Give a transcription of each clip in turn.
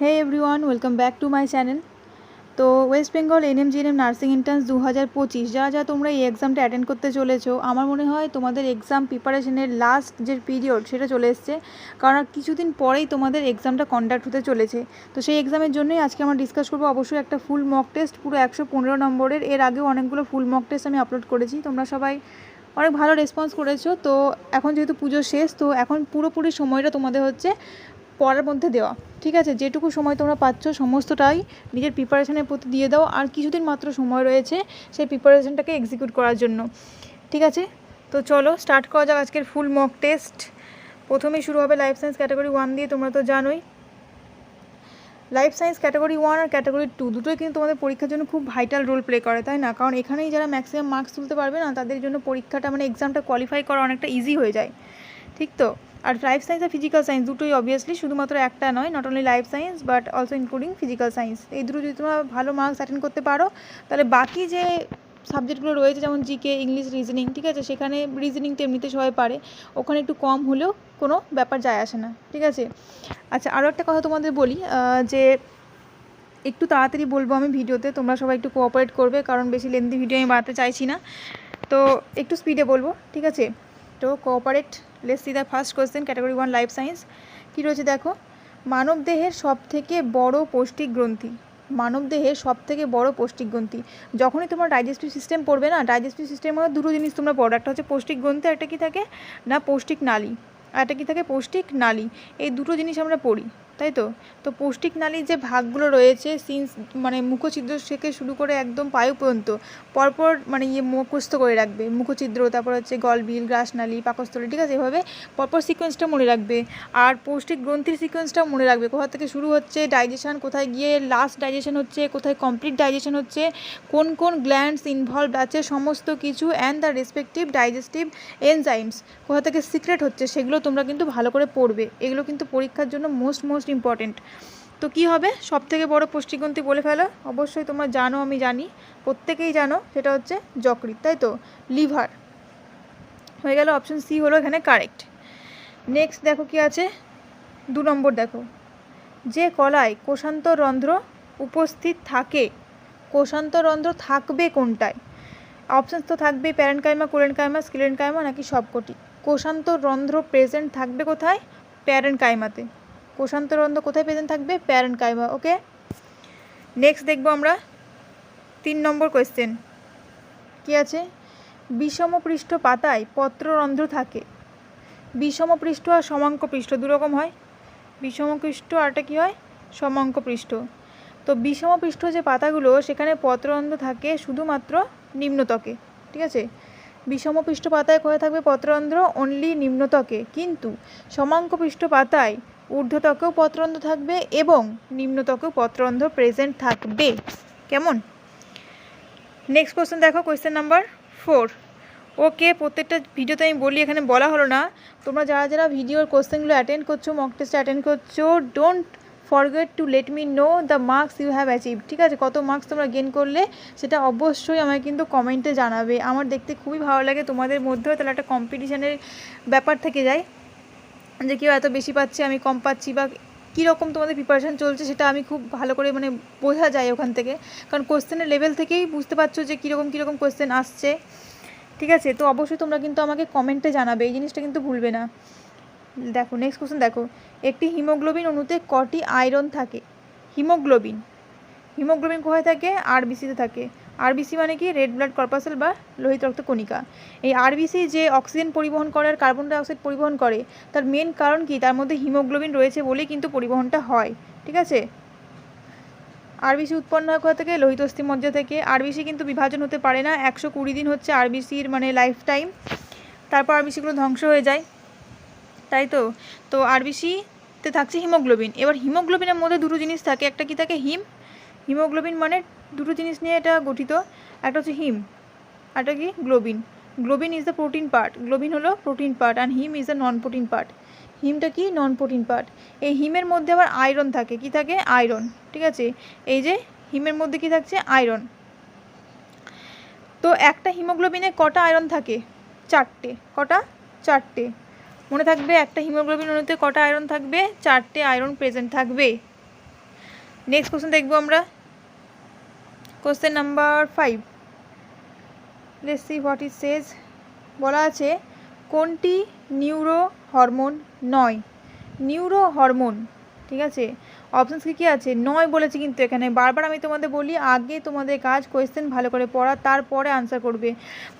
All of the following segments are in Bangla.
Hey everyone, welcome back to my channel. তো West Bengal NMGNM nursing interns 2025 যা তোমরা এই এক্সামটা অ্যাটেন্ড করতে চলেছো, আমার মনে হয় তোমাদের এক্সাম প্রিপারেশনের লাস্ট যে পিরিয়ড সেটা চলে এসছে, কারণ কিছুদিন পরেই তোমাদের এক্সামটা কন্ডাক্ট হতে চলেছে। তো সেই এক্সামের জন্যই আজকে আমরা ডিসকাস করবো অবশ্যই একটা ফুল মক টেস্ট, পুরো 115 নম্বরের। এর আগেও অনেকগুলো ফুল মক টেস্ট আমি আপলোড করেছি, তোমরা সবাই অনেক ভালো রেসপন্স করেছো। তো এখন যেহেতু পুজো শেষ, তো এখন পুরোপুরি সময়টা তোমাদের হচ্ছে পড়ার মধ্যে দেওয়া, ঠিক আছে? যেটুকু সময় তোমরা পাচ্ছ সমস্তটাই নিজের প্রিপারেশনের প্রতি দিয়ে দাও, আর কিছুদিন মাত্র সময় রয়েছে সেই প্রিপারেশনটাকে এক্সিকিউট করার জন্য, ঠিক আছে? তো চলো স্টার্ট করা যাক আজকের ফুল মক টেস্ট। প্রথমেই শুরু হবে লাইফ সায়েন্স ক্যাটাগরি 1 দিয়ে। তোমরা তো জানোই লাইফ সায়েন্স ক্যাটাগরি 1 আর ক্যাটাগরি 2 দুটোই কিন্তু তোমাদের পরীক্ষার জন্য খুব ভাইটাল রোল প্লে করে, তাই না? কারণ এখানেই যারা ম্যাক্সিমাম মার্কস তুলতে পারবে না, তাদের জন্য পরীক্ষাটা মানে এক্সামটা কোয়ালিফাই করা অনেকটা ইজি হয়ে যায়, ঠিক তো? আর লাইফ সায়েন্স আর ফিজিক্যাল সায়েন্স দুটোই অবভিয়াসলি, শুধুমাত্র একটা নয়, not only life science but also including physical science. এই দুটো যদি তোমরা ভালো মার্কস অ্যাটেন্ড করতে পারো, তাহলে বাকি যে সাবজেক্টগুলো রয়েছে যেমন জিকে, ইংলিশ, রিজনিং, ঠিক আছে? সেখানে রিজনিং তো এমনিতে সবাই পারে, ওখানে একটু কম হলেও কোনো ব্যাপার যায় আসে না, ঠিক আছে? আচ্ছা, আরও একটা কথা তোমাদের বলি, যে একটু তাড়াতাড়ি বলবো আমি ভিডিওতে, তোমরা সবাই একটু কোঅপারেট করবে, কারণ বেশি লেন্দি ভিডিও আমি বানাতে চাইছি না, তো একটু স্পিডে বলবো, ঠিক আছে? তো cooperate. Let's see the first question, category 1 life science. কী রয়েছে দেখো, মানবদেহের সবথেকে বড় পৌষ্টিক গ্রন্থি। মানবদেহের সবথেকে বড় পৌষ্টিক গ্রন্থি। যখনই তোমার ডাইজেস্টিভ সিস্টেম পড়বে না, ডাইজেস্টিভ সিস্টেমের মধ্যে দুটো জিনিস তোমরা পড়ো, একটা হচ্ছে পৌষ্টিক গ্রন্থি, একটা কী থাকে না পৌষ্টিক নালী, আর একটা কী থাকে পৌষ্টিক নালী। এই দুটো জিনিস আমরা পড়ি, তাই তো? তো পৌষ্টিক নালীর যে ভাগগুলো রয়েছে, সিন্স মানে মুখছিদ্র থেকে শুরু করে একদম পায়ু পর্যন্ত পরপর মানে মুখস্থ করে রাখবে। মুখছিদ্র, তারপর হচ্ছে গলবিল, গ্রাসনালী, পাকস্থলী, ঠিক আছে? এভাবে পরপর সিকোয়েন্সটা মনে রাখবে। আর পৌষ্টিক গ্রন্থির সিকোয়েন্সটাও মনে রাখবে, কোথা থেকে শুরু হচ্ছে ডাইজেশন, কোথায় গিয়ে লাস্ট ডাইজেশন হচ্ছে, কোথায় কমপ্লিট ডাইজেশন হচ্ছে, কোন কোন গ্ল্যান্ডস ইনভলভড আছে, সমস্ত কিছু, and the respective digestive enzymes কোথা থেকে সিক্রেট হচ্ছে, সেগুলো তোমরা কিন্তু ভালো করে পড়বে। এগুলো কিন্তু পরীক্ষার জন্য মোস্ট ইম্পর্টেন্ট। তো কী হবে সবথেকে বড় পুষ্টিগ্রন্থি বলে ফেলো, অবশ্যই তোমরা জানো, আমি জানি, প্রত্যেকেই জানো, সেটা হচ্ছে যকৃৎ, তাই তো? লিভার হয়ে গেল, অপশন সি হলো এখানে কারেক্ট। নেক্সট দেখো কি আছে, 2 নম্বর দেখো, যে কলায় কোষান্তরন্ধ্র উপস্থিত থাকে, কোষান্তরন্ধ্র থাকবে কোনটায়? অপশানস তো থাকবে প্যারেনকাইমা, কোলেনকাইমা, স্কিলেনকাইমা, নাকি সবকটি। কোষান্তরন্ধ্র প্রেজেন্ট থাকবে কোথায়? প্যারেনকাইমাতে। কোষান্তরন্ধ্র কোথায় প্রেজেন্ট থাকবে? প্যারেনকাইমা। ওকে, নেক্সট দেখবো আমরা 3 নম্বর কোয়েশ্চেন। কী আছে, বিষমপৃষ্ঠ পাতায় পত্ররন্ধ্র থাকে। বিষমপৃষ্ঠ আর সমাঙ্ক পৃষ্ঠ দুরকম হয়, বিষমপৃষ্ঠ আরটা কী হয়? সমাঙ্ক পৃষ্ঠ। তো বিষমপৃষ্ঠ যে পাতাগুলো, সেখানে পত্ররন্ধ্র থাকে শুধুমাত্র নিম্নত্বকে, ঠিক আছে? বিষমপৃষ্ঠ পাতায় কোথায় থাকবে পত্ররন্ধ্র? অনলি নিম্নত্বকে। কিন্তু সমাঙ্কপৃষ্ঠ পাতায় ঊর্ধ্বত্বকেও পত্ররন্ধ্র থাকবে এবং নিম্নত্বকেও পত্ররন্ধ্র প্রেজেন্ট থাকবে। কেমন? নেক্সট কোয়েশ্চেন দেখো, কোয়েশ্চেন নাম্বার 4। ওকে, প্রত্যেকটা ভিডিওতে আমি বলি, এখানে বলা হলো না। তোমরা যারা ভিডিওর কোয়েশ্চেনগুলো অ্যাটেন্ড করছো, মক টেস্টে অ্যাটেন্ড করছো, don't forget to let me know the marks you have achieve, ঠিক আছে? কত মার্কস তোমরা গেন করলে সেটা অবশ্যই আমাকে কিন্তু কমেন্টে জানাবে। আমার দেখতে খুবই ভালো লাগে, তোমাদের মধ্যেও তাহলে একটা কম্পিটিশানের ব্যাপার থেকে যায়, যে কেউ এত বেশি পাচ্ছে, আমি কম পাচ্ছি, বা কীরকম তোমাদের প্রিপারেশান চলছে সেটা আমি খুব ভালো করে মানে বোঝা যায় ওখান থেকে, কারণ কোয়েশ্চেনের লেভেল থেকেই বুঝতে পারছো যে কীরকম কোয়েশ্চেন আসছে, ঠিক আছে? তো অবশ্যই তোমরা কিন্তু আমাকে কমেন্টে জানাবে, এই জিনিসটা কিন্তু ভুলবে না। দেখো নেক্সট কোয়েশ্চেন দেখো, একটি হিমোগ্লোবিন অণুতে কটি আয়রন থাকে? হিমোগ্লোবিন কোথায় থাকে? আরবিসিতে থাকে। আরবিসি মানে কি? রেড ব্লাড কর্পাসেল বা লোহিত রক্ত কণিকা। এই আরবিসি যে অক্সিজেন পরিবহন করে আর কার্বন ডাইঅক্সাইড পরিবহন করে, তার মেন কারণ কি? তার মধ্যে হিমোগ্লোবিন রয়েছে বলেই কিন্তু পরিবহনটা হয়, ঠিক আছে? আরবিসি উৎপন্ন হয় কোথা থেকে? লোহিত অস্থিমজ্জা থেকে। আরবিসি কিন্তু বিভাজন হতে পারে না, 120 দিন হচ্ছে আরবিসির মানে লাইফ টাইম, তারপর আরবিসিগুলো ধ্বংস হয়ে যায়, তাই তো? তো আরবিসিতে থাকছে হিমোগ্লোবিন। এবার হিমোগ্লোবিনের মধ্যে দুটো জিনিস থাকে, একটা কি থাকে? হিমোগ্লোবিন মানে দুটো জিনিস নিয়ে এটা গঠিত, একটা হচ্ছে হিম, একটা কি? Globin. Globin is the protein part, globin হলো protein part, and haem is the non protein part. হিমটা কি? Non protein part. এই হিমের মধ্যে আবার আয়রন থাকে, কি থাকে? আয়রন, ঠিক আছে? এই যে হিমের মধ্যে কি থাকছে? আয়রন। তো একটা হিমোগ্লোবিনে কটা আয়রন থাকে? 4টে। কটা? 4টে। মনে থাকবে, একটা হিমোগ্লোবিন অণুতে কটা আয়রন থাকবে? 4টে আয়রন প্রেজেন্ট থাকবে। নেক্সট কোশ্চেন দেখবো আমরা, question number 5। Let's see what it says. বলা আছে কোনটি নিউরো হরমোন নয়? নিউরো হরমোন, ঠিক আছে। অপশানস কী আছে? নয় বলেছে, কিন্তু এখানে বারবার আমি তোমাদের বলি আগে তোমাদের কাজ কোয়েশ্চেন ভালো করে পড়া, তারপরে আনসার করবে।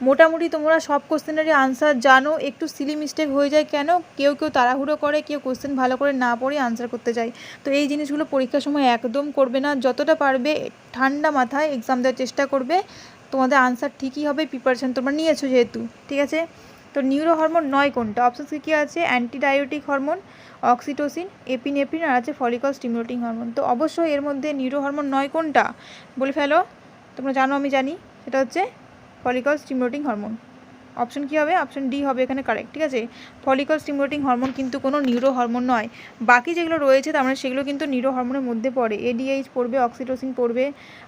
মোটামুটি তোমরা সব কোশ্চেনেরই আনসার জানো, একটু সিলি মিস্টেক হয়ে যায় কেন? কেউ তাড়াহুড়ো করে, কেউ কোশ্চেন ভালো করে না পড়ে আনসার করতে যায়। তো এই জিনিসগুলো পরীক্ষার সময় একদম করবে না। যতটা পারবে ঠান্ডা মাথায় এক্সাম দেওয়ার চেষ্টা করবে, তোমাদের আনসার ঠিকই হবে, প্রিপারেশান তোমরা নিয়েছো যেহেতু, ঠিক আছে। তো নিউরো হরমোন নয় কোনটা? অপশানস কী আছে? অ্যান্টিডায়োটিক হরমোন, অক্সিটোসিন, এপিনেফ্রিন, আর আছে ফলিকল স্টিমুলেটিং হরমোন। তো অবশ্যই এর মধ্যে নিউরো হরমোন নয় কোনটা বলে ফেলো, তোমরা জানো আমি জানি, সেটা হচ্ছে ফলিকল স্টিমুলেটিং হরমোন। অপশন কী হবে? অপশন ডি হবে এখানে কারেক্ট, ঠিক আছে। ফলিকল স্টিমুলেটিং হরমোন কিন্তু কোনো নিউরো হরমোন নয়। বাকি যেগুলো রয়েছে তার মানে সেগুলো কিন্তু নিউরো হরমোনের মধ্যে পড়ে। এডিএইচ পড়বে, অক্সিটোসিন পড়বে,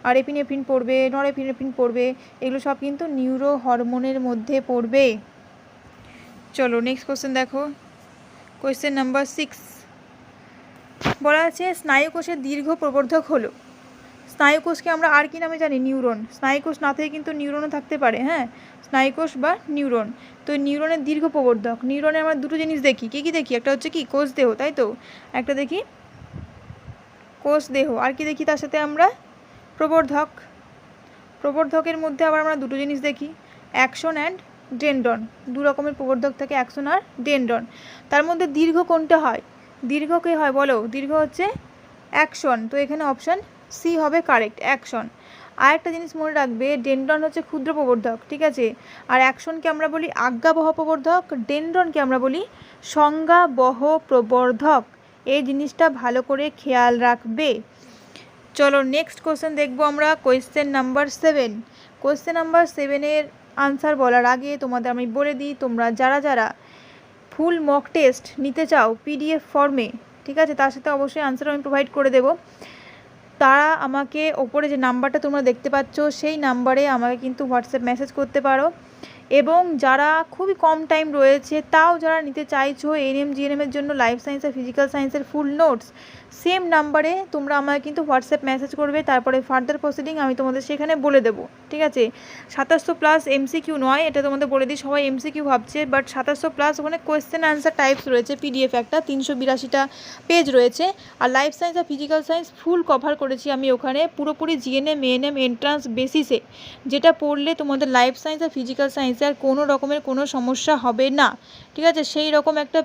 আর এপিনেফ্রিন পড়বে, নরএপিনেফ্রিন পড়বে, এগুলো সব কিন্তু নিউরো হরমোনের মধ্যে পড়বে। চলো নেক্সট কোশ্চেন দেখো, কোয়েশ্চেন নাম্বার 6। বলা আছে স্নায়ুকোষের দীর্ঘ প্রবর্ধক হলো। স্নায়ুকোষকে আমরা আর কি নামে জানি? নিউরন। স্নায়ুকোষ না থেকে কিন্তু নিউরনও থাকতে পারে, হ্যাঁ, স্নায়ুকোষ বা নিউরন। তো নিউরনের দীর্ঘ প্রবর্ধক, নিউরনে আমরা দুটো জিনিস দেখি, কী কী দেখি? একটা হচ্ছে কি কোষ দেহ, তাই তো, একটা দেখি কোষ দেহ, আর কি দেখি তার সাথে আমরা? প্রবর্ধক। প্রবর্ধকের মধ্যে আবার আমরা দুটো জিনিস দেখি, অ্যাকশন অ্যান্ড ডেনড্রন। দু রকমের প্রবর্ধক থাকে, অ্যাকশন আর ডেনড্রন। তার মধ্যে দীর্ঘ কোনটা হয়? দীর্ঘ কে হয় বলো? দীর্ঘ হচ্ছে অ্যাকশন। তো এখানে অপশান সি হবে কারেক্ট, অ্যাকশন। আর একটা জিনিস মনে রাখবে, ডেনড্রন হচ্ছে ক্ষুদ্র প্রবর্ধক, ঠিক আছে। আর অ্যাকশনকে আমরা বলি আজ্ঞাবহ প্রবর্ধক, ডেনড্রনকে আমরা বলি সংজ্ঞাবহ প্রবর্ধক। এই জিনিসটা ভালো করে খেয়াল রাখবে। চলো নেক্সট কোশ্চেন দেখবো আমরা, কোয়েশ্চেন নাম্বার 7। কোয়েশ্চেন নাম্বার 7-এর আনসার বলার আগে তোমাদের আমি বলে দিই, তোমরা যারা যারা ফুল মক টেস্ট নিতে চাও পিডিএফ ফর্মে, ঠিক আছে, তার সাথে অবশ্যই আনসার আমি প্রোভাইড করে দেবো। তারা আমাকে ওপরে যে নাম্বারটা তোমরা দেখতে পাচ্ছ সেই নাম্বারে আমাকে কিন্তু হোয়াটসঅ্যাপ মেসেজ করতে পারো। এবং যারা খুবই কম টাইম রয়েছে, তাও যারা নিতে চাইছো এনএম জিএনএমের জন্য লাইফ সায়েন্স আর ফিজিক্যাল সায়েন্সের ফুল নোটস, সেম নাম্বারে তোমরা আমাকে কিন্তু হোয়াটসঅ্যাপ মেসেজ করবে, তারপরে ফার্দার প্রসিডিং আমি তোমাদের সেখানে বলে দেবো, ঠিক আছে। 2700+ এমসিকিউ নয়, এটা তোমাদের বলে দিই, সবাই এমসিকিউ ভাবছে, বাট 2700+ ওখানে কোয়েশ্চেন আনসার টাইপস রয়েছে, পিডিএফ একটা 382টা পেজ রয়েছে। আর লাইফ সায়েন্স আর ফিজিক্যাল সায়েন্স ফুল কভার করেছি আমি ওখানে, পুরোপুরি জিএনএম এএনএম এন্ট্রান্স বেসিসে, যেটা পড়লে তোমাদের লাইফ সায়েন্স আর ফিজিক্যাল সায়েন্সে আর কোনো রকমের কোনো সমস্যা হবে না, ঠিক আছে। সেই রকম একটা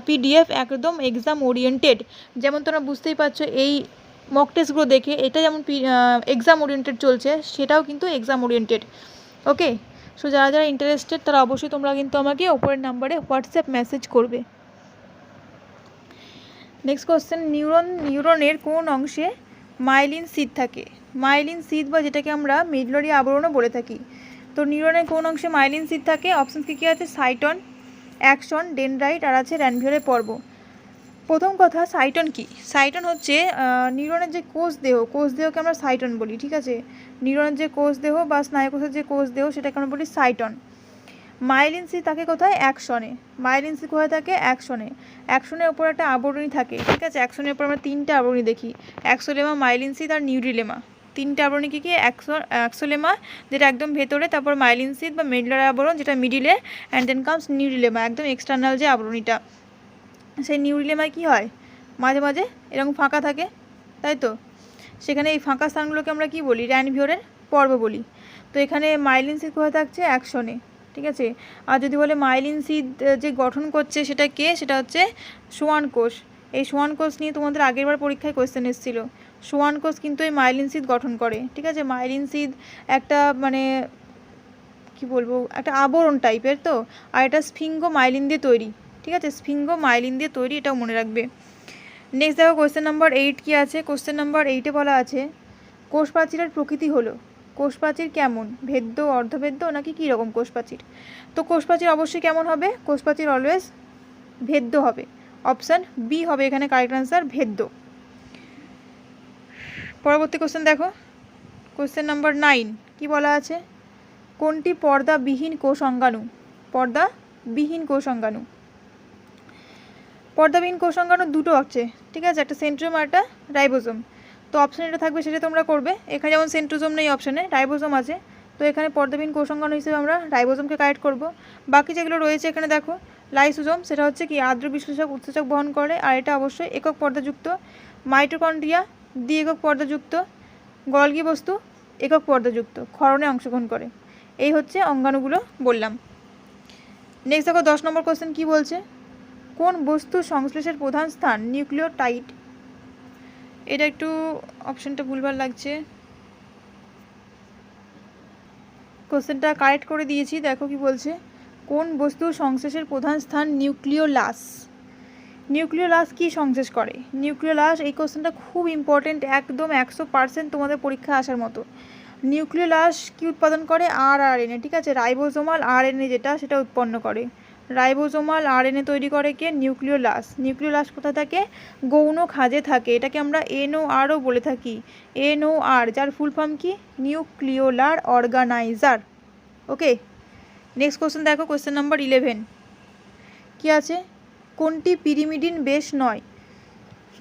পিডিএফ, একদম এক্সাম ওরিয়েন্টেড। যেমন তোমরা বুঝতেই পারছো এই মক টেস্টগুলো দেখে, এটা যেমন এক্সাম ওরিয়েন্টেড চলছে, সেটাও কিন্তু এক্সাম ওরিয়েন্টেড। ওকে, সো যারা যারা ইন্টারেস্টেড তারা অবশ্যই তোমরা কিন্তু আমাকে ওপরের নাম্বারে হোয়াটসঅ্যাপ মেসেজ করবে। নেক্সট কোশ্চেন, নিউরনের কোন অংশে মাইলিন সিদ থাকে? মাইলিন সিদ বা যেটাকে আমরা মেডুলারি আবরণও বলে থাকি। তো নিউরনের কোন অংশে মাইলিন সিদ থাকে? অপশান কী আছে? সাইটন, অ্যাকশন, ডেনড্রাইট, আর আছে র্যানভিয়ারের পর্ব। প্রথম কথা, সাইটন কি? সাইটন হচ্ছে নিউরনের যে কোষ দেহকে আমরা সাইটন বলি, ঠিক আছে। নিউরনের যে কোষ দেহ বা স্নায়ুকোষের যে কোষ দেহ সেটাকে আমরা বলি সাইটন। মাইলিন সিদ থাকে কোথায়? অ্যাকশনে। মাইলিন সিদ কোথায় থাকে? অ্যাকশনে। অ্যাকশনের উপর একটা আবরণী থাকে, ঠিক আছে। অ্যাকশনের উপর আমরা 3টে আবরণী দেখি, অ্যাক্সোলেমা, মাইলিন সিদ আর নিউরিলেমা। 3টে আবরণী কী কী? অ্যাক্সোলেমা যেটা একদম ভেতরে, তারপর মাইলিন সিদ বা মেডুলারি আবরণ যেটা মিডিলে, অ্যান্ড দেন কামস নিউরিলেমা, একদম এক্সটার্নাল যে আবরণীটা। সেই নিউরিলেমায় কী হয়? মাঝে মাঝে এরকম ফাঁকা থাকে, তাই তো। সেখানে এই ফাঁকা স্থানগুলোকে আমরা কি বলি? র্যানভিওরের পর্ব বলি। তো এখানে মাইলিন সিদ কোথায় থাকছে? অ্যাকশনে, ঠিক আছে। আর যদি বলে মাইলিন সিদ যে গঠন করছে সেটা কে? সেটা হচ্ছে সোয়ান কোষ। এই সোয়ান কোষ নিয়ে তোমাদের আগেরবার পরীক্ষায় কোয়েশ্চেন এসেছিল। সোয়ান কোষ কিন্তু এই মাইলিন সিদ গঠন করে, ঠিক আছে। মাইলিন সিদ একটা মানে কি বলবো, একটা আবরণ টাইপের, তো। আর এটা স্ফিঙ্গো মাইলিন দিয়ে তৈরি, ঠিক আছে, স্ফিঙ্গো মাইলিন দিয়ে তৈরি, এটাও মনে রাখবে। নেক্সট দেখো কোশ্চেন নাম্বার 8 কী আছে? কোশ্চেন নাম্বার 8-এ বলা আছে কোষ প্রাচীরের প্রকৃতি হলো। কোষ প্রাচীর কেমন? ভেদ্য, অর্ধভেদ্য, নাকি কী রকম কোষ প্রাচীর? তো কোষ প্রাচীর অবশ্যই কেমন হবে? কোষ প্রাচীর অলওয়েজ ভেদ্য হবে। অপশান বি হবে এখানে কারেক্ট আনসার, ভেদ্য। পরবর্তী কোশ্চেন দেখো, কোশ্চেন নাম্বার 9 কি বলা আছে? কোনটি পর্দাবিহীন কোষ অঙ্গাণু? পর্দাবিহীন কোষ অঙ্গাণু। পর্দাবিহীন কোষ অঙ্গাণু দুটো আছে, ঠিক আছে, একটা সেন্ট্রিওম আর একটা রাইবোজোম। তো অপশান এটা থাকবে, সেটা তোমরা করবে। এখানে যেমন সেন্ট্রোজোম নেই অপশানে, রাইবোজোম আছে, তো এখানে পর্দাবিহীন কোষাঙ্গাণু হিসেবে আমরা রাইবোজোমকে কারেক্ট করব। বাকি যেগুলো রয়েছে এখানে দেখো, লাইসোজোম সেটা হচ্ছে কি আর্দ্র বিশ্লেষক উৎসেচক বহন করে, আর এটা অবশ্যই একক পর্দাযুক্ত। মাইটোকন্ড্রিয়া দ্বি একক পর্দাযুক্ত। গলগি বস্তু একক পর্দাযুক্ত, ক্ষরণে অংশগ্রহণ করে। এই হচ্ছে অঙ্গাণুগুলো বললাম। নেক্সট দেখো 10 নম্বর কোশ্চেন কি বলছে, কোন বস্তু সংশ্লেষের প্রধান স্থান নিউক্লিওটাইড। এটা একটু অপশানটা ভুলভাল লাগছে, কোশ্চেনটা কারেক্ট করে দিয়েছি। দেখো কি বলছে, কোন বস্তু সংশ্লেষের প্রধান স্থান নিউক্লিওলাস। নিউক্লিওলাস কি সংশ্লেষ করে? নিউক্লিওলাস, এই কোশ্চেনটা খুব ইম্পর্টেন্ট, একদম 100% তোমাদের পরীক্ষা আসার মতো। নিউক্লিওলাস কি উৎপাদন করে? আরএনএ, ঠিক আছে, রাইবোজোমাল আরএনএ যেটা, সেটা উৎপন্ন করে। রাইবোজোমাল আরএনএ তৈরি করে কে? নিউক্লিওলাস। নিউক্লিওলাস কোথায় থাকে? গৌণ খাঁজে থাকে, এটাকে আমরা এনওআরও বলে থাকি। এনওআর, যার ফুল ফর্ম কি? Nucleolar organiser. Okay, next question দেখো, কোশ্চেন নাম্বার 11 কি আছে, কোনটি পিরিমিডিন বেস নয়?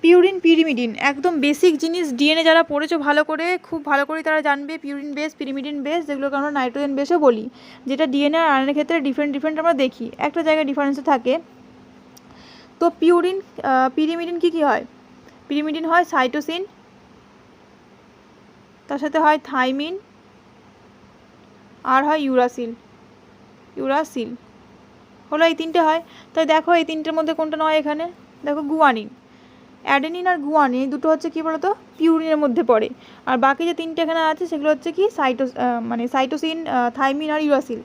পিউরিন পিরিমিডিন একদম বেসিক জিনিস, ডিএনএ যারা পড়েছো ভালো করে, খুব ভালো করে তারা জানবে পিউরিন বেস, পিরিমিডিন বেস, যেগুলোকে আমরা নাইট্রোজেন বেসও বলি, যেটা ডিএনএ আর আরএনএর ক্ষেত্রে ডিফারেন্ট আমরা দেখি, একটা জায়গায় ডিফারেন্স থাকে। তো পিউরিন পিরিমিডিন কি হয়? পিরিমিডিন হয় সাইটোসিন, তার সাথে হয় থাইমিন, আর হয় ইউরাসিল হলো, এই তিনটে হয়। তাই দেখো এই তিনটের মধ্যে কোনটা নয়? এখানে দেখো গুয়ানিন, অ্যাডেনিন আর গুয়ানিন, দুটো হচ্ছে কি বলতো পিউরিনের মধ্যে পড়ে। আর বাকি যে তিনটে এখানে আছে সেগুলো হচ্ছে কি সাইটোসিন, থাইমিন আর ইউরাসিল,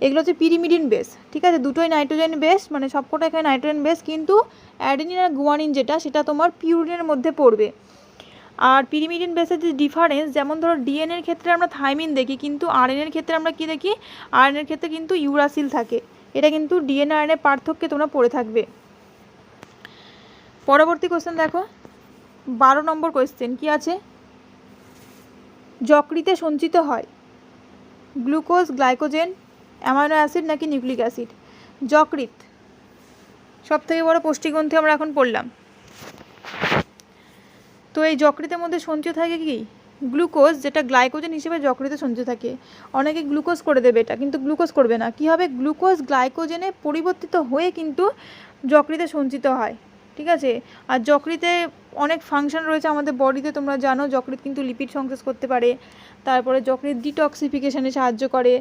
এগুলো হচ্ছে পিরিমিডিন বেস, ঠিক আছে। দুটোই নাইট্রোজেন বেস, মানে সবকটা এখানে নাইট্রোজেন বেস, কিন্তু অ্যাডেনিন আর গুয়ানিন যেটা, সেটা তোমার পিউরিনের মধ্যে পড়বে। আর পিরিমিডিন বেসের যে ডিফারেন্স, যেমন ধরো ডিএনএর ক্ষেত্রে আমরা থাইমিন দেখি, কিন্তু আরএনএর ক্ষেত্রে আমরা কি দেখি? আরএনএর ক্ষেত্রে কিন্তু ইউরাসিল থাকে। এটা কিন্তু ডিএনএ আরএনএ পার্থক্যে তোমরা পড়ে থাকবে। পরবর্তী কোশ্চেন দেখো, 12 নম্বর কোশ্চেন কি আছে, যকৃতে সঞ্চিত হয় গ্লুকোজ, গ্লাইকোজেন, অ্যামাইনো অ্যাসিড নাকি নিউক্লিক অ্যাসিড? যকৃৎ সবথেকে বড় পুষ্টিগ্রন্থি আমরা এখন পড়লাম। তো এই যকৃতের মধ্যে সঞ্চিত থাকে কি? গ্লুকোজ, যেটা গ্লাইকোজেন হিসেবে যকৃতে সঞ্চিত থাকে। অনেকে গ্লুকোজ করে দেবে এটা, কিন্তু গ্লুকোজ করবে না। কি হবে? গ্লুকোজ গ্লাইকোজেনে পরিবর্তিত হয়ে কিন্তু যকৃতে সঞ্চিত হয়, ঠিক আছে। আর যকৃতে অনেক ফাংশন রয়েছে আমাদের বডিতে, তোমরা জানো যকৃৎ কিন্তু লিপিড সংশ্লেষ করতে পারে, তারপরে যকৃৎ ডিটক্সিফিকেশানে সাহায্য করে,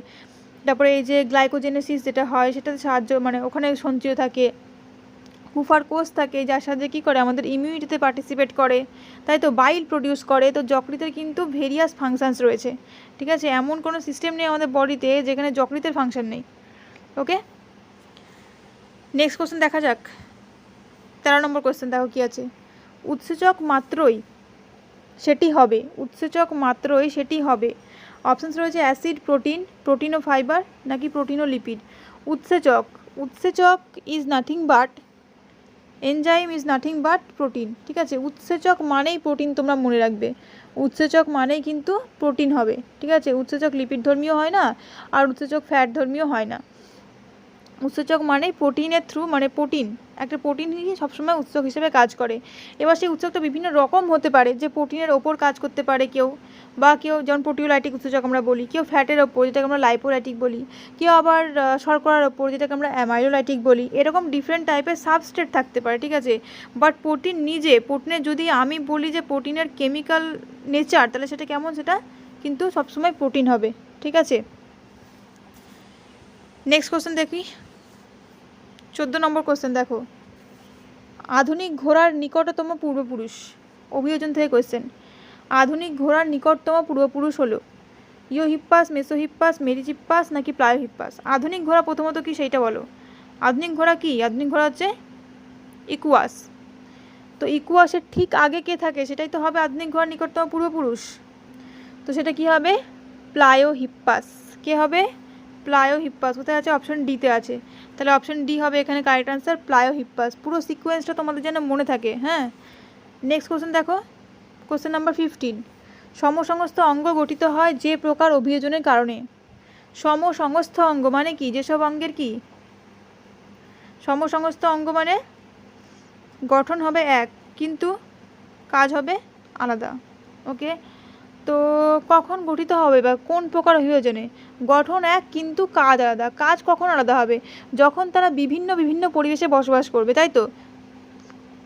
তারপরে এই যে গ্লাইকোজেনেসিস যেটা হয় সেটাতে সাহায্য, মানে ওখানে সঞ্চিত থাকে। কুফার কোষ থাকে, যার সাহায্যে কী করে? আমাদের ইমিউনিটিতে পার্টিসিপেট করে, তাই তো বাইল প্রডিউস করে। তো যকৃতের কিন্তু ভেরিয়াস ফাংশানস রয়েছে, ঠিক আছে। এমন কোনো সিস্টেম নেই আমাদের বডিতে যেখানে যকৃতের ফাংশন নেই। ওকে, নেক্সট কোশ্চেন দেখা যাক। 13 নম্বর কোশ্চেন দেখো কি আছে, উৎসেচক মাত্রই সেটি হবে। অপশানস রয়েছে অ্যাসিড, প্রোটিন ও ফাইবার, নাকি প্রোটিন ও লিপিড। উৎসেচক is nothing but, enzyme is nothing but protein, ঠিক আছে। উৎসেচক মানেই প্রোটিন, তোমরা মনে রাখবে, উৎসেচক মানেই কিন্তু প্রোটিন হবে, ঠিক আছে। উৎসেচক লিপিড ধর্মীয় হয় না, আর উৎসেচক ফ্যাট ধর্মীয় হয় না। উৎসেচক মানেই প্রোটিনের থ্রু, মানে প্রোটিন, একটা প্রোটিন সবসময় উৎসেচক হিসেবে কাজ করে। এবার সেই উৎসেচকটা বিভিন্ন রকম হতে পারে, যে প্রোটিনের ওপর কাজ করতে পারে কেউ, বা কেউ যেমন প্রোটিওলাইটিক উৎসেচক আমরা বলি, কেউ ফ্যাটের ওপর যেটাকে আমরা লাইপোলাইটিক বলি, কেউ আবার শর্করার ওপর যেটাকে আমরা অ্যামাইলোলাইটিক বলি। এরকম ডিফারেন্ট টাইপের সাবস্ট্রেট থাকতে পারে, ঠিক আছে। বাট প্রোটিনের যদি আমি বলি যে প্রোটিনের কেমিক্যাল নেচার, তাহলে সেটা কেমন? সেটা কিন্তু সবসময় প্রোটিন হবে, ঠিক আছে। নেক্সট কোশ্চেন দেখি, 14 নম্বর কোশ্চেন দেখো, আধুনিক ঘোড়ার নিকটতম পূর্বপুরুষ। অভিযোজন থেকে কোশ্চেন, আধুনিক ঘোড়ার নিকটতম পূর্বপুরুষ হলো ইওহিপ্পাস, মেসোহিপ্পাস, মেরিচিপ্পাস নাকি প্লায়োহিপ্পাস? আধুনিক ঘোড়া প্রথমত কি সেইটা বলো। আধুনিক ঘোড়া কি? আধুনিক ঘোড়া হচ্ছে ইকুয়াস। তো ইকুয়াসের ঠিক আগে কে থাকে? সেটাই তো হবে আধুনিক ঘোড়ার নিকটতম পূর্বপুরুষ। তো সেটা কি হবে? প্লায়োহিপ্পাস। কে হবে? প্লায়োহিপ্পাস। কোথায় আছে? অপশন ডিতে আছে। তাহলে অপশন ডি হবে এখানে কারেক্ট আনসার, প্লায়োহিপ্পাস। পুরো সিকোয়েন্সটা তোমাদের যেন মনে থাকে, হ্যাঁ। নেক্সট কোশ্চেন দেখো, কোশ্চেন নাম্বার 15, সমসংস্থ অঙ্গ গঠিত হয় যে প্রকার অভিযোজনের কারণে। সমসংস্থ অঙ্গ মানে কি? যেসব অঙ্গের কি সমসংস্থ অঙ্গ মানে গঠন হবে এক, কিন্তু কাজ হবে আলাদা। ওকে, তো কখন গঠিত হবে বা কোন প্রকার অভিযোজনে? গঠন এক কিন্তু কাজ আলাদা। কাজ কখন আলাদা হবে? যখন তারা বিভিন্ন বিভিন্ন পরিবেশে বসবাস করবে, তাই তো?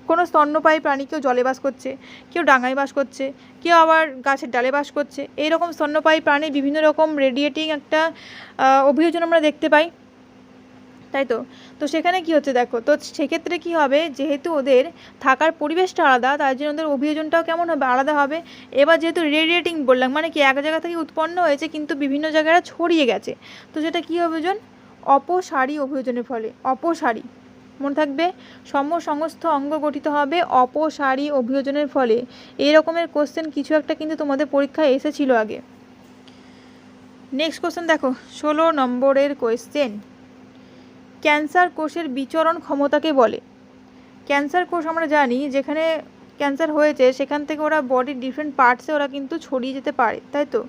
কোনো স্তন্যপায়ী প্রাণী কেউ জলে বাস করছে, কেউ ডাঙায় বাস করছে, কেউ আবার গাছের ডালে বাস করছে। এইরকম স্তন্যপায়ী প্রাণীর বিভিন্ন রকম রেডিয়েটিং একটা অভিযোজন আমরা দেখতে পাই, তাই তো? তো সেখানে কি হচ্ছে দেখো, তো সেক্ষেত্রে কি হবে, যেহেতু ওদের থাকার পরিবেশটা আলাদা, তার জন্য ওদের অভিযোজনটাও কেমন হবে, আলাদা হবে। এবার যেহেতু রেডিয়েটিং বললাম, মানে কি এক জায়গা থেকে উৎপন্ন হয়েছে কিন্তু বিভিন্ন জায়গায় ছড়িয়ে গেছে, তো সেটা কী অভিযোজন? অপসারী অভিযোজনের ফলে। অপসারী, মনে থাকবে, সমস্ত অঙ্গ গঠিত হবে অপসারী অভিযোজনের ফলে। এই রকমের কোশ্চেন কিছু একটা কিন্তু তোমাদের পরীক্ষায় এসেছিল আগে। নেক্সট কোশ্চেন দেখো, 16 নম্বরের কোশ্চেন। ক্যান্সার কোষের বিচরণ ক্ষমতাকে বলে। ক্যান্সার কোষ আমরা জানি যেখানে ক্যান্সার হয়েছে সেখান থেকে ওরা বডির ডিফারেন্ট পার্টসে ওরা কিন্তু ছড়িয়ে যেতে পারে, তাই তো?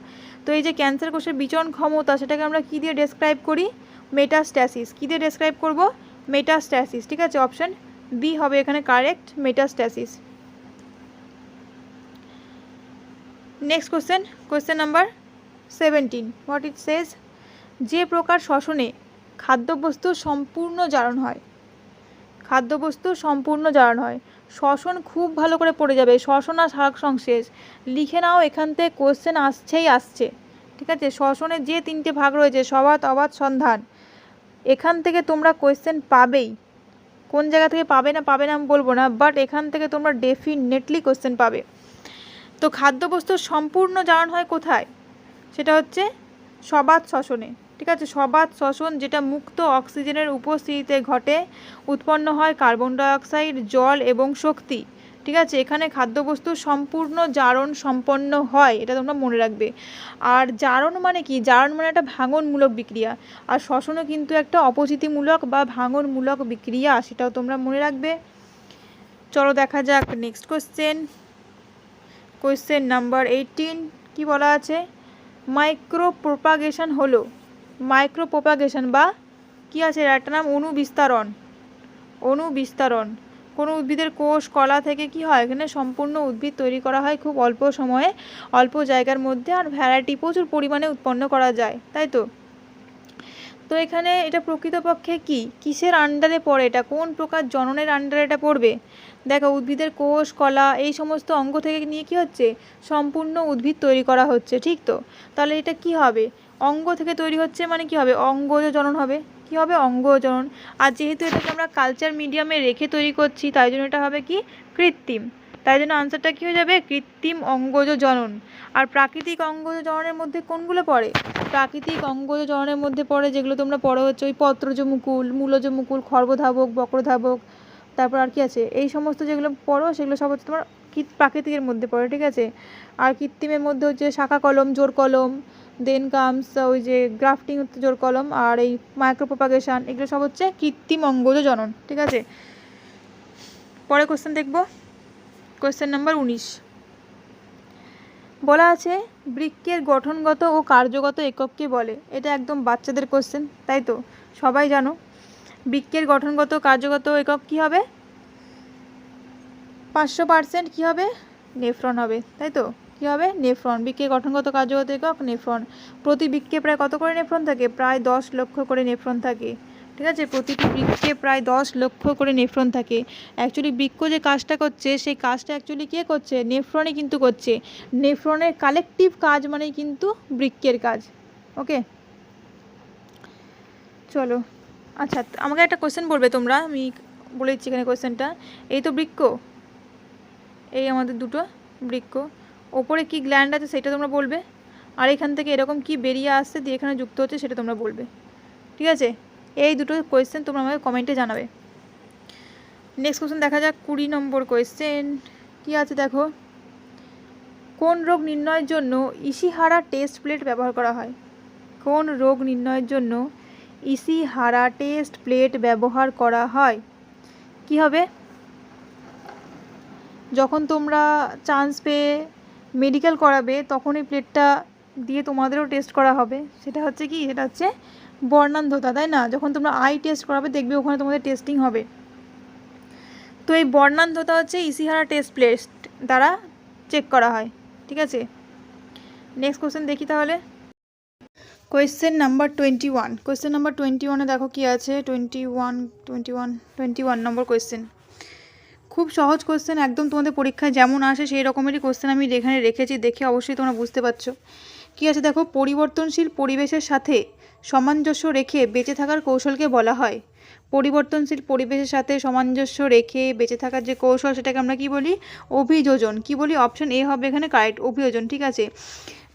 তো এই যে ক্যান্সার কোষের বিচরণ ক্ষমতা, সেটাকে আমরা কী দিয়ে ডেসক্রাইব করি? মেটাস্ট্যাসিস। কী দিয়ে ডেসক্রাইব করব? মেটাস্ট্যাসিস। ঠিক আছে, অপশান বি হবে এখানে correct, metastasis. Next question, question number 17, what it says? যে প্রকার শ্বসনে খাদ্যবস্তু সম্পূর্ণ জারণ হয়। খাদ্যবস্তু সম্পূর্ণ জারণ হয়। শ্বসন খুব ভালো করে পড়ে যাবে, শ্বসন আর সারাক সংশ্লেষ লিখে নাও, এখান থেকে কোশ্চেন আসছে। ঠিক আছে, শ্বসনের যে 3টে ভাগ রয়েছে, সবাত, অবাত, সন্ধান, এখান থেকে তোমরা কোশ্চেন পাবেই। কোন জায়গা থেকে পাবে না আমি বলবো না, বাট এখান থেকে তোমরা ডেফিনেটলি কোশ্চেন পাবে। তো খাদ্যবস্তুর সম্পূর্ণ জারণ হয় কোথায়? সেটা হচ্ছে সবাত শ্বসনে। ঠিক আছে, সবাত শ্বসন যেটা মুক্ত অক্সিজেনের উপস্থিতিতে ঘটে, উৎপন্ন হয় কার্বন ডাইঅক্সাইড, জল এবং শক্তি। ঠিক আছে, এখানে খাদ্যবস্তুর সম্পূর্ণ জারণ সম্পন্ন হয়, এটা তোমরা মনে রাখবে। আর জারণ মানে কি? জারণ মানে একটা ভাঙনমূলক বিক্রিয়া, আর শ্বসনও কিন্তু একটা অপচিতিমূলক বা ভাঙনমূলক বিক্রিয়া, সেটাও তোমরা মনে রাখবে। চলো দেখা যাক নেক্সট কোশ্চেন। কোশ্চেন নাম্বার 18, কি বলা আছে? মাইক্রো প্রোপাগেশন হলো, মাইক্রো প্রোপাগেশন বা কি আছে একটা নাম, অণুবিস্তারণ। অণুবিস্তারণ কোনো উদ্ভিদের কোষ কলা থেকে কি হয়, এখানে সম্পূর্ণ উদ্ভিদ তৈরি করা হয় খুব অল্প সময়ে, অল্প জায়গার মধ্যে, আর ভ্যারাইটি প্রচুর পরিমাণে উৎপন্ন করা যায়, তাই তো? তো এখানে এটা প্রকৃতপক্ষে কি, কিসের আন্ডারে পড়ে? এটা কোন প্রকার জননের আন্ডারে এটা পড়বে? দেখো, উদ্ভিদের কোষ কলা এই সমস্ত অঙ্গ থেকে নিয়ে কি হচ্ছে, সম্পূর্ণ উদ্ভিদ তৈরি করা হচ্ছে, ঠিক তো? তাহলে এটা কি হবে, অঙ্গ থেকে তৈরি হচ্ছে, মানে কি হবে, অঙ্গজ জনন হবে। কি হবে, অঙ্গজ জনন। আর যেহেতু এটাকে আমরা কালচার মিডিয়ামে রেখে তৈরি করছি, তাই জন্য এটা হবে কি, কৃত্রিম। তাই জন্য আনসারটা কী হয়ে যাবে, কৃত্রিম অঙ্গজ জনন। আর প্রাকৃতিক অঙ্গজ জননের মধ্যে কোনগুলো পড়ে? প্রাকৃতিক অঙ্গজ জননের মধ্যে পড়ে যেগুলো তোমরা পড়ো হচ্ছে ওই পত্রজ মুকুল, মূলজ মুকুল, খর্বধাবক, বক্রধাবক, তারপর আর কি আছে, এই সমস্ত যেগুলো পড়ো সেগুলো সব হচ্ছে তোমার প্রাকৃতিকের মধ্যে পড়ে। ঠিক আছে, আর কৃত্রিমের মধ্যে হচ্ছে শাখা কলম, জোর কলম, দেন কামস ওই যে গ্রাফটিং হচ্ছে জোর কলম, আর এই মাইক্রোপ্রোপাগেশন, এগুলো সব হচ্ছে কৃত্রিম অঙ্গজ জনন। ঠিক আছে, পরে কোশ্চেন দেখব। কোশ্চেন নাম্বার 19 বলা আছে বৃক্কের গঠনগত ও কার্যগত একককে বলে। এটা একদম বাচ্চাদের কোশ্চেন, তাই তো? সবাই জানো বৃক্কের গঠনগত কার্যগত একক কি হবে? 500% কি হবে? নেফ্রন হবে, তাই তো? কি হবে? নেফ্রন। বৃক্কের গঠনগত কার্যগত একক নেফ্রন। প্রতি বৃক্কে প্রায় কত করে নেফ্রন থাকে? প্রায় 10 লক্ষ করে নেফ্রন থাকে। ঠিক আছে, প্রতিটি বৃক্কে প্রায় 10 লক্ষ করে নেফ্রন থাকে। অ্যাকচুয়ালি বৃক্ক যে কাজটা করছে, সেই কাজটা অ্যাকচুয়ালি কে করছে? নেফ্রনই কিন্তু করছে। নেফ্রনের কালেকটিভ কাজ মানেই কিন্তু বৃক্কের কাজ। ওকে, চলো। আচ্ছা, আমাকে একটা কোশ্চেন বলবে তোমরা, আমি বলে দিচ্ছি এখানে কোশ্চেনটা। এই তো বৃক্ক, এই আমাদের দুটো বৃক্ক, ওপরে কি গ্ল্যান্ড আছে সেটা তোমরা বলবে, আর এখান থেকে এরকম কি বেরিয়ে আসছে দিয়ে এখানে যুক্ত হচ্ছে সেটা তোমরা বলবে। ঠিক আছে, এই দুটো কোয়েশ্চেন তোমরা আমাকে কমেন্টে জানাবে। নেক্সট কোশ্চেন দেখা যাক, 20 নম্বর কোয়েশ্চেন কি আছে দেখো। কোন রোগ নির্ণয়ের জন্য ইশিহারা টেস্ট প্লেট ব্যবহার করা হয়? কোন রোগ নির্ণয়ের জন্য ইশিহারা টেস্ট প্লেট ব্যবহার করা হয়? কি হবে? যখন তোমরা চান্স পেয়ে মেডিকেল করাবে তখন এই প্লেটটা দিয়ে তোমাদেরও টেস্ট করা হবে। সেটা হচ্ছে কি, সেটা হচ্ছে বর্ণান্ধতা, তাই না? যখন তোমরা আই টেস্ট করাবে দেখবে ওখানে তোমাদের টেস্টিং হবে। তো এই বর্ণান্ধতা হচ্ছে ইশিহারা টেস্ট প্লেট দ্বারা চেক করা হয়। ঠিক আছে। নেক্সট কোশ্চেন দেখি তাহলে। Question number 21। কোয়েশ্চেন নাম্বার 21-এ দেখো কি আছে। 21 নম্বর কোয়েশ্চেন। খুব সহজ কোশ্চেন, একদম তোমাদের পরীক্ষায় যেমন আসে সেই রকমেরই কোশ্চেন আমি এখানে রেখেছি, দেখে অবশ্যই তোমরা বুঝতে পারছো কী আছে। দেখো, পরিবর্তনশীল পরিবেশের সাথে সামঞ্জস্য রেখে বেঁচে থাকার কৌশলকে বলা হয়। পরিবর্তনশীল পরিবেশের সাথে সামঞ্জস্য রেখে বেঁচে থাকার যে কৌশল, সেটাকে আমরা কি বলি? অভিযোজন। কি বলি? অপশন এ হবে এখানে কারেক্ট, অভিযোজন। ঠিক আছে,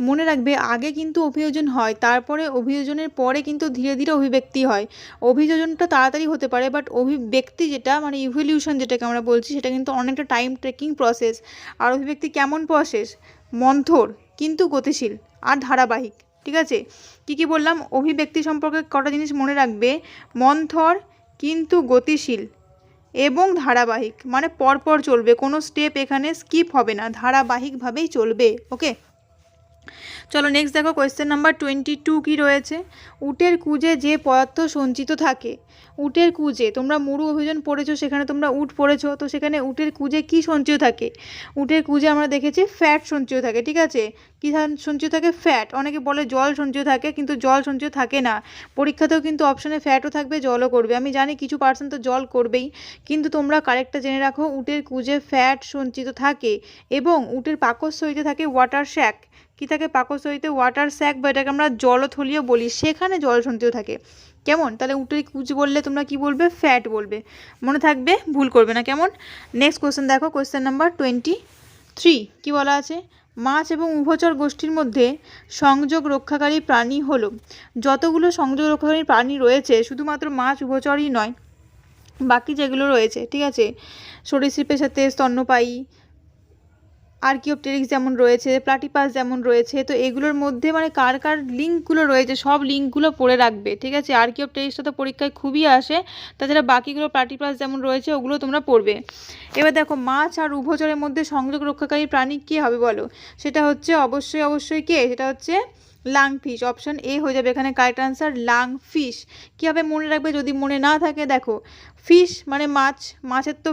মনে রাখবে আগে কিন্তু অভিযোজন হয়, তারপরে অভিযোজনের পরে কিন্তু ধীরে ধীরে অভিব্যক্তি হয়। অভিযোজনটা তাড়াতাড়ি হতে পারে, বাট অভিব্যক্তি যেটা মানে ইভলিউশন যেটাকে আমরা বলছি, সেটা কিন্তু অনেকটা টাইম টেকিং প্রসেস। আর অভিব্যক্তি কেমন প্রসেস? মন্থর কিন্তু গতিশীল আর ধারাবাহিক। ঠিক আছে, কি বললাম? অভিব্যক্তি সম্পর্কে কটা জিনিস মনে রাখবে। মন্থর কিন্তু গতিশীল এবং ধারাবাহিক, মানে পরপর চলবে, কোনো স্টেপ এখানে স্কিপ হবে না, ধারাবাহিকভাবেই চলবে। ওকে, চলো নেক্সট দেখো। কোয়েশ্চেন নাম্বার 22 কি রয়েছে? উটের কুঁজে যে পদার্থ সঞ্চিত থাকে। উটের কুঁজে, তোমরা মরু অভিযান পড়েছো, সেখানে তোমরা উট পড়েছো, তো সেখানে উটের কুঁজে কি সঞ্চিত থাকে? উটের কুঁজে আমরা দেখেছি ফ্যাট সঞ্চিত থাকে। ঠিক আছে, কী সঞ্চিত থাকে? ফ্যাট। অনেকে বলে জল সঞ্চিত থাকে, কিন্তু জল সঞ্চিত থাকে না। পরীক্ষাতেও কিন্তু অপশানে ফ্যাটও থাকবে, জলও করবে। আমি জানি কিছু পার্সেন্ট তো জল করবেই, কিন্তু তোমরা কারেক্টটা জেনে রাখো, উটের কুঁজে ফ্যাট সঞ্চিত থাকে এবং উটের পাকস্থলীতে থাকে ওয়াটার স্যাক। কী থাকে পাকস্থলীতে? ওয়াটার স্যাক, বা এটাকে আমরা জলথলিও বলি, সেখানে জল সঞ্চিত থাকে। কেমন? তাহলে উটের কুঁজ বললে তোমরা কি বলবে? ফ্যাট বলবে। মনে থাকবে, ভুল করবে না। কেমন? নেক্সট কোশ্চেন দেখো। কোশ্চেন নাম্বার 23 কি বলা আছে? মাছ এবং উভচর গোষ্ঠীর মধ্যে সংযোগ রক্ষাকারী প্রাণী হলো। যতগুলো সংযোগ রক্ষাকারী প্রাণী রয়েছে, শুধুমাত্র মাছ উভচরই নয়, বাকি যেগুলো রয়েছে, ঠিক আছে, সরীসৃপের সাথে স্তন্যপায়ী, আর্কিওপটেরিক্স যেমন রয়েছে, প্লাটিপাস যেমন রয়েছে, তো এগুলোর মধ্যে মানে কার কার লিঙ্কগুলো রয়েছে, সব লিঙ্কগুলো পড়ে রাখবে। ঠিক আছে, আর্কিওপটেরিক্সটা তো পরীক্ষায় খুবই আসে, তাছাড়া বাকিগুলো প্লাটিপাস যেমন রয়েছে ওগুলো তোমরা পড়বে। এবার দেখো, মাছ আর উভচরের মধ্যে সংযোগ রক্ষাকারী প্রাণী কী হবে বলো? সেটা হচ্ছে অবশ্যই কে? সেটা হচ্ছে লাং ফিশ। অপশান এ হয়ে যাবে এখানে কারেক্ট আনসার, লাং ফিশ। কীভাবে মনে রাখবে যদি মনে না থাকে? দেখো, ফিশ মানে মাছ, মাছের তো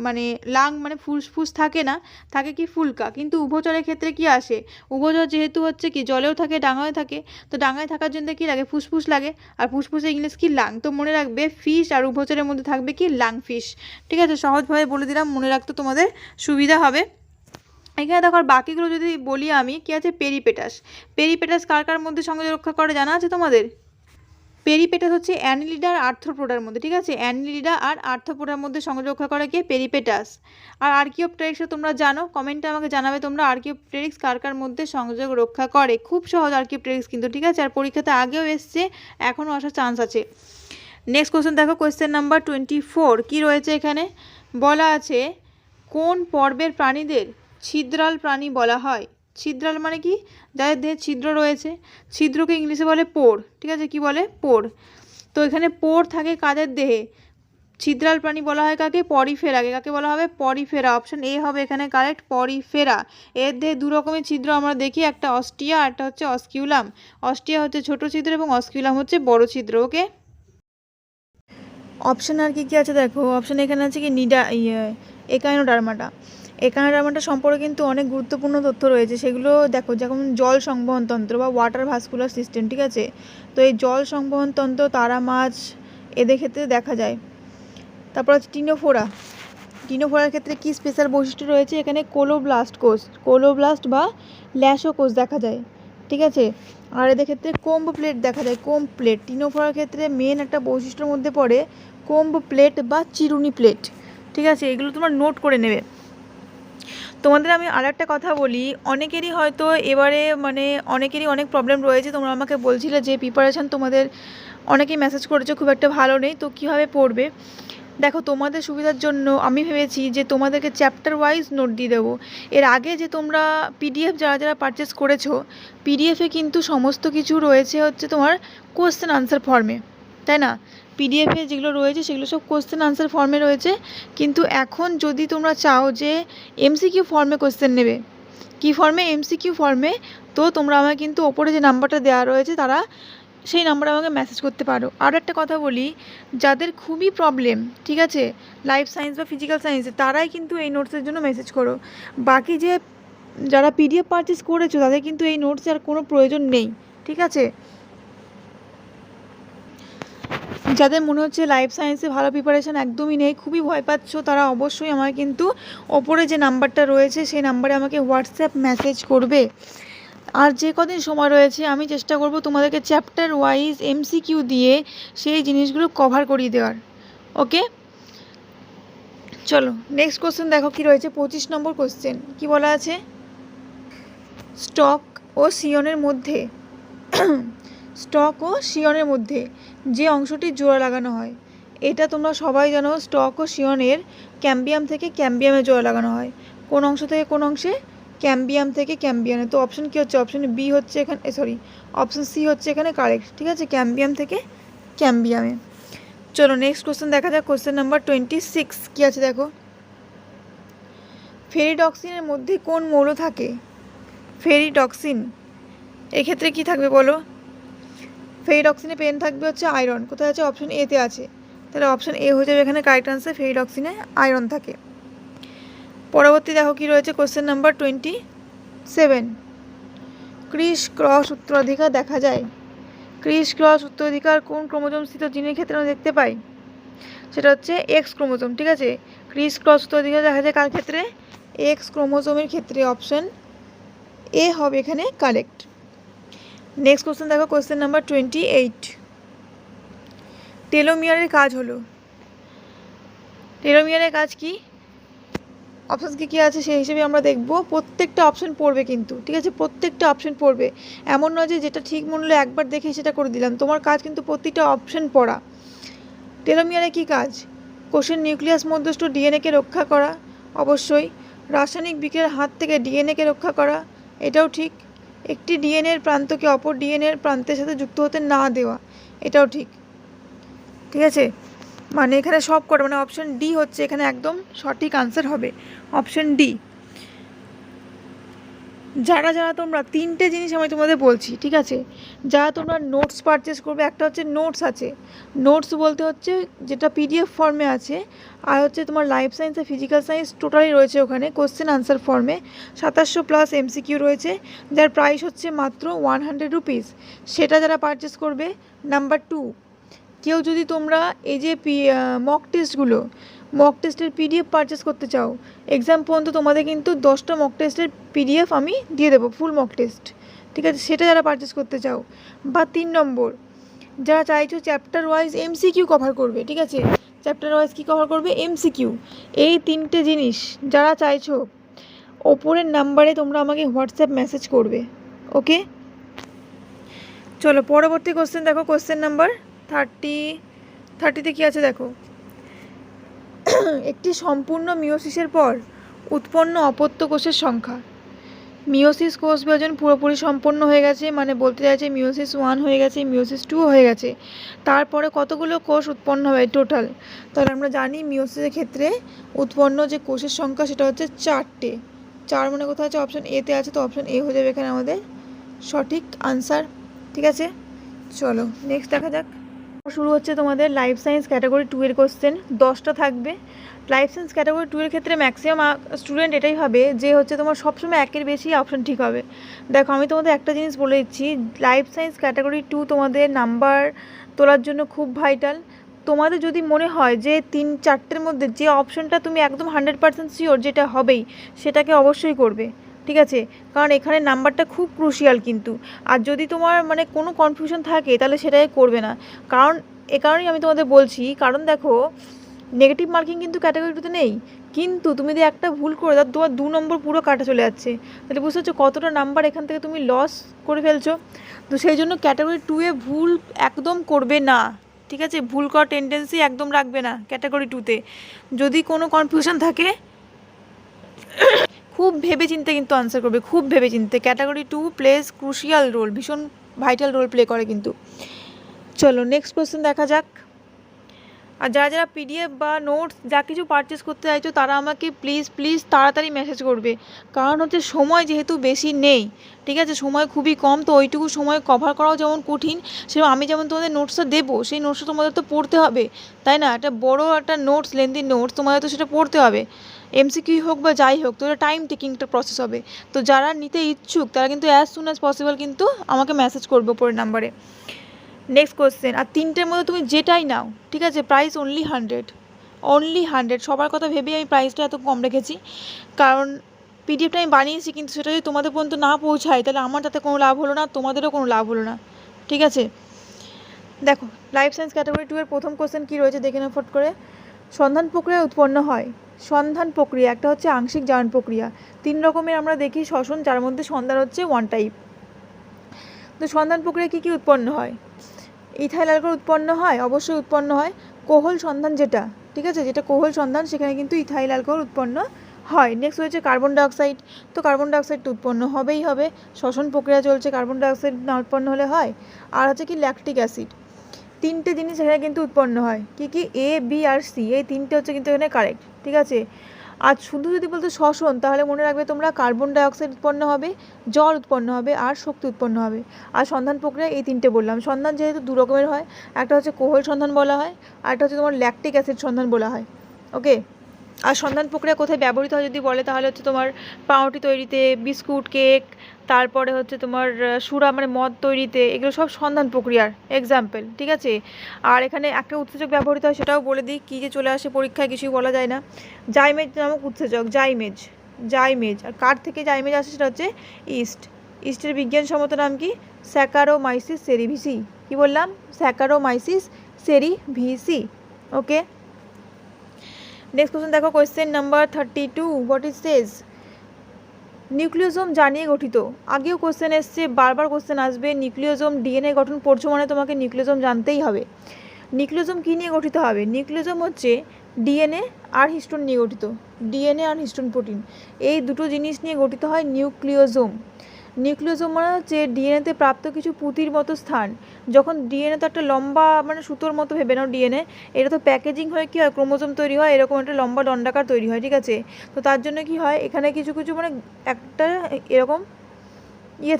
মানে লাং মানে ফুসফুস থাকে না, থাকে কি? ফুলকা। কিন্তু উভচরের ক্ষেত্রে কি আসে? উভচর যেহেতু হচ্ছে কি জলেও থাকে, ডাঙায় থাকে, তো ডাঙায় থাকার জন্য কি লাগে? ফুসফুস লাগে, আর ফুসফুসে ইংলিশ কি? লাং। তো মনে রাখবে ফিশ আর উভচরের মধ্যে থাকবে কি? Lung fish. ঠিক আছে, সহজভাবে বলে দিলাম, মনে রাখতে তোমাদের সুবিধা হবে। এখানে দেখো, বাকিগুলো যদি বলি আমি, কি আছে? পেরিপেটাস। পেরিপেটাস কার কার মধ্যে সংযোগ রক্ষা করে জানা আছে তোমাদের? পেরিপেটাস হচ্ছে অ্যানিলিডা আর আর্থ্রোপোডার মধ্যে। ঠিক আছে, অ্যানিলিডা আর আর্থ্রোপোডার মধ্যে সংযোগ রক্ষা করে কে? পেরিপেটাস। আর আর্কিওপটেরিক্স তোমরা জানো, কমেন্টে আমাকে জানাবে তোমরা আর্কিওপটেরিক্স কার কার মধ্যে সংযোগ রক্ষা করে। খুব সহজ আর্কিওপটেরিক্স কিন্তু, ঠিক আছে, আর পরীক্ষাতে আগেও এসছে, এখনও আসার চান্স আছে। নেক্সট কোশ্চেন দেখো। কোয়েশ্চেন নাম্বার 24 কি রয়েছে এখানে? বলা আছে, কোন পর্বের প্রাণীদের ছিদ্রাল প্রাণী বলা হয়? ছিদ্রাল মানে কি? যাদের দেহে ছিদ্র রয়েছে। ছিদ্রকে ইংলিশে বলে পোর। ঠিক আছে, কি বলে? পোর। তো এখানে পোর থাকে কাদের দেহে? ছিদ্রাল প্রাণী বলা হয় কাকে? পরিফেরাকে। কাকে বলা হবে? পরিফেরা। অপশন এ হবে এখানে কারেক্ট, পরিফেরা। এর দেহে দু রকমের ছিদ্র আমরা দেখি, একটা অস্টিয়া আর একটা হচ্ছে অস্কিউলাম। অস্টিয়া হচ্ছে ছোট ছিদ্র এবং অস্কিউলাম হচ্ছে বড় ছিদ্র। ওকে, অপশান আর কি আছে দেখো। অপশান এখানে আছে কি? একাইনোডার্মাটা। একাইনোডার্মাটা সম্পর্কে কিন্তু অনেক গুরুত্বপূর্ণ তথ্য রয়েছে, সেগুলো দেখো, যেমন জল সংবহন তন্ত্র বা ওয়াটার ভাস্কুলার সিস্টেম। ঠিক আছে, তো এই জল সংবহন তন্ত্র তারা মাছ এদের ক্ষেত্রে দেখা যায়। তারপর হচ্ছে টিনোফোরা। টিনোফোরার ক্ষেত্রে কি স্পেশাল বৈশিষ্ট্য রয়েছে? এখানে কোলোব্লাস্ট কোষ, কোলোব্লাস্ট বা ল্যাশো কোষ দেখা যায়। ঠিক আছে, আর এদের ক্ষেত্রে কোম্ব প্লেট দেখা যায়, কোম্ব প্লেট। টিনোফোরার ক্ষেত্রে মেন একটা বৈশিষ্ট্যের মধ্যে পড়ে কোম্ব প্লেট বা চিরুনি প্লেট। ঠিক আছে, এগুলো তোমরা নোট করে নেবে। তোমাদের আমি আর একটা কথা বলি, অনেকেরই হয়তো এবারে মানে অনেকেরই অনেক প্রবলেম রয়েছে। তোমরা আমাকে বলছিলে যে প্রিপারেশান তোমাদের অনেকেই মেসেজ করেছো খুব একটা ভালো নেই, তো কীভাবে পড়বে? দেখো, তোমাদের সুবিধার জন্য আমি ভেবেছি যে তোমাদেরকে চ্যাপ্টার ওয়াইজ নোট দিয়ে দেবো। এর আগে যে তোমরা পিডিএফ যারা পারচেস করেছো, পিডিএফে কিন্তু সমস্ত কিছু রয়েছে হচ্ছে তোমার কোয়েশ্চেন আনসার ফর্মে, তাই না? পিডিএফে যেগুলো রয়েছে সেগুলো সব কোয়েশ্চেন আনসার ফর্মে রয়েছে, কিন্তু এখন যদি তোমরা চাও যে এমসিকিউ ফর্মে কোয়েশ্চেন নেবে, কী ফর্মে? এমসিকিউ ফর্মে, তো তোমরা আমাকে কিন্তু ওপরে যে নাম্বারটা দেওয়া রয়েছে তারা সেই নাম্বারে আমাকে মেসেজ করতে পারো। আর একটা কথা বলি, যাদের খুবই প্রবলেম, ঠিক আছে, লাইফ সায়েন্স বা ফিজিক্যাল সায়েন্সে, তারাই কিন্তু এই নোটসের জন্য মেসেজ করো। বাকি যে যারা পিডিএফ পারচেস করেছো তাদের কিন্তু এই নোটস আর কোনো প্রয়োজন নেই, ঠিক আছে। যাদের মনে হচ্ছে লাইফ সায়েন্সে ভালো প্রিপারেশান একদমই নেই, খুবই ভয় পাচ্ছ, তারা অবশ্যই আমাকে কিন্তু ওপরে যে নাম্বারটা রয়েছে সেই নাম্বারে আমাকে হোয়াটসঅ্যাপ মেসেজ করবে। আর যে কদিন সময় রয়েছে আমি চেষ্টা করব তোমাদেরকে চ্যাপ্টার ওয়াইজ এমসিকিউ দিয়ে সেই জিনিসগুলো কভার করিয়ে দেওয়ার। ওকে, চলো নেক্সট কোশ্চেন দেখো কি রয়েছে। 25 নম্বর কোশ্চেন কি বলা আছে, স্টক ও শিয়নের মধ্যে স্টক ও শিয়নের মধ্যে যে অংশটি জোড়া লাগানো হয়, এটা তোমরা সবাই জানো। স্টক ও শিয়নের ক্যাম্বিয়াম থেকে ক্যাম্বিয়ামে জোড়া লাগানো হয়। কোন অংশ থেকে কোন অংশে? ক্যাম্বিয়াম থেকে ক্যাম্বিয়ামে। তো অপশন কী হচ্ছে? অপশন বি হচ্ছে এখানে, অপশন সি হচ্ছে এখানে কারেক্ট, ঠিক আছে, ক্যাম্বিয়াম থেকে ক্যাম্বিয়ামে। চলো নেক্সট কোশ্চেন দেখা যাক। কোশ্চেন নাম্বার 26 কী আছে দেখো, ফেরিডক্সিনের মধ্যে কোন মৌল থাকে? ফেরিডক্সিন এক্ষেত্রে কি থাকবে বলো? ফেরিডক্সিনে পেন থাকবে হচ্ছে আয়রন। কোথায় আছে? অপশন এতে আছে। তাহলে অপশন এ হয়ে যাবে এখানে কারেক্ট আনসার, ফেরিডক্সিনে আয়রন থাকে। পরবর্তী দেখো কি রয়েছে, কোশ্চেন নাম্বার 27, ক্রিস ক্রস উত্তরাধিকার দেখা যায়। ক্রিস ক্রস উত্তরাধিকার কোন ক্রোমোজোম স্থিত জিনের ক্ষেত্রে আমরা দেখতে পাই? সেটা হচ্ছে এক্স ক্রোমোজোম, ঠিক আছে। ক্রিস ক্রস উত্তরাধিকার দেখা যায় কার ক্ষেত্রে? এক্স ক্রোমোজোমের ক্ষেত্রে। অপশন এ হবে এখানে কারেক্ট। নেক্সট কোশ্চেন দেখো, কোশ্চেন নাম্বার 28, টেলোমিয়ারের কাজ হলো। টেলোমিয়ারের কাজ কি? অপশান কী আছে সেই হিসেবে আমরা দেখব। প্রত্যেকটা অপশন পড়বে কিন্তু, ঠিক আছে, প্রত্যেকটা অপশন পড়বে। এমন নয় যে যেটা ঠিক মনে হলো একবার দেখে সেটা করে দিলাম। তোমার কাজ কিন্তু প্রতিটা অপশন পড়া। টেলোমিয়ারে কী কাজ? কোষের নিউক্লিয়াস মধ্যস্থ ডিএনএকে রক্ষা করা, অবশ্যই। রাসায়নিক বিক্রিয়ার হাত থেকে ডিএনএকে রক্ষা করা, এটাও ঠিক। একটি ডিএনএর প্রান্তকে অপর ডিএনএর প্রান্তের সাথে যুক্ত হতে না দেওয়া, এটাও ঠিক, ঠিক আছে। মানে এখানে সব কটা, মানে অপশন ডি হচ্ছে এখানে একদম সঠিক আনসার হবে, অপশন ডি। যারা যারা তোমরা তিনটে জিনিস আমি তোমাদের বলছি, ঠিক আছে, যারা তোমরা নোটস পারচেস করবে, একটা হচ্ছে নোটস আছে, নোটস বলতে হচ্ছে যেটা পিডিএফ ফর্মে আছে, আর হচ্ছে তোমার লাইফ সায়েন্স আর ফিজিক্যাল সায়েন্স টোটালি রয়েছে ওখানে কোশ্চেন আনসার ফর্মে। 2700 প্লাস এমসিকিউ রয়েছে, যার প্রাইস হচ্ছে মাত্র 100 রুপিস। সেটা যারা পারচেস করবে। নাম্বার 2, কেউ যদি তোমরা এই যে মক টেস্টের পিডিএফ পারচেস করতে চাও, এক্সাম পর্যন্ত তোমাদের কিন্তু 10টা মক টেস্টের পিডিএফ আমি দিয়ে দেবো, ফুল মক টেস্ট, ঠিক আছে, সেটা যারা পারচেস করতে চাও। বা 3 নম্বর, যারা চাইছো চ্যাপ্টার ওয়াইজ এমসিকিউ কভার করবে, ঠিক আছে, চ্যাপ্টার ওয়াইজ কী কভার করবে? এমসিকিউ। এই তিনটে জিনিস যারা চাইছো, ওপরের নাম্বারে তোমরা আমাকে হোয়াটসঅ্যাপ মেসেজ করবে। ওকে, চলো পরবর্তী কোশ্চেন দেখো। কোশ্চেন নাম্বার 30তে কী আছে দেখো, একটি সম্পূর্ণ মিওসিসের পর উৎপন্ন অপত্য কোষের সংখ্যা। মিওসিস কোষ বিভাজন পুরোপুরি সম্পন্ন হয়ে গেছে, মানে বলতে চাইছে মিওসিস 1 হয়ে গেছে, মিওসিস 2 হয়ে গেছে, তারপরে কতগুলো কোষ উৎপন্ন হবে টোটাল? তাহলে আমরা জানি মিওসিসের ক্ষেত্রে উৎপন্ন যে কোষের সংখ্যা সেটা হচ্ছে 4টে। 4 মানে কোথায় আছে? অপশন এতে আছে, তো অপশন এ হয়ে যাবে এখানে আমাদের সঠিক আনসার, ঠিক আছে। চলো নেক্সট দেখা যাক। শুরু হচ্ছে তোমাদের লাইফ সায়েন্স ক্যাটাগরি 2 এর কোশ্চেন, 10টা থাকবে। লাইফ সায়েন্স ক্যাটাগরি 2 এর ক্ষেত্রে ম্যাক্সিমাম স্টুডেন্ট এটাই ভাবে যে হচ্ছে তোমার সবসময় একের বেশি অপশন ঠিক হবে। দেখো আমি তোমাদের একটা জিনিস বলে দিচ্ছি, লাইফ সায়েন্স ক্যাটাগরি 2 তোমাদের নাম্বার তোলার জন্য খুব ভাইটাল। তোমাদের যদি মনে হয় যে 3-4টের মধ্যে যে অপশনটা তুমি একদম 100% শিওর যেটা হবেই, সেটাকে অবশ্যই করবে, ঠিক আছে, কারণ এখানে নাম্বারটা খুব ক্রুশিয়াল কিন্তু। আর যদি তোমার মানে কোনো কনফিউশন থাকে তাহলে সেটাই করবে না, কারণ এ কারণেই আমি তোমাদের বলছি, কারণ দেখো নেগেটিভ মার্কিং কিন্তু ক্যাটাগরি 2তে নেই, কিন্তু তুমি যদি একটা ভুল করে দাও তোমার 2 নম্বর পুরো কাটা চলে যাচ্ছে। তাহলে বুঝতে পারছো কতটা নাম্বার এখান থেকে তুমি লস করে ফেলছো। তো সেই জন্য ক্যাটাগরি 2 এ ভুল একদম করবে না, ঠিক আছে, ভুল করার টেন্ডেন্সি একদম রাখবে না ক্যাটাগরি 2তে। যদি কোনো কনফিউশন থাকে খুব ভেবে চিন্তে কিন্তু আনসার করবে, খুব ভেবে চিন্তে। ক্যাটাগরি 2 প্লেস ক্রুশিয়াল রোল, ভীষণ ভাইটাল রোল প্লে করে কিন্তু। চলো নেক্সট কোশ্চেন দেখা যাক। আর যারা যারা পিডিএফ বা নোটস যা কিছু পারচেস করতে চাইছো তারা আমাকে প্লিজ তাড়াতাড়ি মেসেজ করবে, কারণ হচ্ছে সময় যেহেতু বেশি নেই, ঠিক আছে, সময় খুবই কম, তো ওইটুকু সময় কভার করাও যেমন কঠিন, সেরকম আমি যেমন তোমাদের নোটসটা দেবো সেই নোটসটা তোমাদের তো পড়তে হবে, তাই না? একটা বড় একটা নোটস, লেন্দি নোটস, তোমাদের তো সেটা পড়তে হবে, এমসিকিউ হোক বা যাই হোক, তো এটা টাইম টেকিং একটা প্রসেস হবে। তো যারা নিতে ইচ্ছুক তারা কিন্তু অ্যাজ সুন অ্যাজ পসিবল কিন্তু আমাকে মেসেজ করবে উপরের নাম্বারে। নেক্সট কোয়েশ্চেন, আর তিনটের মধ্যে তুমি যেটাই নাও, ঠিক আছে, প্রাইস অনলি 100। সবার কথা ভেবেই আমি প্রাইসটা এত কম রেখেছি, কারণ পিডিএফটা আমি বানিয়েছি, কিন্তু সেটা যদি তোমাদের পর্যন্ত না পৌঁছায় তাহলে আমার তাতে কোনো লাভ হলো না, তোমাদেরও কোনো লাভ হলো না, ঠিক আছে। দেখো, লাইফ সায়েন্স ক্যাটাগরি 2 এর প্রথম কোয়েশ্চেন কী রয়েছে দেখে নাও ফট করে। সন্ধান প্রক্রিয়া উৎপন্ন হয়। সন্ধান প্রক্রিয়া একটা হচ্ছে আংশিক জারণ প্রক্রিয়া। 3 রকমের আমরা দেখি শ্বসন, যার মধ্যে সন্ধান হচ্ছে ওয়ান টাইপ। তো সন্ধান প্রক্রিয়া কী কী উৎপন্ন হয়? ইথাইল অ্যালকোহল উৎপন্ন হয়, অবশ্যই উৎপন্ন হয়। কোহল সন্ধান যেটা, ঠিক আছে, যেটা কোহল সন্ধান সেখানে কিন্তু ইথাইল অ্যালকোহল উৎপন্ন হয়। নেক্সট হয়েছে কার্বন ডাইঅক্সাইড। তো কার্বন ডাইঅক্সাইড তো উৎপন্ন হবেই হবে, শ্বসন প্রক্রিয়া চলছে, কার্বন ডাইঅক্সাইড না উৎপন্ন হলে হয়। আর হচ্ছে কি ল্যাকটিক অ্যাসিড। 3টে জিনিস এখানে কিন্তু উৎপন্ন হয়। কি এ, বি আর সি, এই 3টে হচ্ছে কিন্তু এখানে কারেক্ট, ঠিক আছে। আর শুধু যদি বলতো শ্বসন, তাহলে মনে রাখবে তোমরা কার্বন ডাইঅক্সাইড উৎপন্ন হবে, জল উৎপন্ন হবে আর শক্তি উৎপন্ন হবে। আর সন্ধান প্রক্রিয়া এই 3টে বললাম। সন্ধান যেহেতু 2 রকমের হয়, একটা হচ্ছে কোহল সন্ধান বলা হয়, আর একটা হচ্ছে তোমার ল্যাকটিক অ্যাসিড সন্ধান বলা হয়, ওকে। আর সন্ধান প্রক্রিয়া কোথায় ব্যবহৃত হয় যদি বলে, তাহলে হচ্ছে তোমার পাউরুটি তৈরিতে, বিস্কুট, কেক, তারপরে হচ্ছে তোমার সুরা মানে মদ তৈরিতে, এগুলো সব সন্ধান প্রক্রিয়ার এক্সাম্পল, ঠিক আছে। আর এখানে একটা উৎসেচক ব্যবহৃত হয়, সেটাও বলে দিই, কী যে চলে আসে পরীক্ষায় কিছুই বলা যায় না। জাইমেজ নামক উৎসেচক, জাইমেজ। আর কার থেকে জাইমেজ আসে সেটা হচ্ছে ইস্টের বিজ্ঞানসম্মত নাম কি? স্যাকারোমাইসিস সেরিভিসি। কি বললাম? স্যাকারোমাইসিস সেরিভিসি, ওকে। নেক্সট কোশ্চেন দেখো, question number 32, what is Sage? Nucleosome জানিয়ে গঠিত। আগেও কোশ্চেন এসছে, বারবার কোশ্চেন আসবে। নিউক্লিওজোম ডিএনএ গঠন পড়ছো মানে তোমাকে নিউক্লিওজোম জানতেই হবে। নিউক্লিওজোম কী নিয়ে গঠিত হবে? নিউক্লিওজোম হচ্ছে ডিএনএ আর হিস্টোন নিয়ে গঠিত। ডিএনএ আর হিস্টোন প্রোটিন, এই দুটো জিনিস নিয়ে গঠিত হয় নিউক্লিওজোম। নিউক্লিওজোম মানে হচ্ছে ডিএনএতে প্রাপ্ত কিছু পুঁতির মতো স্থান। যখন ডিএনএ তো একটা লম্বা মানে সুতোর মতো ভেবে নাও ডিএনএ, এটা তো প্যাকেজিং হয়ে কী হয়, ক্রোমোজোম তৈরি হয়, এরকম একটা লম্বা দণ্ডাকার তৈরি হয়, ঠিক আছে। তো তার জন্য কি হয়, এখানে কিছু কিছু মানে একটা এরকম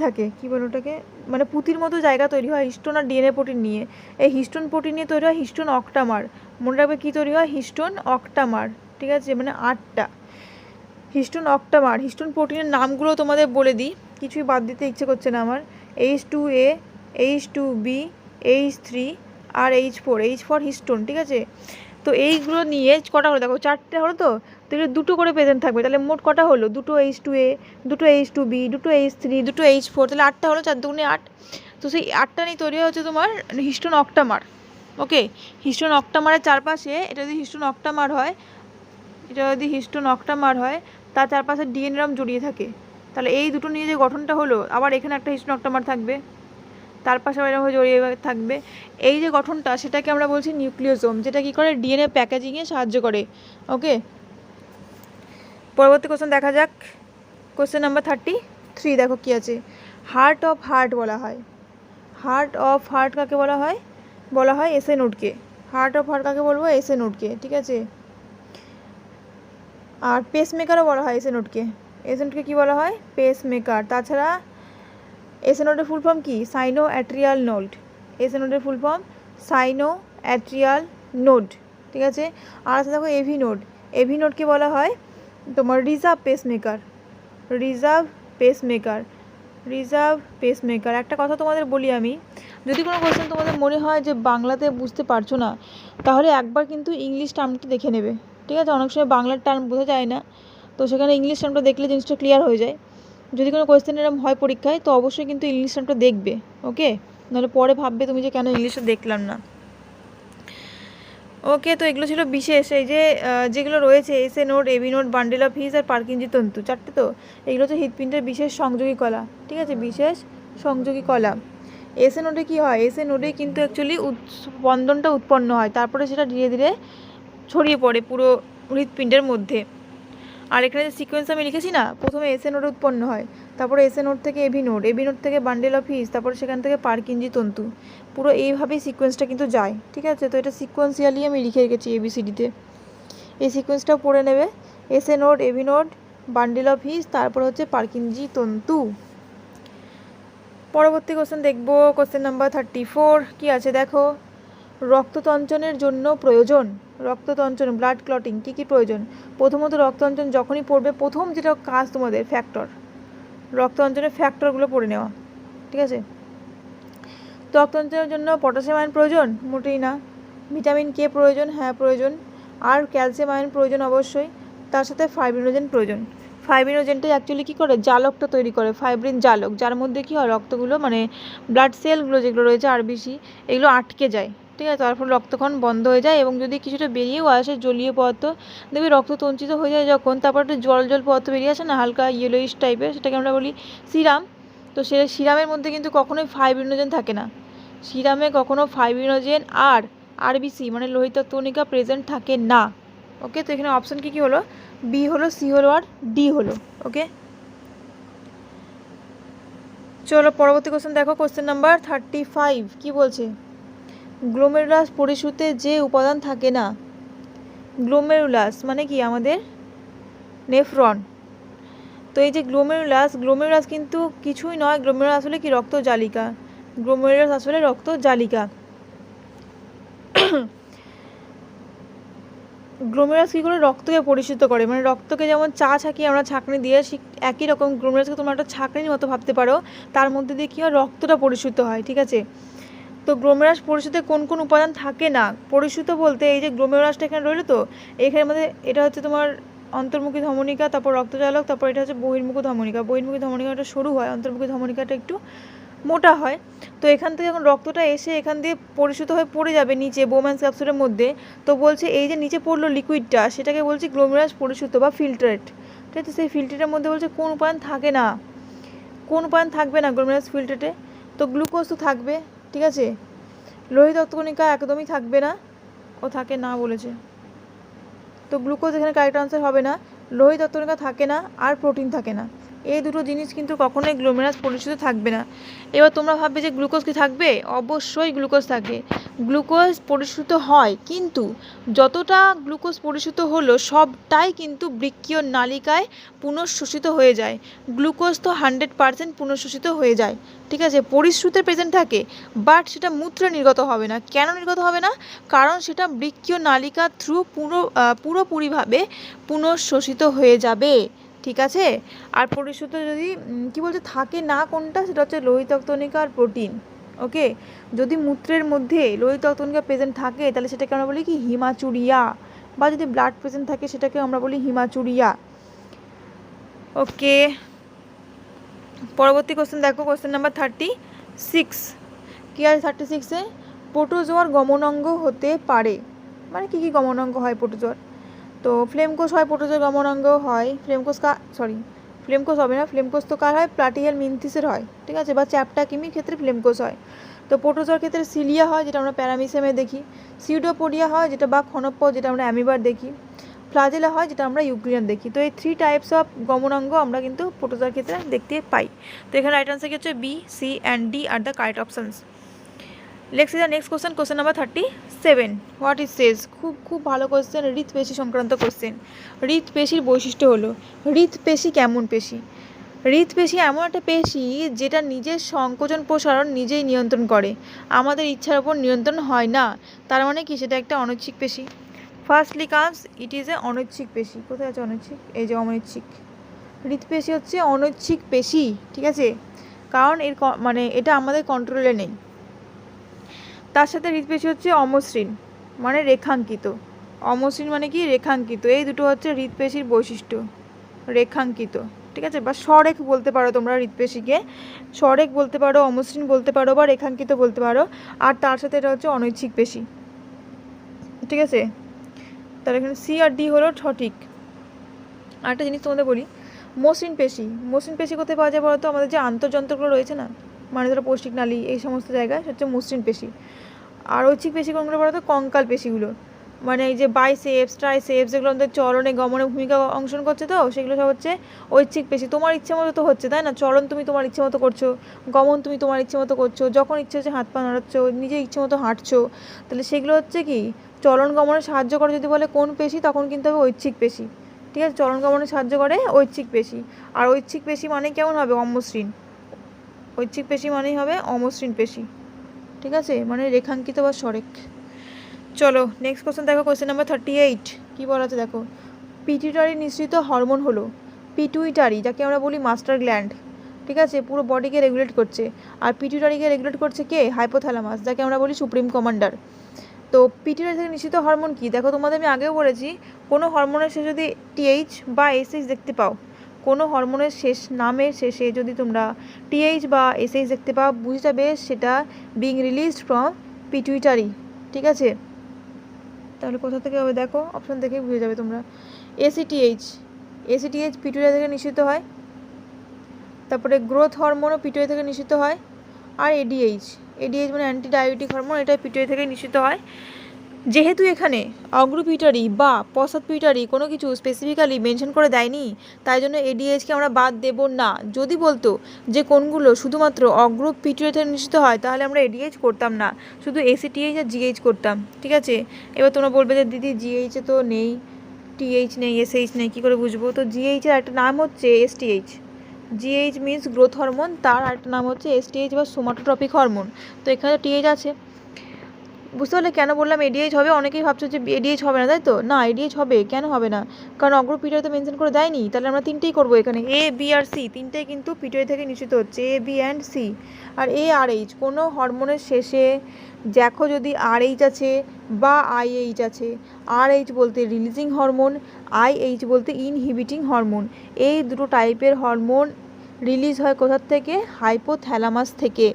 থাকে, কী বলে ওটাকে, মানে পুঁতির মতো জায়গা তৈরি হয় হিস্টোন আর ডিএনএ প্রোটিন নিয়ে। এই হিস্টোন প্রোটিন নিয়ে তৈরি হয় হিস্টোন অক্টামার। মনে রাখবে কী তৈরি হয়? হিস্টোন অক্টামার, ঠিক আছে, মানে 8টা হিস্টোন অক্টামার। হিস্টোন প্রোটিনের নামগুলো তোমাদের বলে দিই, কিছুই বাদ দিতে ইচ্ছে করছে না আমার। H2A, H2B, H3 আর H4 হিস্টোন, ঠিক আছে। তো এইগুলো নিয়ে কটা হলো দেখো, 4টে হলো, তো এগুলো 2টো করে প্রেজেন্ট থাকবে, তাহলে মোট কটা হলো? 2টো H2A, 2টো H2B, 2টো H3, 2টো H4, তাহলে 8টা হলো, 4 দুগুণে 8। তো সেই 8টা নিয়ে তৈরি হচ্ছে তোমার হিস্টোন অক্টামার, ওকে। হিস্টোন অক্টামারের চারপাশে, এটা যদি হিস্টোন অক্টামার হয়, তার চারপাশে ডিএনএ জড়িয়ে থাকে। তাহলে এই দুটো নিয়ে যে গঠনটা হলো, আবার এখানে একটা হিস্টোন অক্টামার থাকবে, তার পাশে এরকম জড়িয়ে থাকবে। এই যে গঠনটা, সেটাকে আমরা বলছি নিউক্লিওজোম, যেটা কী করে? ডিএনএ প্যাকেজিংয়ে সাহায্য করে, ওকে। পরবর্তী কোশ্চেন দেখা যাক, কোশ্চেন নাম্বার 33, দেখো কী আছে। হার্ট অফ হার্ট বলা হয়। হার্ট অফ হার্ট কাকে বলা হয়? বলা হয় এসএ নোডকে। হার্ট অফ হার্ট কাকে বলবো? এসএ নোডকে, ঠিক আছে। আর পেসমেকারও বলা হয় এসএ নোডকে। এসএ নোডকে কী বলা হয়? পেসমেকার। তাছাড়া এসএ নোডের ফুল ফর্ম কি? সাইনো অ্যাট্রিয়াল নোড। এসএ নোডের ফুল ফর্ম সাইনো অ্যাট্রিয়াল নোড, ঠিক আছে। আর আছে দেখো এভি নোড। এভি নোডকে বলা হয় তোমার রিজার্ভ পেসমেকার। একটা কথা তোমাদের বলি আমি, যদি কোনো কোশ্চেন তোমাদের মনে হয় যে বাংলাতে বুঝতে পারছো না, তাহলে একবার কিন্তু ইংলিশ টার্মটা দেখে নেবে, ঠিক আছে। অনেক সময় বাংলার টার্ম বোঝা যায় না, তো সেখানে ইংলিশ টার্মটা দেখলে জিনিসটা ক্লিয়ার হয়ে যায়। যদি কোনো কোয়েশ্চেন এরকম হয় পরীক্ষায়, তো অবশ্যই কিন্তু ইংলিশ টার্মটা দেখবে, ওকে। নাহলে পরে ভাববে তুমি যে কেন ইংলিশটা দেখলাম না, ওকে। তো এগুলো ছিল বিশেষ, এই যে যেগুলো রয়েছে SA node, AV node, bundle of His আর পার্কিনজি তন্তু, 4টে। তো এগুলো হচ্ছে হৃৎপিণ্ডের বিশেষ সংযোগী কলা, ঠিক আছে, বিশেষ সংযোগী কলা। এসএ নোডে কী হয়? এসএ নোডে কিন্তু অ্যাকচুয়ালি স্পন্দনটা উৎপন্ন হয়, তারপরে সেটা ধীরে ধীরে ছড়িয়ে পড়ে পুরো হৃৎপিণ্ডের মধ্যে। আর এখানে যে সিকোয়েন্স আমি লিখেছি না, প্রথমে এসএ নোড উৎপন্ন হয়, তারপরে এসএ নোড থেকে এভি নোড থেকে বান্ডেল অফ হিস, তারপরে সেখান থেকে পারকিনজি তন্তু। পুরো এইভাবেই সিকোয়েন্সটা কিন্তু যায়, ঠিক আছে। তো এটা সিকোয়েন্সিয়ালি আমি লিখে রেখেছি এবিসিডিতে, এই সিকোয়েন্সটাও পড়ে নেবে। SA node, AV node, bundle of His, তারপরে হচ্ছে পারকিনজি তন্তু। পরবর্তী কোশ্চেন দেখবো, কোশ্চেন নাম্বার 34। কি আছে দেখো, রক্ততঞ্চনের জন্য প্রয়োজন, রক্ততঞ্চন ব্লাড ক্লটিং কী কী প্রয়োজন। প্রথমত রক্ততঞ্চন যখনই পড়বে, প্রথম যেটা কাজ তোমাদের ফ্যাক্টর, রক্ততঞ্চনের ফ্যাক্টরগুলো পড়ে নেওয়া, ঠিক আছে। তো রক্ততঞ্চনের জন্য পটাশিয়াম আয়ন প্রয়োজন, মোটেই না। ভিটামিন কে প্রয়োজন, হ্যাঁ প্রয়োজন। আর ক্যালসিয়াম আয়ন প্রয়োজন অবশ্যই, তার সাথে ফাইব্রিনোজেন প্রয়োজন। ফাইব্রিনোজেনটাই অ্যাকচুয়ালি কী করে, জালকটা তৈরি করে, ফাইব্রিন জালক, যার মধ্যে কী হয়, রক্তগুলো মানে ব্লাড সেলগুলো যেগুলো রয়েছে আরবিসি, এগুলো আটকে যায়, ঠিক আছে। তারপর রক্তক্ষরণ বন্ধ হয়ে যায়, এবং যদি কিছুটা বেরিয়েও আসে জলীয় পদার্থ, দেখবি রক্ত তঞ্চিত হয়ে যায় যখন, তারপর একটা জল জল পদার্থ বেরিয়ে আসে না, হালকা ইয়েলোইশ টাইপের, সেটাকে আমরা বলি সিরাম। তো সে সিরামের মধ্যে কিন্তু কখনোই ফাইব্রিনোজেন থাকে না, সিরামে কখনো ফাইব্রিনোজেন আর আরবিসি মানে লোহিত তনিকা প্রেজেন্ট থাকে না। ওকে, তো এখানে অপশন কী কী হলো, বি হলো, সি হলো, আর ডি হলো। ওকে, চলো পরবর্তী কোশ্চেন দেখো, কোশ্চেন নাম্বার 35। কি বলছে, গ্লোমেরুলাস পরিসুতে যে উপাদান থাকে না, গ্লোমেরুলাস মানে কি আমাদের নেফ্রন। তো এই যে গ্লোমেরুলাস কিন্তু কিছুই নয়, গ্লোমেরুলাস আসলে কি রক্ত জালিকা, গ্লোমেরুলাস আসলে রক্ত জালিকা। গ্লোমেরুলাস কী করে, রক্তকে পরিশুদ্ধ করে, মানে রক্তকে যেমন চা ছাঁকি আমরা ছাঁকনি দিয়ে, একই রকম গ্লোমেরুলাসকে তোমরা একটা ছাঁকনির মতো ভাবতে পারো, তার মধ্যে দিয়ে কী হয়, রক্তটা পরিশুদ্ধ হয়, ঠিক আছে। তো গ্লোমেরুলাস পরিশুদ্ধে কোন কোন উপাদান থাকে না, পরিশুদ্ধ বলতে এই যে গ্লোমেরুলাসটা এখানে রইলো, তো এখানে মধ্যে এটা হচ্ছে তোমার অন্তর্মুখী ধমনিকা, তারপর রক্তচালক, তারপর এটা হচ্ছে বহির্মুখী ধমনিকা। বহির্মুখী ধমনিকাটা সরু হয়, অন্তর্মুখী ধমনিকাটা একটু মোটা হয়। তো এখান থেকে যখন রক্তটা এসে এখান দিয়ে পরিশুদ্ধ হয়ে পড়ে যাবে নিচে বোম্যান্স ক্যাপসুলের মধ্যে, তো বলছে এই যে নিচে পড়লো লিকুইডটা, সেটাকে বলছি গ্লোমেরুলাস পরিশুদ্ধ বা ফিল্ট্রেট, ঠিক আছে। সেই ফিল্ট্রেটের মধ্যে বলছে কোন উপাদান থাকে না, কোন উপাদান থাকবে না গ্লোমেরুলাস ফিল্ট্রেটে, তো গ্লুকোজ তো থাকবে, ঠিক আছে। লোহিত রক্তকণিকা একদমই থাকবে না, ও থাকে না বলেছে, তো গ্লুকোজ এখানে কারেক্ট আনসার হবে না। লোহিত রক্তকণিকা থাকে না, আর প্রোটিন থাকে না, এই দুটো জিনিস কিন্তু কখনোই গ্লোমেরুলাস পরিশুদ্ধ থাকবে না। এবার তোমরা ভাববে যে গ্লুকোজ কি থাকবে, অবশ্যই গ্লুকোজ থাকবে, গ্লুকোজ পরিশুদ্ধ হয়, কিন্তু যতটা গ্লুকোজ পরিশুদ্ধ হলো সবটাই কিন্তু বৃক্কীয় নালিকায় পুনঃশোষিত হয়ে যায়। গ্লুকোজ তো 100% পুনঃশোষিত হয়ে যায়, ঠিক আছে, পরিশ্রুতে প্রেজেন্ট থাকে, বাট সেটা মূত্রে নির্গত হবে না। কেন নির্গত হবে না, কারণ সেটা বৃক্কীয় নালিকা থ্রু পুরোপুরিভাবে পুনঃশোষিত হয়ে যাবে, ঠিক আছে। আর পরিশুদ্ধ যদি কি বলছে থাকে না কোনটা, সেটা হচ্ছে লোহিত রক্তকণিকা আর প্রোটিন। ওকে, যদি মূত্রের মধ্যে লোহিত রক্তকণিকা প্রেজেন্ট থাকে তাহলে সেটাকে আমরা বলি কি হিমাচুরিয়া, বা যদি ব্লাড প্রেজেন্ট থাকে সেটাকে আমরা বলি হিমাচুরিয়া। ওকে, পরবর্তী কোশ্চেন দেখো, কোশ্চেন নাম্বার 36। কি আছে 36-এ, প্রোটোজোয়ার গমনাঙ্গ হতে পারে, মানে কী কী গমনাঙ্গ হয় প্রোটোজোয়ার, তো ফ্লেমকোষ হয়, প্রোটোজোয়ার গমনাঙ্গ হয়, ফ্লেমকোষ হবে না, ফ্লেমকোষ তো কার হয়, প্লাটিহেল মিনথিসের হয়, ঠিক আছে, বা চ্যাপ্টাকিমির ক্ষেত্রে ফ্লেমকোষ হয়। তো প্রোটোজোয়ার ক্ষেত্রে সিলিয়া হয়, যেটা আমরা প্যারামিসেমে দেখি, সিউডোপোডিয়া হয় যেটা, বা ক্ষণপ্পর যেটা আমরা অ্যামিবার দেখি, ফ্লাজেলা হয় যেটা আমরা ইউগ্রিয়ান দেখি। তো এই 3 টাইপস অফ গমনাঙ্গ আমরা কিন্তু প্রোটোজোয়ার ক্ষেত্রে দেখতে পাই। তো এখানে রাইট আনসার কি হচ্ছে, B, C and D are the correct options. Next question, question number 37। What is says, খুব ভালো কোশ্চেন, হৃৎপেশি সংক্রান্ত কোশ্চেন। হৃৎপেশির বৈশিষ্ট্য হলো, হৃৎপেশি কেমন পেশি, হৃৎপেশি এমন একটা পেশি যেটা নিজের সংকোচন প্রসারণ নিজেই নিয়ন্ত্রণ করে, আমাদের ইচ্ছার ওপর নিয়ন্ত্রণ হয় না। তার মানে কি, সেটা একটা অনৈচ্ছিক পেশি। Firstly comes, it is a অনৈচ্ছিক পেশি। কোথায় আছে অনৈচ্ছিক, এই যে অনৈচ্ছিক। হৃৎপেশি হচ্ছে অনৈচ্ছিক পেশি, ঠিক আছে, কারণ এর মানে এটা আমাদের কন্ট্রোলে নেই। তার সাথে হৃৎপেশি হচ্ছে অমসৃণ, মানে রেখাঙ্কিত। অমসৃণ মানে কি, রেখাঙ্কিত। এই দুটো হচ্ছে হৃৎপেশির বৈশিষ্ট্য, রেখাঙ্কিত, ঠিক আছে, বা সরেখ বলতে পারো তোমরা হৃৎপেশিকে, সরেখ বলতে পারো, অমসৃণ বলতে পারো, বা রেখাঙ্কিত বলতে পারো। আর তার সাথে এটা হচ্ছে অনৈচ্ছিক পেশি, ঠিক আছে। তাহলে এখানে সি আর ডি হলো সঠিক। আরেকটা জিনিস তোমাদের বলি, মসৃণ পেশি কোথায় পাওয়া যায় বলো তো, আমাদের যে আন্তর্যন্ত্রগুলো রয়েছে না, মানে ধরো পৌষ্টিক নালী, এই সমস্ত জায়গায় হচ্ছে মসৃণ পেশি। আর ঐচ্ছিক পেশি কোনগুলো বলো তো, কঙ্কাল পেশিগুলো। মানে এই যে বাইসেপস ট্রাইসেপস যেগুলো আমাদের চলনে গমনে ভূমিকা অংশন করছে, তো সেগুলো সব হচ্ছে ঐচ্ছিক পেশি। তোমার ইচ্ছে মতো তো হচ্ছে, তাই না? চলন তুমি তোমার ইচ্ছে মতো করছো, গমন তুমি তোমার ইচ্ছে মতো করছো, যখন ইচ্ছে হচ্ছে হাত পা নাড়াচ্ছ, নিজে ইচ্ছে মতো হাঁটছো, তাহলে সেগুলো হচ্ছে কি চলন গমনে সাহায্য করে। যদি বলে কোন পেশি, তখন কিন্তু হবে ঐচ্ছিক পেশি। ঠিক আছে, চলন গমনে সাহায্য করে ঐচ্ছিক পেশি। আর ঐচ্ছিক পেশি মানে কেমন হবে? অমসৃণ। ঐচ্ছিক পেশি মানেই হবে অমসৃণ পেশি। ঠিক আছে, মানে রেখাঙ্কিত বা সরেখ। চলো নেক্সট কোশ্চেন দেখো, কোশ্চেন নাম্বার 38 কী বলা আছে দেখো। পিটুইটারি নিঃসৃত হরমোন হলো পিটুইটারি, যাকে আমরা বলি মাস্টার গ্ল্যান্ড। ঠিক আছে, পুরো বডিকে রেগুলেট করছে। আর পিটুইটারিকে রেগুলেট করছে কে? হাইপোথ্যালামাস, যাকে আমরা বলি সুপ্রিম কমান্ডার। তো পিটুইটারি থেকে নিঃসৃত হরমোন কি দেখো, তোমাদের আমি আগেও বলেছি, কোনো হরমোনের শেষে যদি টিএইচ বা এসএইচ দেখতে পাও, কোনো হরমোনের শেষ নামের শেষে যদি তোমরা টিএইচ বা এসএইচ দেখতে পাও, বুঝে যাবে সেটা বিং রিলিজড ফ্রম পিটুইটারি। ঠিক আছে, তাহলে কোথা থেকে হবে দেখো, অপশন দেখে বুঝে যাবে তোমরা। এসিটিএইচ, এসিটিএইচ পিটুইটারি থেকে নিঃসৃত হয়। তারপরে গ্রোথ হরমোনও পিটুইটারি থেকে নিঃসৃত হয়। আর এডিএইচ, এডিএইচ মানে অ্যান্টি ডায়াবেটিক হরমোন, এটা পিটুইটারি থেকে নিঃসৃত হয়। যেহেতু এখানে অগ্রপিউটারি বা পশ্চাৎপিউটারি কোনো কিছু স্পেসিফিক্যালি মেনশন করে দেয়নি, তাই জন্য এডিএইচকে আমরা বাদ দেব না। যদি বলতো যে কোনগুলো শুধুমাত্র অগ্রপিউটারি থেকে নিশ্চিত হয়, তাহলে আমরা এডিএইচ করতাম না, শুধু এসিটিএইচ আর জিএইচ করতাম। ঠিক আছে, এবার তোমরা বলবে যে দিদি জিএইচে তো নেই, টিএইচ নেই, এসএইচ নেই, কী করে বুঝবো? তো জিএইচের একটা নাম হচ্ছে STH. GH means growth hormone, তার একটা নাম হচ্ছে এসটিএইচ বা সোমাটোট্রপিক হরমোন। তো এখানে টিএইচ আছে। বুঝতে পারলে কেন বললাম এডিএইচ হবে? অনেকেই ভাবছো যে এডিএইচ হবে না, তাই তো? না, এডিএইচ হবে। কেন হবে না? কারণ অগ্রপিটুইটারি তো মেনশন করে দেয়নি, তাহলে আমরা তিনটেই করবো এখানে, এ বি আর সি, তিনটেই কিন্তু পিটুইটারি থেকে নিশ্চিত হচ্ছে, এ বি অ্যান্ড সি। আর এ আর এইচ, কোনো হরমোনের শেষে দেখো যদি আর এইচ আছে বা আই এইচ আছে। আর এইচ বলতে রিলিজিং হরমোন, আই এইচ বলতে ইনহিবিটিং হরমোন। এই দুটো টাইপের হরমোন রিলিজ হয় কোথার থেকে? হাইপোথ্যালামাস থেকে।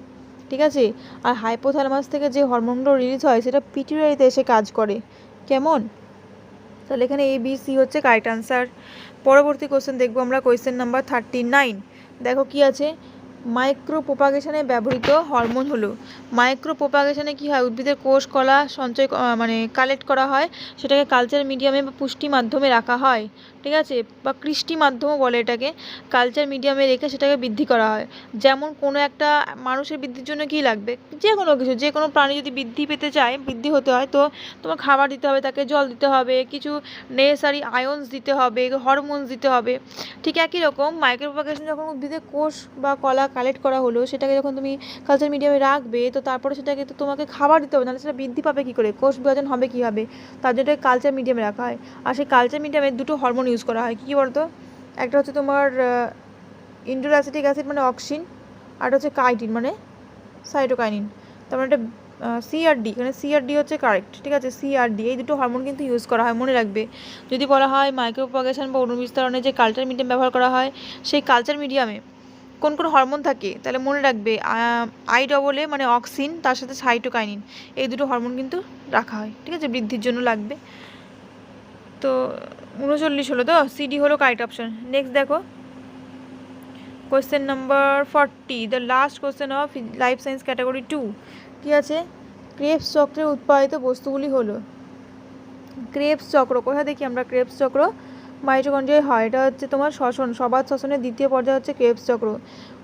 ঠিক আছে, আর হাইপোথ্যালামাস থেকে যে হরমোনগুলো রিলিজ হয় সেটা পিটুইটারিতে এসে কাজ করে। কেমন? তাহলে এখানে এ বি সি হচ্ছে কারেক্ট আনসার। পরবর্তী কোশ্চেন দেখবো আমরা, কোয়েশ্চেন নাম্বার 39। দেখো কি আছে, মাইক্রো প্রোপাগেশনে ব্যবহৃত হরমোন হলো। মাইক্রো প্রোপাগেশনে কী হয়? উদ্ভিদের কোষ কলা সঞ্চয় মানে কালেক্ট করা হয়, সেটাকে কালচার মিডিয়ামে বা পুষ্টি মাধ্যমে রাখা হয়। ঠিক আছে, বা কৃষ্টি মাধ্যমও বলে এটাকে। কালচার মিডিয়ামে রেখে সেটাকে বৃদ্ধি করা হয়। যেমন কোনো একটা মানুষের বৃদ্ধির জন্য কী লাগবে? যে কোনো কিছু, যে কোনো প্রাণী যদি বৃদ্ধি পেতে চায়, বৃদ্ধি হতে হয়, তো তোমার খাবার দিতে হবে, তাকে জল দিতে হবে, কিছু নেসেসারি আয়নস দিতে হবে, হরমোনস দিতে হবে। ঠিক একই রকম মাইক্রো প্রোপাগেশন, যখন উদ্ভিদের কোষ বা কলা কালেক্ট করা হলো, সেটাকে যখন তুমি কালচার মিডিয়ামে রাখবে, তো তারপরে সেটাকে তো তোমাকে খাবার দিতে হবে, নাহলে সেটা বৃদ্ধি পাবে কী করে? কোষ বিভাজন হবে কীভাবে? তার জন্য কালচার মিডিয়ামে রাখা হয়। আর সেই কালচার মিডিয়ামে দুটো হরমোন ইউজ করা হয়। কী বলতো? একটা হচ্ছে তোমার ইন্ডোঅ্যাসিটিক অ্যাসিড মানে অক্সিন, আর হচ্ছে কাইটিন মানে সাইটোকাইনিন। তার মানে একটা সিআরডি, এখানে সিআরডি হচ্ছে কারেক্ট। ঠিক আছে, সিআরডি, এই দুটো হরমোন কিন্তু ইউজ করা হয়, মনে রাখবে। যদি বলা হয় মাইক্রো প্রোপাগেশন বা অণুবিস্তারণে যে কালচার মিডিয়াম ব্যবহার করা হয়, সেই কালচার মিডিয়ামে কোন কোন হরমোন থাকে, তাহলে মনে রাখবে আই ডবল এ মানে অক্সিন, তার সাথে সাইটোকাইনিন, এই দুটো হরমোন কিন্তু রাখা হয়। ঠিক আছে, বৃদ্ধির জন্য লাগবে। তো 39 হলো, তো সিডি হলো কারেক্ট অপশন। নেক্সট দেখো, question number 40, the last question of life science category 2। কী আছে? ক্রেবস চক্রে উৎপাদিত বস্তুগুলি হলো। ক্রেবস চক্র কোথায় দেখি আমরা? ক্রেবস চক্র মাইটোকন্ড্রিয়ায় হয়। এটা হচ্ছে তোমার শ্বসন, সবাত শ্বসনের দ্বিতীয় পর্যায়ে হচ্ছে ক্রেবস চক্র।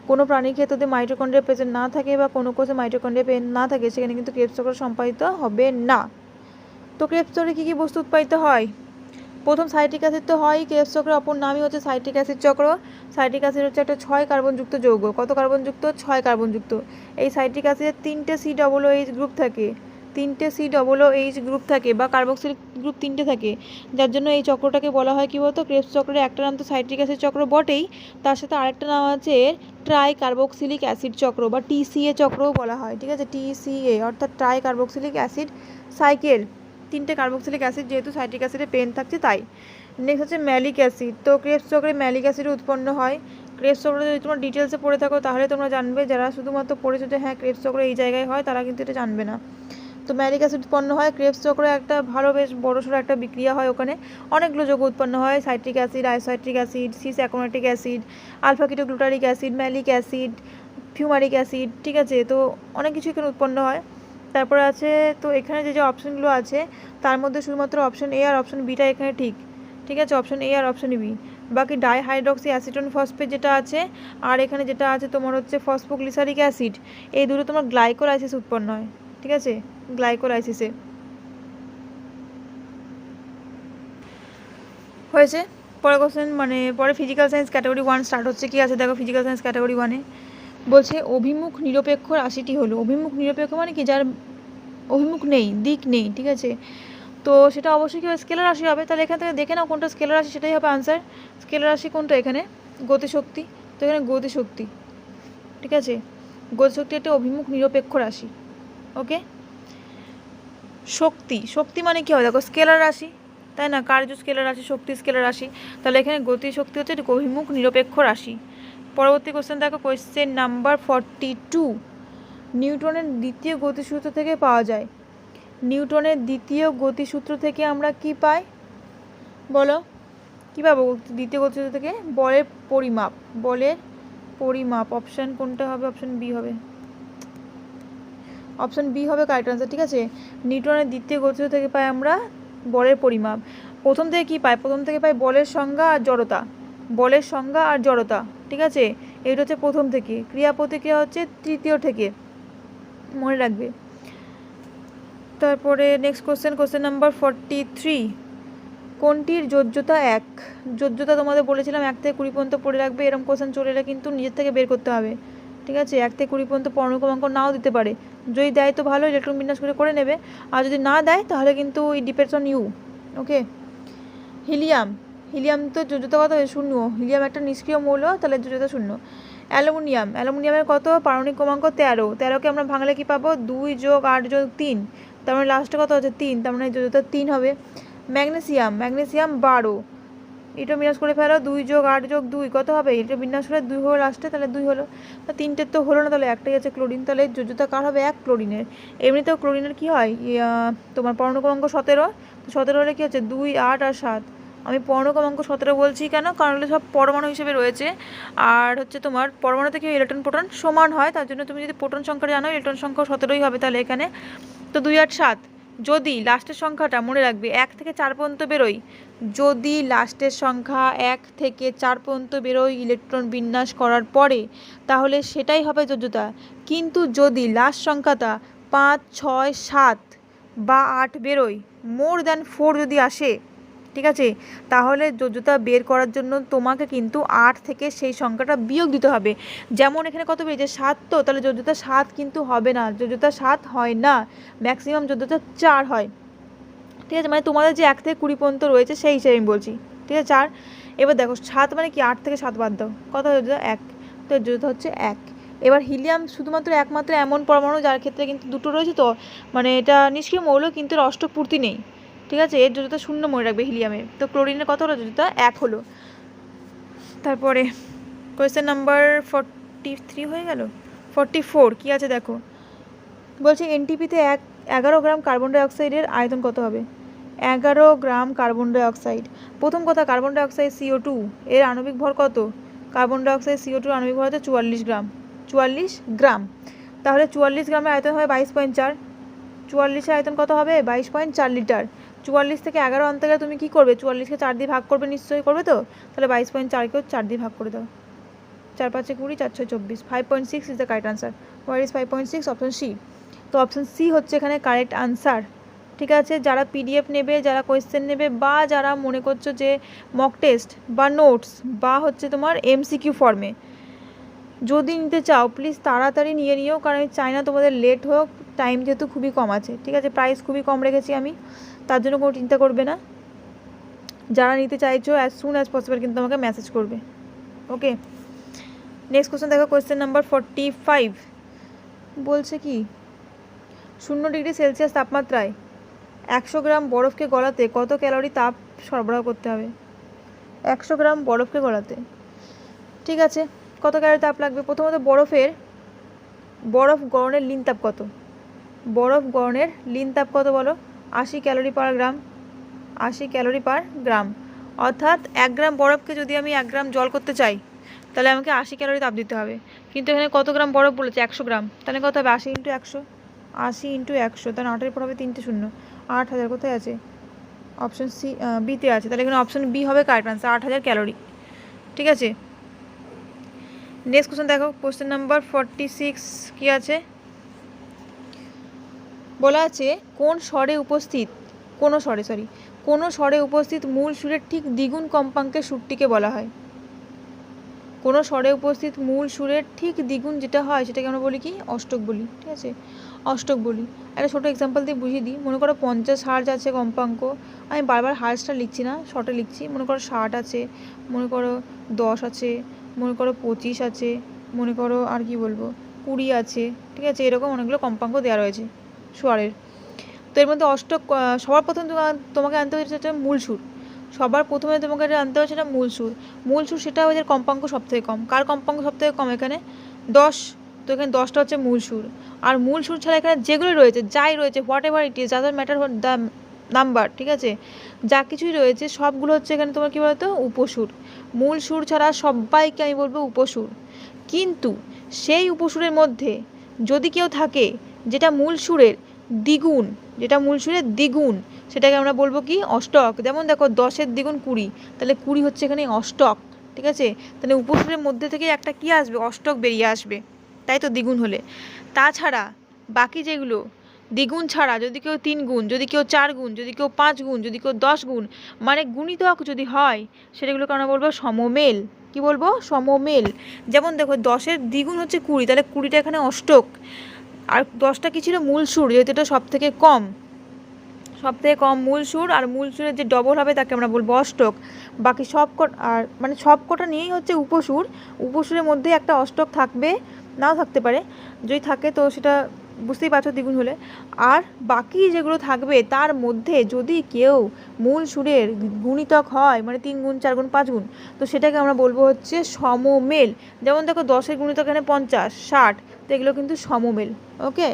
কোনো প্রাণীর ক্ষেত্রে যদি মাইটোকন্ড্রিয়া প্রেজেন্ট না থাকে বা কোনো কোষে মাইটোকন্ড্রিয়া না থাকে, সেখানে কিন্তু ক্রেবস চক্র সম্পাদিত হবে না। তো ক্রেবস চক্রে কী কী বস্তু উৎপাদিত হয়? প্রথম সাইট্রিক অ্যাসিড তো হয়। ক্রেবস চক্রের অপর নামই হচ্ছে সাইট্রিক অ্যাসিড চক্র। সাইট্রিক অ্যাসিড হচ্ছে একটা 6 কার্বনযুক্ত যৌগ। কত কার্বনযুক্ত? 6 কার্বনযুক্ত। এই সাইট্রিক অ্যাসিডের 3টে COOH গ্রুপ থাকে, 3টে COOH গ্রুপ থাকে, বা কার্বক্সিলিক গ্রুপ 3টে থাকে, যার জন্য এই চক্রটাকে বলা হয় কী বলতো? ক্রেবস চক্রের একটা নাম তো সাইট্রিক অ্যাসিড চক্র বটেই, তার সাথে আরেকটা নাম আছে ট্রাই কার্বক্সিলিক অ্যাসিড চক্র বা TCA চক্রও বলা হয়। ঠিক আছে, TCA অর্থাৎ ট্রাই কার্বক্সিলিক অ্যাসিড সাইকেল। 3টে কার্বক্সিলিক অ্যাসিড, যেহেতু সাইট্রিক অ্যাসিডে পেন থাকছে তাই। নেক্সট হচ্ছে ম্যালিক অ্যাসিড। তো ক্রেবস চক্রে ম্যালিক অ্যাসিড উৎপন্ন হয়। ক্রেবস চক্র যদি তোমরা ডিটেলসে পড়ে থাকো, তাহলে তোমরা জানবে। যারা শুধুমাত্র পড়েছো যে হ্যাঁ ক্রেবস চক্র এই জায়গায় হয়, তারা কিন্তু এটা জানবে না। তো ম্যালিক অ্যাসিড উৎপন্ন হয় ক্রেবস চক্রে, একটা ভালো বেশ বড়সড় একটা বিক্রিয়া হয়, ওখানে অনেকগুলো যৌগ উৎপন্ন হয়। Citric acid, isocitric acid, cis aconitic acid, alpha ketoglutaric acid, malic acid, fumaric acid. ঠিক আছে, তো অনেক কিছু এখানে উৎপন্ন হয়। তারপরে আছে তো এখানে যে অপশানগুলো আছে তার মধ্যে শুধুমাত্র অপশান এ আর অপশান বিটা এখানে ঠিক আছে, অপশান এ আর অপশান বি। বাকি ডাইহাইড্রক্সি অ্যাসিটোন ফসফেট যেটা আছে আর এখানে যেটা আছে তোমার হচ্ছে ফসফোগ্লিসারিক অ্যাসিড, এই দুটো তোমার গ্লাইকোলাইসিস উৎপন্ন হয়, ঠিক আছে, গ্লাইকোলাইসিসে হয়েছে। পরে কোশ্চেন মানে পরে ফিজিক্যাল সায়েন্স ক্যাটাগরি 1 স্টার্ট হচ্ছে। কি আছে দেখো ফিজিক্যাল সায়েন্স ক্যাটাগরি 1-এ বলছে অভিমুখ নিরপেক্ষ রাশিটি হলো, অভিমুখ নিরপেক্ষ মানে কি যার অভিমুখ নেই, দিক নেই, ঠিক আছে, তো সেটা অবশ্যই কি স্কেলার রাশি হবে। তাহলে এখান থেকে দেখে নাও কোনটা স্কেলার রাশি, সেটাই হবে আনসার। স্কেলার রাশি কোনটা এখানে, গতিশক্তি, তো এখানে গতিশক্তি, ঠিক আছে, গতিশক্তি একটা অভিমুখ নিরপেক্ষ রাশি। ওকে, শক্তি, শক্তি মানে কি হবে দেখো স্কেলার রাশি, তাই না, কার্য স্কেলার রাশি, শক্তি স্কেলার রাশি, তাহলে এখানে গতিশক্তি হচ্ছে একটা অভিমুখ নিরপেক্ষ রাশি। পরবর্তী কোশ্চেন দেখো, কোশ্চেন নাম্বার 42, নিউটনের দ্বিতীয় গতিসূত্র থেকে পাওয়া যায়। নিউটনের দ্বিতীয় গতিসূত্র থেকে আমরা কি পাই বলো, কী পাবো দ্বিতীয় গতিসূত্র থেকে, বলের পরিমাপ, বলের পরিমাপ। অপশান কোনটা হবে, অপশান বি হবে, অপশান বি হবে কারেক্ট আনসার, ঠিক আছে। নিউটনের দ্বিতীয় গতিসূত্র থেকে পাই আমরা বলের পরিমাপ। প্রথম থেকে কি পাই, প্রথম থেকে পাই বলের সংজ্ঞা আর জড়তা, বলের সংজ্ঞা আর জড়তা, ঠিক আছে, এইটা হচ্ছে প্রথম থেকে। ক্রিয়া প্রতিক্রিয়া হচ্ছে তৃতীয় থেকে, মনে রাখবে। তারপরে নেক্সট কোশ্চেন, কোশ্চেন নাম্বার 43, কোনটির যোজ্যতা 1? যোজ্যতা তোমাদের বলেছিলাম 1 থেকে 20 পর্যন্ত পড়ে রাখবে, এরকম কোশ্চেন চলে এলে কিন্তু নিজের থেকে বের করতে হবে, ঠিক আছে। 1 থেকে 20 পর্যন্ত পর্ণক্রমাঙ্ক নাও দিতে পারে, যদি দেয় তো ভালো, ইলেকট্রন বিন্যাস করে নেবে, আর যদি না দেয় তাহলে কিন্তু it depends on you. Okay, helium, helium তো যোজ্যতা কত, 0, হিলিয়াম একটা নিষ্ক্রিয় মৌল, তাহলে যোজ্যতা 0। অ্যালুমিনিয়াম, অ্যালুমিনিয়ামের কত, পারমাণবিক ক্রমাঙ্ক 13, 13কে আমরা ভাঙলে কি পাবো, 2 + 8 + 3, তার মানে লাস্টে কত হচ্ছে 3, তার মানে যোজ্যতা 3 হবে। ম্যাগনেসিয়াম, ম্যাগনেসিয়াম 12, এটা বিন্যাস করে ফেলো, 2 + 8 + 2 কত হবে, এটা বিন্যাস করে 2 হলো লাস্টে, তাহলে 2 হলো, তা 3টের তো হলো না, তাহলে একটাই আছে ক্লোরিন, তাহলে যোজ্যতা কার হবে, 1 ক্লোরিনের। এমনিতেও ক্লোরিনের কি হয় তোমার পরমাণু ক্রমাঙ্ক 17, তো 17 হলে কি হচ্ছে 2, 8 আর 7, আমি পরমাণু ক্রমাঙ্ক 17 বলছি কেন, কারণ হলে সব পরমাণু হিসেবে রয়েছে, আর হচ্ছে তোমার পরমাণুতে কি ইলেকট্রন প্রোটন সমান হয়, তার জন্য তুমি যদি প্রোটন সংখ্যা জানো ইলেকট্রন সংখ্যা 17ই হবে, তাহলে এখানে তো 2, 8, 7, যদি লাস্টের সংখ্যাটা মনে রাখবে 1 থেকে 4 পর্যন্ত বেরোয়, যদি লাস্টের সংখ্যা 1 থেকে 4 পর্যন্ত বেরোয় ইলেকট্রন বিন্যাস করার পরে, তাহলে সেটাই হবে যোজ্যতা। কিন্তু যদি লাস্ট সংখ্যাটা 5, 6, 7 বা 8 বেরোয়, মোর দ্যান 4 যদি আসে, ঠিক আছে, তাহলে যোজ্যতা বের করার জন্য তোমাকে কিন্তু 8 থেকে সেই সংখ্যাটা বিয়োগ দিতে হবে। যেমন এখানে কত বেরিয়েছে 7, তো তাহলে যোজ্যতা 7 কিন্তু হবে না, যোজ্যতা 7 হয় না, ম্যাক্সিমাম যোজ্যতা 4 হয়, ঠিক আছে, মানে তোমাদের যে 1 থেকে 20 পর্যন্ত রয়েছে সেই হিসেবে আমি বলছি, ঠিক আছে, 4। এবার দেখো 7 মানে কি, 8 থেকে 7 বাদ দাও, কত যোজ্যতা 1, তো যোজ্যতা হচ্ছে 1। এবার হিলিয়াম শুধুমাত্র একমাত্র এমন পরমাণু যার ক্ষেত্রে কিন্তু দুটো রয়েছে, তো মানে এটা নিষ্ক্রিয় মৌল কিন্তু এর অষ্টক পূর্তি নেই, ঠিক আছে, এর যোজ্যতা 0 মনে রাখবে হিলিয়ামের। তো ক্লোরিনের কত হলো, যোজ্যতা 1 হলো। তারপরে কোয়েশ্চেন নাম্বার 43 হয়ে গেল, 44 কি আছে দেখো, বলছে এনটিপিতে 11 গ্রাম কার্বন ডাইঅক্সাইডের আয়তন কত হবে। 11 গ্রাম কার্বন ডাইঅক্সাইড, প্রথম কথা কার্বন ডাইঅক্সাইড CO2 এর আণবিক ভর কত, কার্বন ডাইঅক্সাইড CO2 আণবিক ভর হচ্ছে 44 গ্রাম, 44 গ্রাম, তাহলে 44 গ্রামের আয়তন হবে 22.4, 44-এর আয়তন কত হবে 22.4 লিটার। 44 থেকে 11 আনতে গেলে তুমি কী করবে, 44কে 4 দিয়ে ভাগ করবে, নিশ্চয়ই করবে তো, তাহলে 22.4কেও 4 দিয়ে ভাগ করে দাও, 4 5 20, 4 6 24, 5.6 is the correct answer. Where is 5.6, option C, তো অপশন সি হচ্ছে এখানে কারেক্ট আনসার, ঠিক আছে। যারা PDF নেবে, যারা কোয়েশ্চেন নেবে, বা যারা মনে করছো যে মক টেস্ট বা নোটস বা হচ্ছে তোমার MCQ ফর্মে যদি নিতে চাও, প্লিজ তাড়াতাড়ি নিয়ে নিও, কারণ আমি চাই না তোমাদের লেট হোক, টাইম যেহেতু খুবই কম আছে, ঠিক আছে, প্রাইস খুবই কম রেখেছি আমি, তার জন্য কোনো চিন্তা করবে না। যারা নিতে চাইছো অ্যাজ সুন অ্যাজ পসিবল কিন্তু আমাকে মেসেজ করবে। ওকে, নেক্সট কোশ্চেন দেখো, কোয়েশ্চেন নাম্বার 45 বলছে কি, 0 ডিগ্রি সেলসিয়াস তাপমাত্রায় 100 গ্রাম বরফকে গলাতে কত ক্যালোরি তাপ সরবরাহ করতে হবে। 100 গ্রাম বরফকে গলাতে, ঠিক আছে, কত ক্যালোরি তাপ লাগবে। প্রথমত বরফ গড়নের লিন তাপ কত, বরফ গড়নের লিন তাপ কত বলো, 80 ক্যালোরি পার গ্রাম, 80 ক্যালোরি পার গ্রাম, অর্থাৎ 1 গ্রাম বরফকে যদি আমি 1 গ্রাম জল করতে চাই, তাহলে আমাকে 80 ক্যালোরি তাপ দিতে হবে। কিন্তু এখানে কত গ্রাম বরফ বলেছে, 100 গ্রাম, তাহলে কত হবে 80 × 100, 80 ইন্টু 100, তাহলে 8-এর পর হবে 3টে শূন্য, 8000 কোথায় আছে? অপশন সি বিতে আছে, তাহলে এখানে অপশন বি হবে কারেক্ট আনসার, 8000 ক্যালোরি। ঠিক আছে, নেক্সট কোশ্চেন দেখো, কোশ্চেন নাম্বার 46 কি আছে? বলা আছে কোন স্বরে উপস্থিত মূল সুরের ঠিক দ্বিগুণ কম্পাঙ্কের সুরটিকে বলা হয়? কোনো স্বরে উপস্থিত মূল সুরের ঠিক দ্বিগুণ যেটা হয় সেটাকে আমরা বলি কি? অষ্টক বলি। ঠিক আছে, অষ্টক বলি। একটা ছোটো এক্সাম্পল দিয়ে বুঝিয়ে দিই। মনে করো 50 হার্জ আছে কম্পাঙ্ক, আমি বারবার হার্জটা লিখছি না, শর্টে লিখছি। মনে করো 60 আছে, মনে করো 10 আছে, মনে করো 25 আছে, মনে করো আর কি বলবো 20 আছে। ঠিক আছে, এরকম অনেকগুলো কম্পাঙ্ক দেওয়া রয়েছে স্বরের। তো এর মধ্যে অষ্টক সবার প্রথম তোমাকে আনতে হচ্ছে সেটা মূল সুর। সবার প্রথমে তোমাকে আনতে হচ্ছে সেটা মূল সুর। মূল সুর সেটা ওদের কম্পাঙ্ক সবথেকে কম। কার কম্পাঙ্ক সবথেকে কম? এখানে 10। তো এখানে 10টা হচ্ছে মূল সুর। আর মূল সুর ছাড়া এখানে যেগুলো রয়েছে, যাই রয়েছে, what ever it is, doesn't matter the number, ঠিক আছে, যা কিছুই রয়েছে সবগুলো হচ্ছে এখানে তোমার কী বলতো? উপসুর। মূল সুর ছাড়া সবাইকে আমি বলবো উপসুর। কিন্তু সেই উপসুরের মধ্যে যদি কেউ থাকে যেটা মূল সুরের দ্বিগুণ, সেটাকে আমরা বলবো কি? অষ্টক। যেমন দেখো 10-এর দ্বিগুণ 20, তাহলে 20 হচ্ছে এখানে অষ্টক। ঠিক আছে, তাহলে উপসুরের মধ্যে থেকে একটা কি আসবে? অষ্টক বেরিয়ে আসবে, তাই তো দ্বিগুণ হলে। তাছাড়া বাকি যেগুলো দ্বিগুণ ছাড়া যদি কেউ 3 গুণ, যদি কেউ 4 গুণ, যদি কেউ 5 গুণ, যদি কেউ 10 গুণ, মানে গুণিতক যদি হয়, সেটাগুলোকে আমরা বলবো সমমেল। কি বলবো? সমমেল। যেমন দেখো 10-এর দ্বিগুণ হচ্ছে 20, তাহলে 20টা এখানে অষ্টক। আর 10টা কি ছিল? মূল সুর, যেহেতু এটা সব থেকে কম মূল সুর। আর মূল সুরের যে ডবল হবে তাকে আমরা বলবো অষ্টক। বাকি আর মানে সব কটা নিয়েই হচ্ছে উপসুর। উপসুরের মধ্যে একটা অষ্টক থাকবে, নাও থাকতে পারে। যদি থাকে তো সেটা বুঝতেই পারছো দ্বিগুণ হলে। আর বাকি যেগুলো থাকবে তার মধ্যে যদি কেউ মূল সুরের গুণিতক হয়, মানে 3 গুণ, 4 গুণ, 5 গুণ, তো সেটাকে আমরা বলবো হচ্ছে সমমেল। যেমন দেখো 10-এর গুণিতক এখানে 50, 60, তো এগুলো কিন্তু সমমেল। ওকে,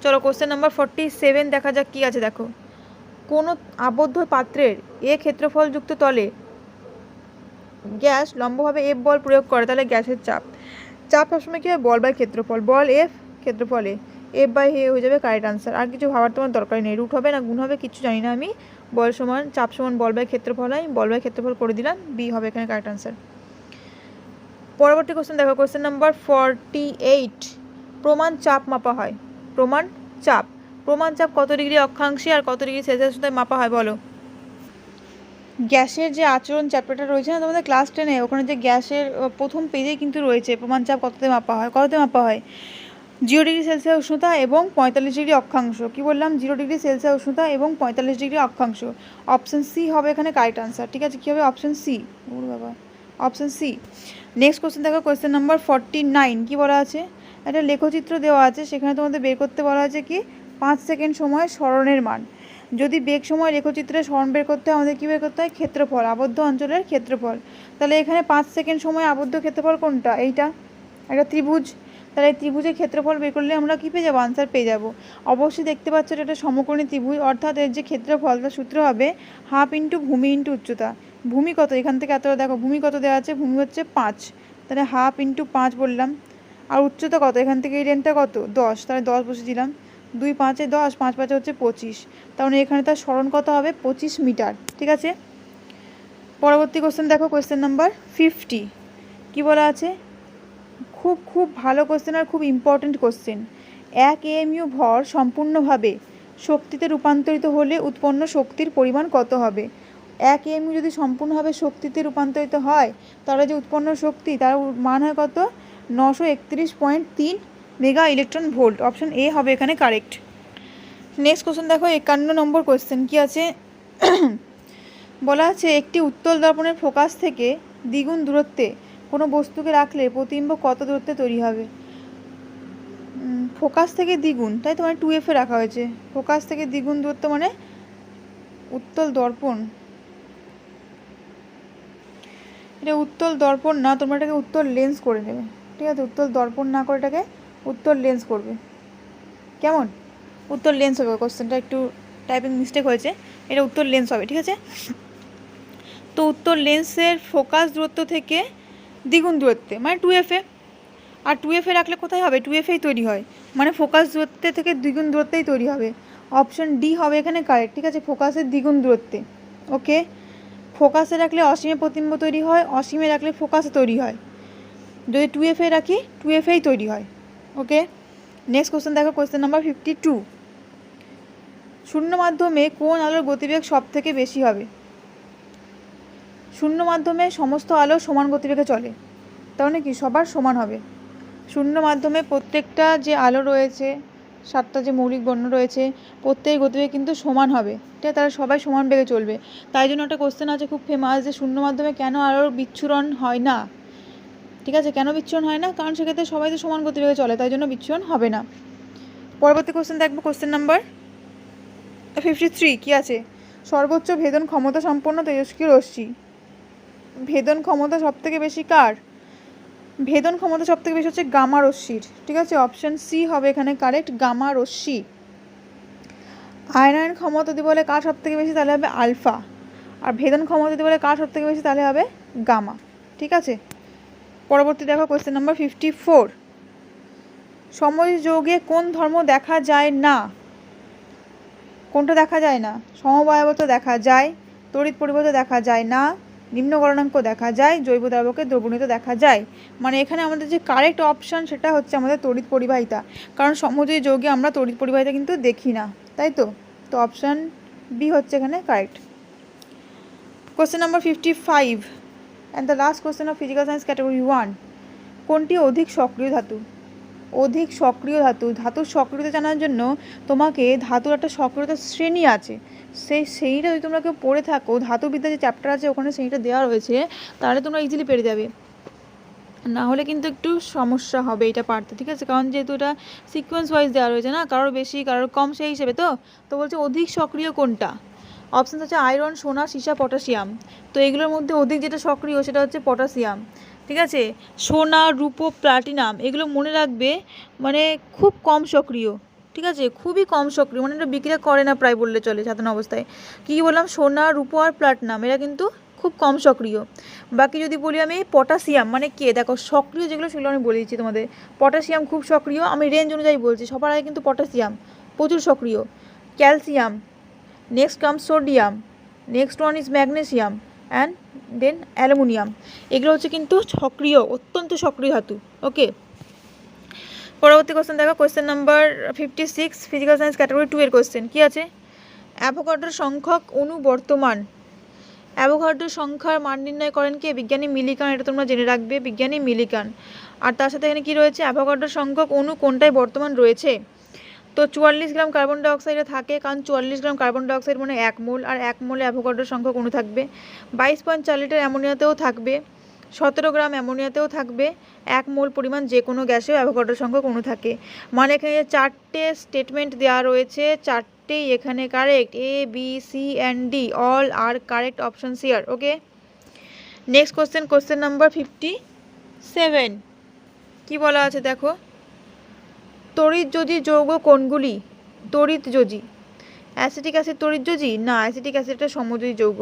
চলো কোশ্চেন নাম্বার 47 দেখা যাক কি আছে। দেখো, কোনো আবদ্ধ পাত্রের এ ক্ষেত্রফলযুক্ত তলে গ্যাস লম্বভাবে এফ বল প্রয়োগ করে, তাহলে গ্যাসের চাপ সবসময় কী হয়? বল বাই ক্ষেত্রফল। বল এফ, ক্ষেত্রফল এফ বাই এ হয়ে যাবে কারেক্ট আনসার। আর কিছু ভাবার তোমার দরকার নেই, রুট হবে না গুণ হবে কিচ্ছু জানি না আমি। বল সমান চাপ সমান বল বাই ক্ষেত্রফল হয়, বল বাই ক্ষেত্রফল করে দিলাম, বি হবে এখানে কারেক্ট আনসার। পরবর্তী কোশ্চেন দেখো, কোশ্চেন নাম্বার 48। প্রমাণ চাপ মাপা হয়। প্রমাণ চাপ কত ডিগ্রি অক্ষাংশে আর কত ডিগ্রি সেলসিয়াসে মাপা হয় বলো? গ্যাসের যে আচরণ চ্যাপ্টারটা রয়েছে না তোমাদের ক্লাস 10-এ, ওখানে যে গ্যাসের প্রথম পেজেই কিন্তু রয়েছে প্রমাণ চাপ কততে মাপা হয়। 0 ডিগ্রি সেলসিয়াস উষ্ণতা এবং 45 ডিগ্রি অক্ষাংশ। কি বললাম? 0 ডিগ্রি সেলসিয়াস উষ্ণতা এবং 45 ডিগ্রি অক্ষাংশ। অপশন সি হবে এখানে কারেক্ট আনসার। ঠিক আছে, কী হবে? Option C. বাবা, অপশন সি। নেক্সট কোশ্চেন দেখো, কোশ্চেন নাম্বার 49 কি বলা আছে? একটা লেখচিত্র দেওয়া আছে, সেখানে তোমাদের বের করতে বলা আছে কি? 5 সেকেন্ড সময় স্মরণের মান। যদি বেগ সময় লেখচিত্রে স্মরণ বের করতে হয়, আমাদের কী বের করতে হয়? ক্ষেত্রফল, আবদ্ধ অঞ্চলের ক্ষেত্রফল। তাহলে এখানে 5 সেকেন্ড সময় আবদ্ধ ক্ষেত্রফল কোনটা? এইটা একটা ত্রিভুজ। তাহলে এই ত্রিভুজের ক্ষেত্রফল বের করলে আমরা কী পেয়ে যাবো? আনসার পেয়ে যাবো। অবশ্যই দেখতে পাচ্ছ এটা একটা সমকোণী ত্রিভুজ, অর্থাৎ এর যে ক্ষেত্রফল তার সূত্র হবে হাফ ইন্টু ভূমি ইন্টু উচ্চতা। ভূমি কত? এখান থেকে এতটা দেখো ভূমি কত দেওয়া আছে? ভূমি হচ্ছে 5, তাহলে হাফ ইন্টু 5 বললাম। আর উচ্চতা কত? এখান থেকে এই রেঞ্জটা কত? 10, তাহলে 10 বসে দিলাম। 2 5 10, 5 5 হচ্ছে 25, তার মানে এখানে তার স্মরণ কত হবে? 25 মিটার। ঠিক আছে, পরবর্তী কোশ্চেন দেখো, কোশ্চেন নাম্বার 50 কি বলা আছে? খুব ভালো কোশ্চেন আর খুব ইম্পর্টেন্ট কোশ্চেন। 1 AMU ভর সম্পূর্ণভাবে শক্তিতে রূপান্তরিত হলে উৎপন্ন শক্তির পরিমাণ কত হবে? 1 AMU যদি সম্পূর্ণভাবে শক্তিতে রূপান্তরিত হয়, তাহলে যে উৎপন্ন শক্তি তার মান হয় কত? 931.3 mega electron volt. Option A হবে এখানে কারেক্ট। নেক্সট কোশ্চেন দেখো, 51 নম্বর কোশ্চেন কি আছে? বলা আছে একটি উত্তল দর্পণের ফোকাস থেকে দ্বিগুণ দূরত্বে কোনো বস্তুকে রাখলে প্রতিবিম্ব কত দূরত্বে তৈরি হবে? ফোকাস থেকে দ্বিগুণ, তাই তো, মানে 2F রাখা হয়েছে। ফোকাস থেকে দ্বিগুণ দূরত্ব মানে উত্তল দর্পণ। এটা উত্তল দর্পণ না, তোমরা এটাকে উত্তল লেন্স করে নেবে। ঠিক আছে, উত্তল দর্পণ না করে এটাকে উত্তল লেন্স করবে। কেমন? উত্তল লেন্স হবে। কোশ্চেনটা একটু টাইপিং মিস্টেক হয়েছে, এটা উত্তল লেন্স হবে। ঠিক আছে, তো উত্তল লেন্সের ফোকাস দূরত্ব থেকে দ্বিগুণ দূরত্বে মানে 2F। আর 2F রাখলে কোথায় হবে, 2Fই তৈরি হয়, মানে ফোকাস দূরত্বে থেকে দ্বিগুণ দূরত্বেই তৈরি হবে। অপশন ডি হবে এখানে কারেক্ট, ঠিক আছে, ফোকাসের দ্বিগুণ দূরত্বে। ওকে, ফোকাসে রাখলে অসীমে প্রতিবিম্ব তৈরি হয়, অসীমে রাখলে ফোকাসে তৈরি হয়। যদি 2F রাখি 2Fই তৈরি হয়। ওকে, নেক্সট কোশ্চেন দেখো, কোশ্চেন নাম্বার 52। শূন্য মাধ্যমে কোন আলোর গতিবেগ সব থেকে বেশি হবে? শূন্য মাধ্যমে সমস্ত আলো সমান গতিবেগে চলে, তার মানে কি সবার সমান হবে। শূন্য মাধ্যমে প্রত্যেকটা যে আলো রয়েছে, 7টা যে মৌলিক বর্ণ রয়েছে, প্রত্যেক গতিবেগ কিন্তু সমান হবে, ঠিক আছে, তারা সবাই সমান বেগে চলবে। তাই জন্য একটা কোশ্চেন আছে খুব ফেমাস, যে শূন্য মাধ্যমে কেন আলোর বিচ্ছুরণ হয় না? ঠিক আছে, কেন বিচ্ছুরণ হয় না? কারণ সেক্ষেত্রে সবাই তো সমান গতিবেগে চলে, তাই জন্য বিচ্ছুরণ হবে না। পরবর্তী কোশ্চেন দেখবো, কোশ্চেন নাম্বার 53। কি আছে? সর্বোচ্চ ভেদন ক্ষমতা সম্পন্ন তেজস্ক্রিয় রশ্মি, ভেদন ক্ষমতা সব থেকে বেশি কার? ভেদন ক্ষমতা সব থেকে বেশি হচ্ছে গামা রশ্মির, ঠিক আছে, অপশন সি হবে এখানে কারেক্ট, গামা রশ্মি। আয়নায়ন ক্ষমতা যদি বলে কার সব থেকে বেশি, তাহলে হবে আলফা। আর ভেদন ক্ষমতা যদি বলে কার সব থেকে বেশি, তাহলে হবে গামা, ঠিক আছে। পরবর্তী দেখো, কোশ্চেন নাম্বার 54। সমযোগে কোন ধর্ম দেখা যায় না? কোনটা দেখা যায় না? সমবায়বতা দেখা যায়, তড়িৎ পরিবর্তন দেখা যায় না, নিম্ন গলনাঙ্ক দেখা যায়, জৈব দ্রাবকে দ্রবণীয়তা দেখা যায়। মানে এখানে আমাদের যে কারেক্ট অপশান সেটা হচ্ছে আমাদের তড়িৎ পরিবাহিতা, কারণ সমযোজী যৌগে আমরা তড়িৎ পরিবাহিতা কিন্তু দেখি না, তাই তো। তো অপশান বি হচ্ছে এখানে correct. Question number 55 and the last question of physical science category 1। কোনটি অধিক সক্রিয় ধাতু? অধিক সক্রিয় ধাতু, ধাতুর সক্রিয়তা জানার জন্য তোমাকে ধাতুর একটা সক্রিয়তার শ্রেণী আছে, সেই শ্রেণীটা যদি তোমরা কেউ পড়ে থাকো, ধাতুবিদ্যা যে চ্যাপ্টার আছে ওখানে শ্রেণীটা দেওয়া রয়েছে, তাহলে তোমরা ইজিলি পেরে যাবে। না হলে কিন্তু একটু সমস্যা হবে এটা পারতে, ঠিক আছে, কারণ যেহেতু এটা সিকোয়েন্স ওয়াইজ দেওয়া রয়েছে না, কারোর বেশি কারোর কম সেই হিসেবে। তো বলছে অধিক সক্রিয় কোনটা? অপশান হচ্ছে আয়রন, সোনা, সীসা, পটাশিয়াম। তো এগুলোর মধ্যে অধিক যেটা সক্রিয় সেটা হচ্ছে পটাশিয়াম, ঠিক আছে। সোনা, রূপো, প্লাটিনাম এগুলো মনে রাখবে, মানে খুব কম সক্রিয়, ঠিক আছে, খুবই কম সক্রিয়, মানে এটা বিক্রিয়া করে না প্রায় বললে চলে সাধারণ অবস্থায়। কী বললাম? সোনা, রূপো আর প্লাটিনাম এরা কিন্তু খুব কম সক্রিয়। বাকি যদি বলি আমি পটাশিয়াম, মানে কে, দেখো সক্রিয় যেগুলো সেগুলো আমি বলে দিচ্ছি তোমাদের। পটাশিয়াম খুব সক্রিয়, আমি রেঞ্জ অনুযায়ী বলছি, সবার আগে কিন্তু পটাশিয়াম প্রচুর সক্রিয়। Calcium, next come sodium, next one is magnesium and then aluminium. এগুলো হচ্ছে কিন্তু সক্রিয়, অত্যন্ত সক্রিয় ধাতু। ওকে, পরবর্তী কোশ্চেন দেখো, question number 56 physical science category 2 এর কোশ্চেন। কি আছে? অ্যাভোগাড্রোর সংখ্যক অনুবর্তমান, অ্যাভোগাড্রোর সংখ্যার মান নির্ণয় করেন কে? বিজ্ঞানী মিলিকান, এটা তোমরা জেনে রাখবে, বিজ্ঞানী মিলিকান। আর তার সাথে এখানে কী রয়েছে? অ্যাভোগাড্রোর সংখ্যক অণু কোনটায় বর্তমান রয়েছে? তো 44 গ্রাম কার্বন ডাইঅক্সাইডে থাকে, কারণ 44 গ্রাম কার্বন ডাইঅক্সাইড মানে 1 মোল, আর 1 মোলে অ্যাভোগাড্রোর সংখ্যক অণু থাকবে। 22.4 লিটার অ্যামোনিয়াতেও থাকবে, 17 গ্রাম অ্যামোনিয়াতেও থাকবে, 1 মোল পরিমাণ যে কোনো গ্যাসেও অ্যাভোগাড্রোর সংখ্যক অণু থাকে। মানে এখানে 4টে স্টেটমেন্ট দেওয়া রয়েছে, 4টেই এখানে correct, A B C and D all are correct option here. Okay, next question, question number 57। কি বলা আছে দেখো? তড়িৎযোজী যৌগ কোনগুলি? তড়িৎযোজী, অ্যাসিটিক অ্যাসিড তড়িৎযোজী না, অ্যাসিটিক অ্যাসিডটা সমযোজী যৌগ।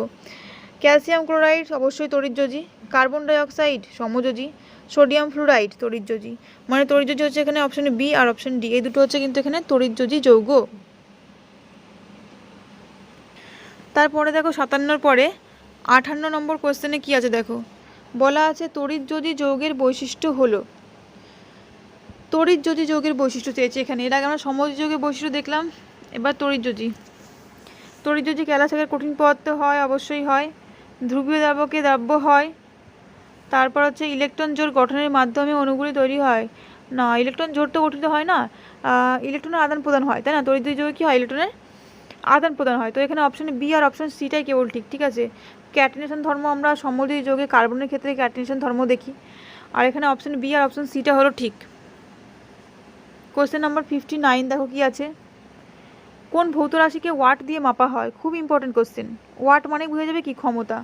ক্যালসিয়াম ক্লোরাইড অবশ্যই তড়িৎযোজী, কার্বন ডাইঅক্সাইড সমযোজী, সোডিয়াম ফ্লুরাইড তড়িৎযোজী। মানে তড়িৎযোজী হচ্ছে এখানে অপশন বি আর অপশন ডি, এই দুটো হচ্ছে কিন্তু এখানে তড়িৎযোজী যৌগ। তারপরে দেখো 57 পরে 58 নম্বর কোশ্চেনে কি আছে দেখো? বলা আছে তড়িৎযোজী যৌগের বৈশিষ্ট্য হলো, তড়িৎযোজী যৌগের বৈশিষ্ট্য চেয়েছে এখানে। এর আগে আমরা সমযোজী যৌগের বৈশিষ্ট্য দেখলাম, এবার তড়িৎযোজী। তড়িৎযোজী ক্যালাসাকের কঠিন পদার্থ হয়, অবশ্যই হয়। ধ্রুবীয় দ্রাবকে দ্রাব্য হয়। তারপর হচ্ছে ইলেকট্রন জোড় গঠনের মাধ্যমে অণুগুলি তৈরি হয়। না, ইলেকট্রন জোড় তো গঠিত হয় না, ইলেকট্রনের আদান প্রদান হয়, তাই না? তড়িৎযোজী যৌগে কী হয়? ইলেকট্রনের আদান প্রদান হয়। তো এখানে অপশন বি আর অপশন সিটাই কেবল ঠিক, ঠিক আছে। ক্যাটিনেশন ধর্ম আমরা সমযোজী যৌগে কার্বনের ক্ষেত্রে ক্যাটিনেশন ধর্ম দেখি, আর এখানে অপশন বি আর অপশন সিটা হলো ঠিক। কোশ্চেন নাম্বার 59 দেখো কি আছে? কোন ভৌত রাশিকে ওয়াট দিয়ে মাপা হয়? খুব ইম্পর্টেন্ট কোশ্চেন। ওয়াট মানে বুঝে যাবে কি? ক্ষমতা।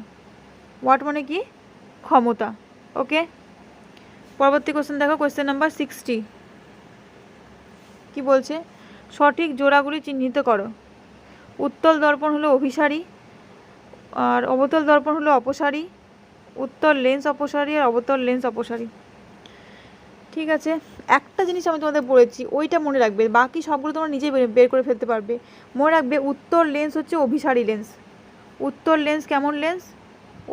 ওয়াট মানে কি? ক্ষমতা। ওকে, পরবর্তী কোশ্চেন দেখো, কোশ্চেন নাম্বার 60। কি বলছে? সঠিক জোড়াগুলি চিহ্নিত করো। উত্তল দর্পণ হলো অভিসারী, আর অবতল দর্পণ হলো অপসারী, উত্তল লেন্স অপসারী আর অবতল লেন্স অপসারী। ঠিক আছে, একটা জিনিস আমি তোমাদের বলেছি ওইটা মনে রাখবে, বাকি সবগুলো তোমরা নিজে বের করে ফেলতে পারবে। মনে রাখবে উত্তর লেন্স হচ্ছে অভিসারী লেন্স। উত্তর লেন্স কেমন লেন্স?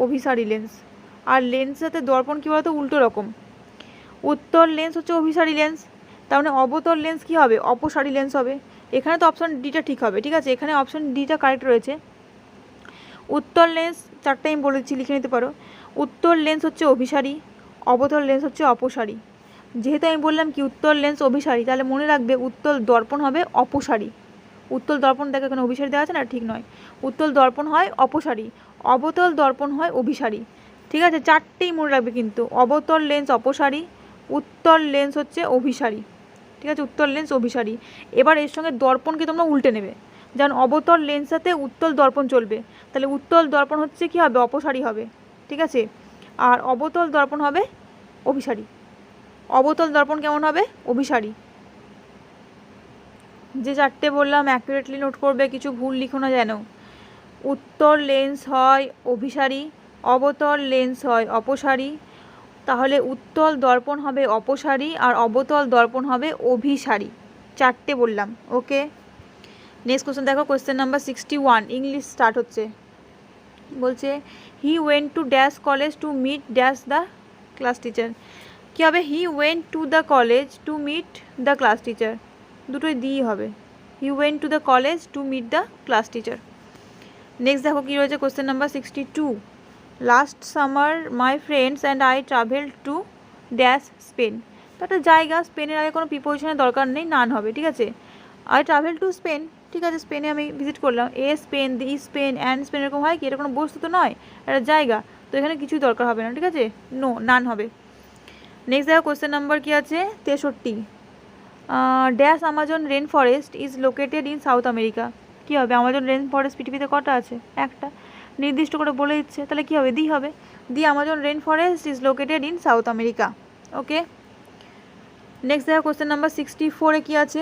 অভিসারী লেন্স। আর লেন্সের সাথে দর্পণ কী বলতো, উল্টো রকম। উত্তর লেন্স হচ্ছে অভিসারী লেন্স, তার মানে অবতল লেন্স কী হবে? অপসারী লেন্স হবে। এখানে তো অপশান ডিটা ঠিক হবে, ঠিক আছে, এখানে অপশান ডিটা কারেক্ট রয়েছে। উত্তর লেন্স চারটে আমি বলেছি, লিখে নিতে পারো। উত্তর লেন্স হচ্ছে অভিসারী, অবতল লেন্স হচ্ছে অপসারী। যেহেতু আমি বললাম কি উত্তর লেন্স অভিসারী, তাহলে মনে রাখবে উত্তল দর্পণ হবে অপসারী। উত্তল দর্পণ দেখো এখানে অভিসারী দেওয়া আছে না, ঠিক নয়। উত্তল দর্পণ হয় অপসারী, অবতল দর্পণ হয় অভিসারী। ঠিক আছে, চারটেই মনে রাখবে কিন্তু, অবতল লেন্স অপসারী, উত্তল লেন্স হচ্ছে অভিসারী। ঠিক আছে, উত্তল লেন্স অভিসারী। এবার এর সঙ্গে দর্পণকে তোমরা উল্টে নেবে, যেমন অবতল লেন্স সাথে উত্তল দর্পণ চলবে, তাহলে উত্তল দর্পণ হচ্ছে কি হবে? অপসারী হবে। ঠিক আছে, আর অবতল দর্পণ হবে অভিসারী। অবতল দর্পণ কেমন হবে? অভিসারী। যে চারটে বললাম অ্যাকুরেটলি নোট করবে, কিছু ভুল লিখো না যেন। উত্তর লেন্স হয় অভিসারী, অবতল লেন্স হয় অপসারী, তাহলে উত্তল দর্পণ হবে অপসারী আর অবতল দর্পণ হবে অভিসারী। চারটে বললাম, ওকে। নেক্সট কোশ্চেন দেখো, কোশ্চেন নাম্বার 61, ইংলিশ স্টার্ট হচ্ছে। বলছে he went to dash college to meet dash the class teacher. কী হবে? He went to the college to meet the class teacher, দুটোই দিই হবে। He went to the college to meet the class teacher. Next দেখো কী রয়েছে, question number 62, last summer my friends and I travel to dash Spain. তো একটা জায়গা, স্পেনের আগে কোনো প্রিপোজিশনের দরকার নেই, নান হবে। ঠিক আছে, আই ট্রাভেল টু স্পেন, ঠিক আছে, স্পেনে আমি ভিজিট করলাম। এ Spain, the Spain, and Spain, এরকম হয় কি? এটা কোনো বস্তু তো নয়, একটা জায়গা, তো এখানে কিছুই দরকার হবে না। ঠিক আছে, নো, নান হবে। নেক্সট দেখো কোশ্চেন নাম্বার কী আছে, 63, dash Amazon rain forest is located in South America. কী হবে? আমাজন রেন ফরেস্ট পৃথিবীতে কটা আছে? একটা, নির্দিষ্ট করে বলে দিচ্ছে, তাহলে কী হবে? দি হবে। The Amazon rain forest is located in South America. Okay. Next দেখো কোশ্চেন নাম্বার 64-এ কী আছে,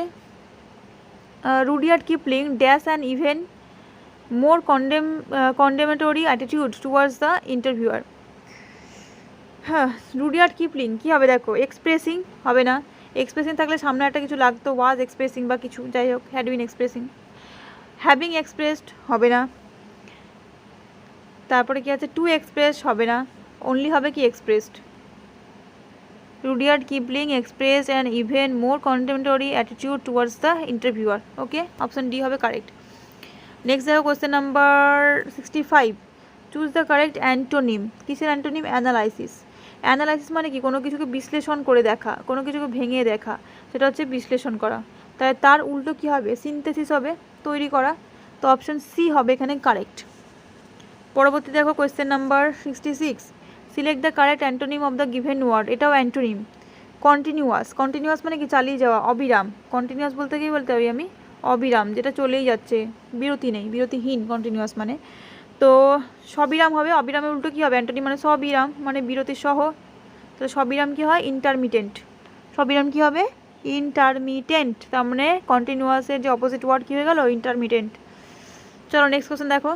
Rudyard Kipling dash an even more condemnatory attitude towards the interviewer. হ্যাঁ, রুডিয়ার্ড কিপলিং কী হবে? দেখো, এক্সপ্রেসিং হবে না, এক্সপ্রেসিং থাকলে সামনে একটা কিছু লাগতো, ওয়াজ এক্সপ্রেসিং বা কিছু, যাই হোক, had been expressing. Having expressed হবে না, তারপরে কি আছে, টু এক্সপ্রেস হবে না, অনলি হবে কি expressed. Rudyard Kipling express an even more contemporary attitude towards the interviewer. Okay, option D হবে কারেক্ট। নেক্সট দেখো question number 65, choose the correct antonym. কিসের অ্যান্টোনিম? অ্যানালাইসিস। অ্যানালাইসিস মানে কি? কোনো কিছুকে বিশ্লেষণ করে দেখা, কোনো কিছুকে ভেঙে দেখা, সেটা হচ্ছে বিশ্লেষণ করা। তাই তার উল্টো কী হবে? সিনথেসিস হবে, তৈরি করা। তো অপশন সি হবে এখানে কারেক্ট। পরবর্তী দেখো question number 66, select the correct antonym of the given word. এটাও অ্যান্টোনিম। কন্টিনিউয়াস। কন্টিনিউয়াস মানে কি? চালিয়ে যাওয়া, অবিরাম। কন্টিনিউয়াস বলতে কি বলতে হবে আমি? অবিরাম, যেটা চলেই যাচ্ছে, বিরতি নেই, বিরতিহীন কন্টিনিউয়াস মানে। তো সবিরাম হবে, অবিরামের উল্টো কী হবে? অ্যান্টোনিম মানে সবিরাম, মানে বিরতি সহ। তো সবিরাম কী হয়? ইন্টারমিটেন্ট। সবিরাম কী হবে? ইন্টারমিটেন্ট। তার মানে কন্টিনিউয়াসের যে অপোজিট ওয়ার্ড কী হয়ে গেল? ইন্টারমিটেন্ট। চলো নেক্সট কোশ্চেন দেখো,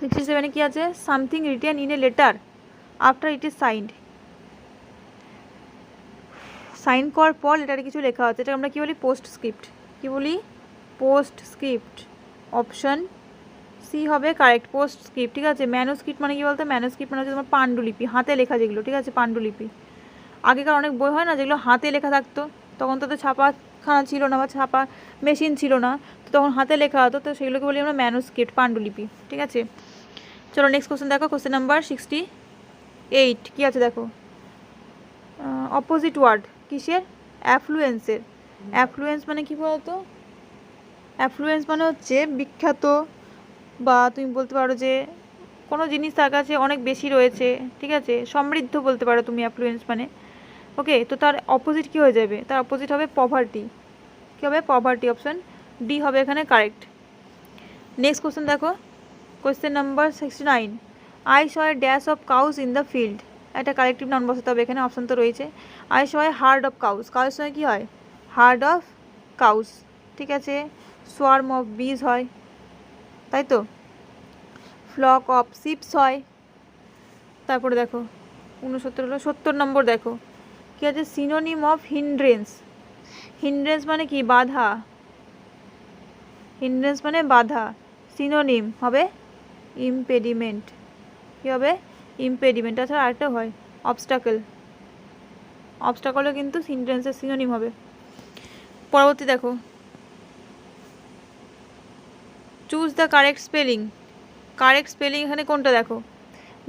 67-এ কী আছে, something written in a letter after it is signed. Sign করার পর লেটারে কিছু লেখা আছে, এটা আমরা কী বলি? Postscript. কী বলি? Postscript. অপশন সি হবে কারেক্ট, পোস্ট স্ক্রিপ্ট। ঠিক আছে, ম্যানুস্ক্রিপ্ট মানে কী বলতো? ম্যানুস্ক্রিপ্ট মানে হচ্ছে তোমার পাণ্ডুলিপি, হাতে লেখা যেগুলো, ঠিক আছে, পাণ্ডুলিপি। আগেকার অনেক বই হয় না যেগুলো হাতে লেখা থাকতো, তখন তো ছাপাখানা ছিল না বা ছাপা মেশিন ছিল না, তো তখন হাতে লেখা হতো, তো সেগুলোকে বলি আমরা ম্যানুস্ক্রিপ্ট, পাণ্ডুলিপি। ঠিক আছে, চলো নেক্সট কোশ্চেন দেখো, কোশ্চেন নাম্বার 68 কী আছে দেখো, অপোজিট ওয়ার্ড কিসের? অ্যাফ্লুয়েন্সের। অ্যাফ্লুয়েন্স মানে কী বলতো? অ্যাফ্লুয়েন্স মানে হচ্ছে বিখ্যাত, বা তুমি বলতে পারো যে কোনো জিনিস তার কাছে অনেক বেশি রয়েছে, ঠিক আছে, সমৃদ্ধ বলতে পারো তুমি অ্যাফ্লুয়েন্স মানে। ওকে, তো তার অপোজিট কী হয়ে যাবে? তার অপোজিট হবে পভার্টি। কী হবে? পভার্টি। অপশান ডি হবে এখানে কারেক্ট। নেক্সট কোশ্চেন দেখো, question number 69, I saw a dash of cows in the field. একটা কালেকটিভ নাউন বসাতে হবে এখানে, অপশান তো রয়েছে। I saw A hard of cows. Cows সময় কী হয়? Hard of cows. ঠিক আছে, সোয়ার্ম অফ বিজ হয়, তাই তো, ফ্লক অফ শিপস হয়। তারপরে দেখো 69 হলো, 70 নম্বর দেখো, কী আছে সিনোনিম অফ হিন্ড্রেন্স। হিন্ড্রেন্স মানে কি বাধা, হিন্ড্রেন্স মানে বাধা। সিনোনিম হবে ইমপেডিমেন্ট। কী হবে ইমপেডিমেন্ট। তাছাড়া আরেকটা হয় অবস্টাকেল, অবস্টাকেলও কিন্তু হিন্ড্রেন্সের সিনোনিম হবে। পরবর্তী দেখো, choose the correct spelling. Correct spelling এখানে কোনটা দেখো,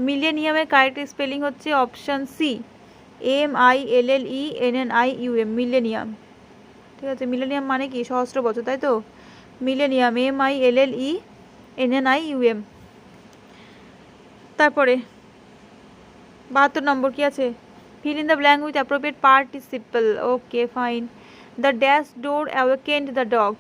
মিলেনিয়ামের কারেক্ট স্পেলিং হচ্ছে অপশান সি, MILLENNIUM, মিলেনিয়াম। ঠিক আছে, মিলেনিয়াম মানে কি সহস্র বছর, তাই তো, মিলেনিয়াম MILLENNIUM। তারপরে 72 নম্বর কি আছে, fill in the blank with appropriate participle. Okay fine. The dash door awakened the dog.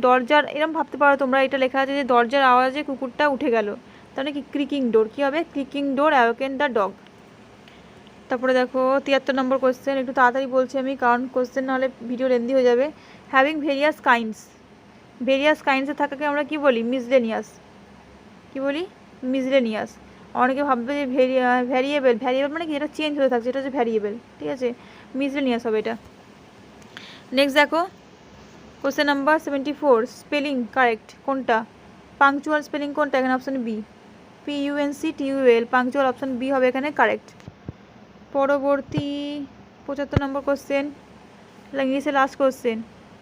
দরজার, এরকম ভাবতে পারো তোমরা, এটা লেখা আছে যে দরজার আওয়াজে কুকুরটা উঠে গেল, তাহলে কি ক্রিকিং ডোর। কী হবে ক্রিকিং ডোর অ্যাওয়েকেন্ড দ্য ডগ। তারপরে দেখো 73 নম্বর কোয়েশ্চেন, একটু তাড়াতাড়ি বলছি আমি কারণ কোয়েশ্চেন নাহলে ভিডিও লেন্দি হয়ে যাবে। Having various kinds. ভেরিয়াস কাইন্ডসে থাকাকে আমরা কি বলি মিসলেনিয়াস। কি বলি মিসলেনিয়াস। অনেকে ভাববে যে ভ্যারিয়েবল, ভ্যারিয়েবল মানে কি যেটা চেঞ্জ হয়ে থাকছে, এটা হচ্ছে ভ্যারিয়েবল। ঠিক আছে, মিসলেনিয়াস হবে এটা। নেক্সট দেখো কোয়েশ্চেন নাম্বার 74, স্পেলিং কারেক্ট কোনটা, পাংচুয়াল স্পেলিং কোনটা, এখানে option B, PUNCTUAL, punctual option B হবে এখানে কারেক্ট। পরবর্তী 75 নম্বর কোয়েশ্চেন, ইংলিশে last question,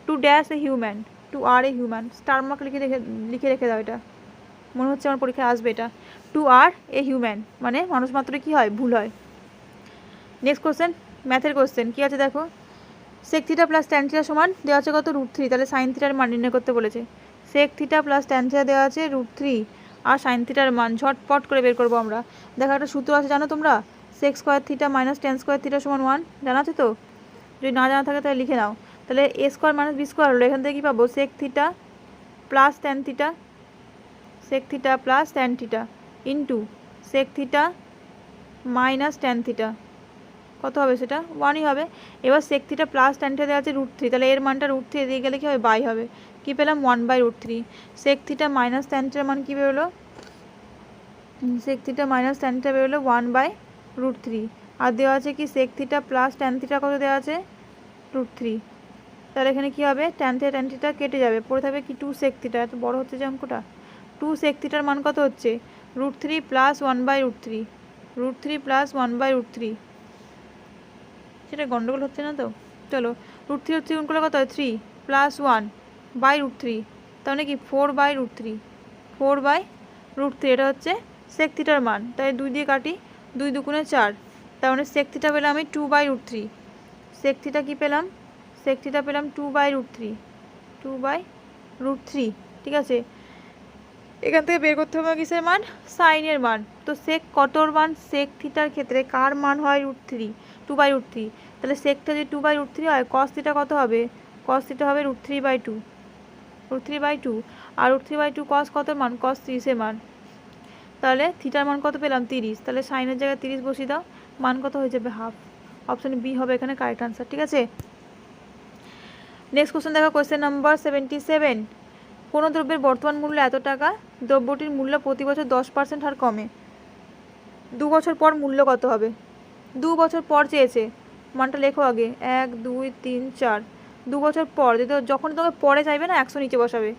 to dash a human, to err a human, star mark লিখে রেখে দাও, এটা মনে হচ্ছে আমার পরীক্ষায় আসবে এটা। টু আর এ হিউম্যান মানে মানুষ মাত্র কি হয়, ভুল হয়। নেক্সট কোয়েশ্চেন, ম্যাথের কোয়েশ্চেন কী আছে দেখো, sec theta plus tan theta সমান দেওয়া আছে কত √3, তাহলে সাইন থিটার মান নির্ণয় করতে বলেছে। Sec theta plus tan theta দেওয়া আছে √3 আর সাইন থিটার মান ঝটপট করে বের করবো আমরা। দেখো একটা সূত্র আছে জানো তোমরা, sec square theta minus tan square theta সমান 1, জানা আছে তো, যদি না জানা থাকে তাহলে লিখে নাও। তাহলে a square minus B square হলো, এখান থেকে কী পাবো sec theta plus tan theta, sec theta plus tan theta into sec theta minus tan theta, কত হবে সেটা 1ই হবে। এবার sec theta plus tan theta দেওয়া আছে √3, তাহলে এর মানটা √3 দিয়ে গেলে কী হবে বাই হবে, কী পেলাম 1/√3। সেক থিটা মাইনাস ট্যান থিটার মান কী বেরোলো, sec theta minus tan theta বেরোলো 1/√3, আর দেওয়া আছে কি sec theta plus tan theta কত দেওয়া আছে √3, তাহলে এখানে কী হবে ট্যান থিটা কেটে যাবে, পড়ে থাকবে কি 2 সেক থিটা, এত বড়ো হচ্ছে যে অঙ্কটা। 2 সেক থিটার মান কত হচ্ছে √3 প্লাস 1/√3, √3 প্লাস 1/√3, সেটা গন্ডগোল হচ্ছে না তো। চলো √3 গুণ করলে কত হয় 3 প্লাস 1/√3, তাহলে কি 4/√3, 4/√3, এটা হচ্ছে সেক থিটার মান। তাই 2 দিয়ে কাটি, 2 2 4, তার মানে সেক থিটা পেলাম আমি 2/√3, সেক থিটা কী পেলাম, সেক থিটা পেলাম 2/√3, 2/√3। ঠিক আছে, এখান থেকে বের করতে হবে কিসের মান, সাইনের মান। তো সেক কতর মান, সেক থিটার ক্ষেত্রে কার মান হয় √3, 2/√3, তাহলে সেকটা যদি 2/√3 হয় কস থিটা কত হবে, কস থিটা হবে √3/2, √3/2, আর √3/2 কস কত মান, কস 30-এর মান, তাহলে থিটার মান কত পেলাম 30, তাহলে সাইনের জায়গায় 30 বসিয়ে দাও, মান কত হয়ে যাবে হাফ, অপশান বি হবে এখানে কারেক্ট আনসার। ঠিক আছে, নেক্সট কোশ্চেন দেখো কোয়েশ্চেন নাম্বার 77, কোনো দ্রব্যের বর্তমান মূল্য এত টাকা, দ্রব্যটির মূল্য প্রতি বছর 10% হার কমে, 2 বছর পর মূল্য কত হবে। 2 বছর পর চেয়েছে, মানটা লেখো আগে 1 2 3 4, 2 বছর পর, যদি যখনই তোমাকে পরে চাইবে না 100 নিচে বসাবে,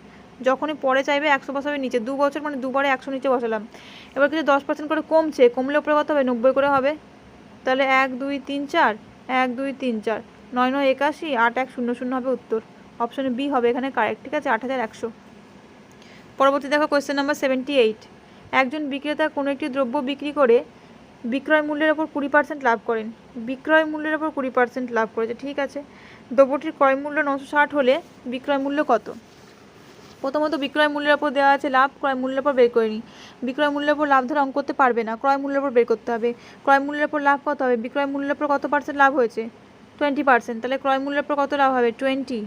যখনই পরে চাইবে 100 বসাবে নিচে, 2 বছর মানে দুবারে 100 নিচে বসালাম। এবার কিছু 10% করে কমছে, কমলে উপরে কত হবে 90 করে হবে, তাহলে 1 2 3 4, 1 2 3 4, 9 9 81, 8 1 0 0 হবে উত্তর, অপশন বি হবে এখানে কারেক্ট। ঠিক আছে, 8100। পরবর্তী দেখো কোয়েশ্চেন নাম্বার 78, একজন বিক্রেতা কোনো একটি দ্রব্য বিক্রি করে বিক্রয় মূল্যের ওপর 20% লাভ করেন, বিক্রয় মূল্যের ওপর 20% লাভ করেছে। ঠিক আছে, দ্রব্যটির ক্রয় মূল্য 960 হলে বিক্রয় মূল্য কত। প্রথমত বিক্রয় মূল্যের ওপর দেওয়া আছে লাভ, ক্রয় মূল্যের ওপর বের করে নিই। বিক্রয় মূল্যের ওপর লাভ ধরে অঙ্ক করতে পারবে না, ক্রয় মূল্যের ওপর বের করতে হবে। ক্রয় মূল্যের ওপর লাভ কত হবে, বিক্রয় মূল্যের ওপর কত পার্সেন্ট লাভ হয়েছে 20%, তাহলে ক্রয় মূল্যের ওপর কত লাভ হবে 20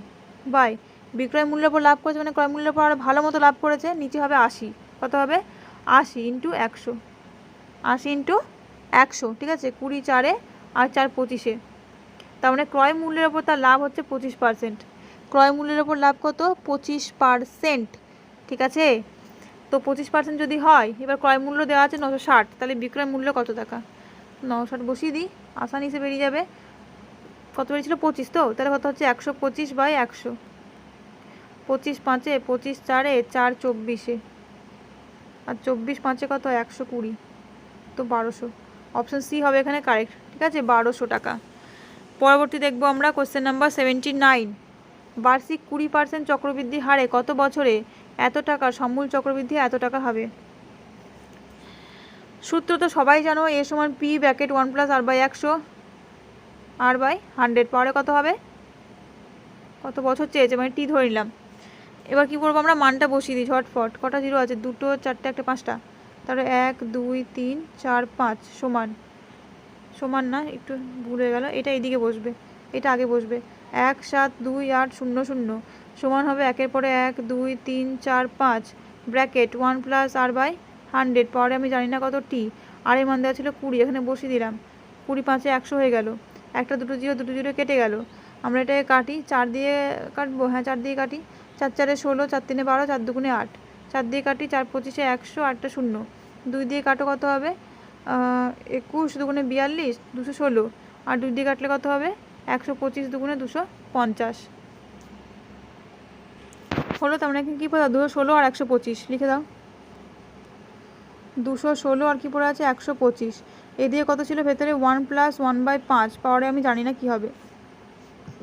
বাই বিক্রয় মূল্যের ওপর লাভ করেছে মানে ক্রয় মূল্যের ওপর আরও ভালো মতো লাভ করেছে, নিচে হবে 80, কত হবে 80 ইন্টু 100, 80 ইন্টু 100। ঠিক আছে, 20 4 আর 4 25, তার মানে ক্রয় মূল্যের ওপর তার লাভ হচ্ছে 25%, ক্রয় মূল্যের ওপর লাভ কত 25%। ঠিক আছে, তো 25% যদি হয়, এবার ক্রয় মূল্য দেওয়া আছে 960, তাহলে বিক্রয় মূল্য কত টাকা, 960 বসিয়ে দিই, আসানি সে বেরিয়ে যাবে। কত বেরিয়েছিল 25, তো তাহলে কত হচ্ছে 125/100। 25 5-এ 25 4-এ 4 24-এ, আর 24 5-এ কত হয় 120, তো 1200। অপশন সি হবে এখানে কারেক্ট, ঠিক আছে, 1200 টাকা। পরবর্তী দেখবো আমরা কোশ্চেন নাম্বার 79। বার্ষিক 20% চক্রবৃদ্ধি হারে কত বছরে এত টাকা সমূল চক্রবৃদ্ধি এত টাকা হবে? সূত্র তো সবাই জানো, এ সমান পি ব্র্যাকেট 1 + r/100 r/100 পরে কত হবে, কত বছর চেয়েছে মানে টি ধরে নিলাম। এবার কি করবো আমরা, মানটা বসিয়ে দিই ঝটফট। কটা জিরো আছে, 2 4 1 5টা, তারপরে 1 2 3 4 5 সমান, সমান না একটু ভুল হয়ে গেল, এটা এইদিকে বসবে, এটা আগে বসবে। 1 7 2 8 0 0 সমান হবে 1-এর পরে 1 2 3 4 5 ব্র্যাকেট 1 + r/100 পরে আমি জানি না কত টি, আর এর মান দেওয়া ছিল 20, এখানে বসিয়ে দিলাম। 20 5-এ 100 হয়ে গেল, একটা দুটো জিরো কেটে গেল। আমরা এটাকে কাটি, 4 দিয়ে কাটবো, হ্যাঁ 4 দিয়ে কাটি। 4 4-এ 16, 4 3-এ 12, 4 2-গুণে 8, 4 দিয়ে কাটি, 4 25-এ 100, 8টা 0, 2 দিয়ে কাটো কত হবে 21 2-গুণে 42, 216, আর 2 দিয়ে কাটলে কত হবে 125 2-গুণে 250 হলো। তার মানে কী পড়া, 216 আর 125 লিখে দাও। 216 আর কি পড়ে আছে 125, এ দিয়ে কত ছিল ভেতরে 1 + 1/5 পাওয়ারে আমি জানি না কি হবে,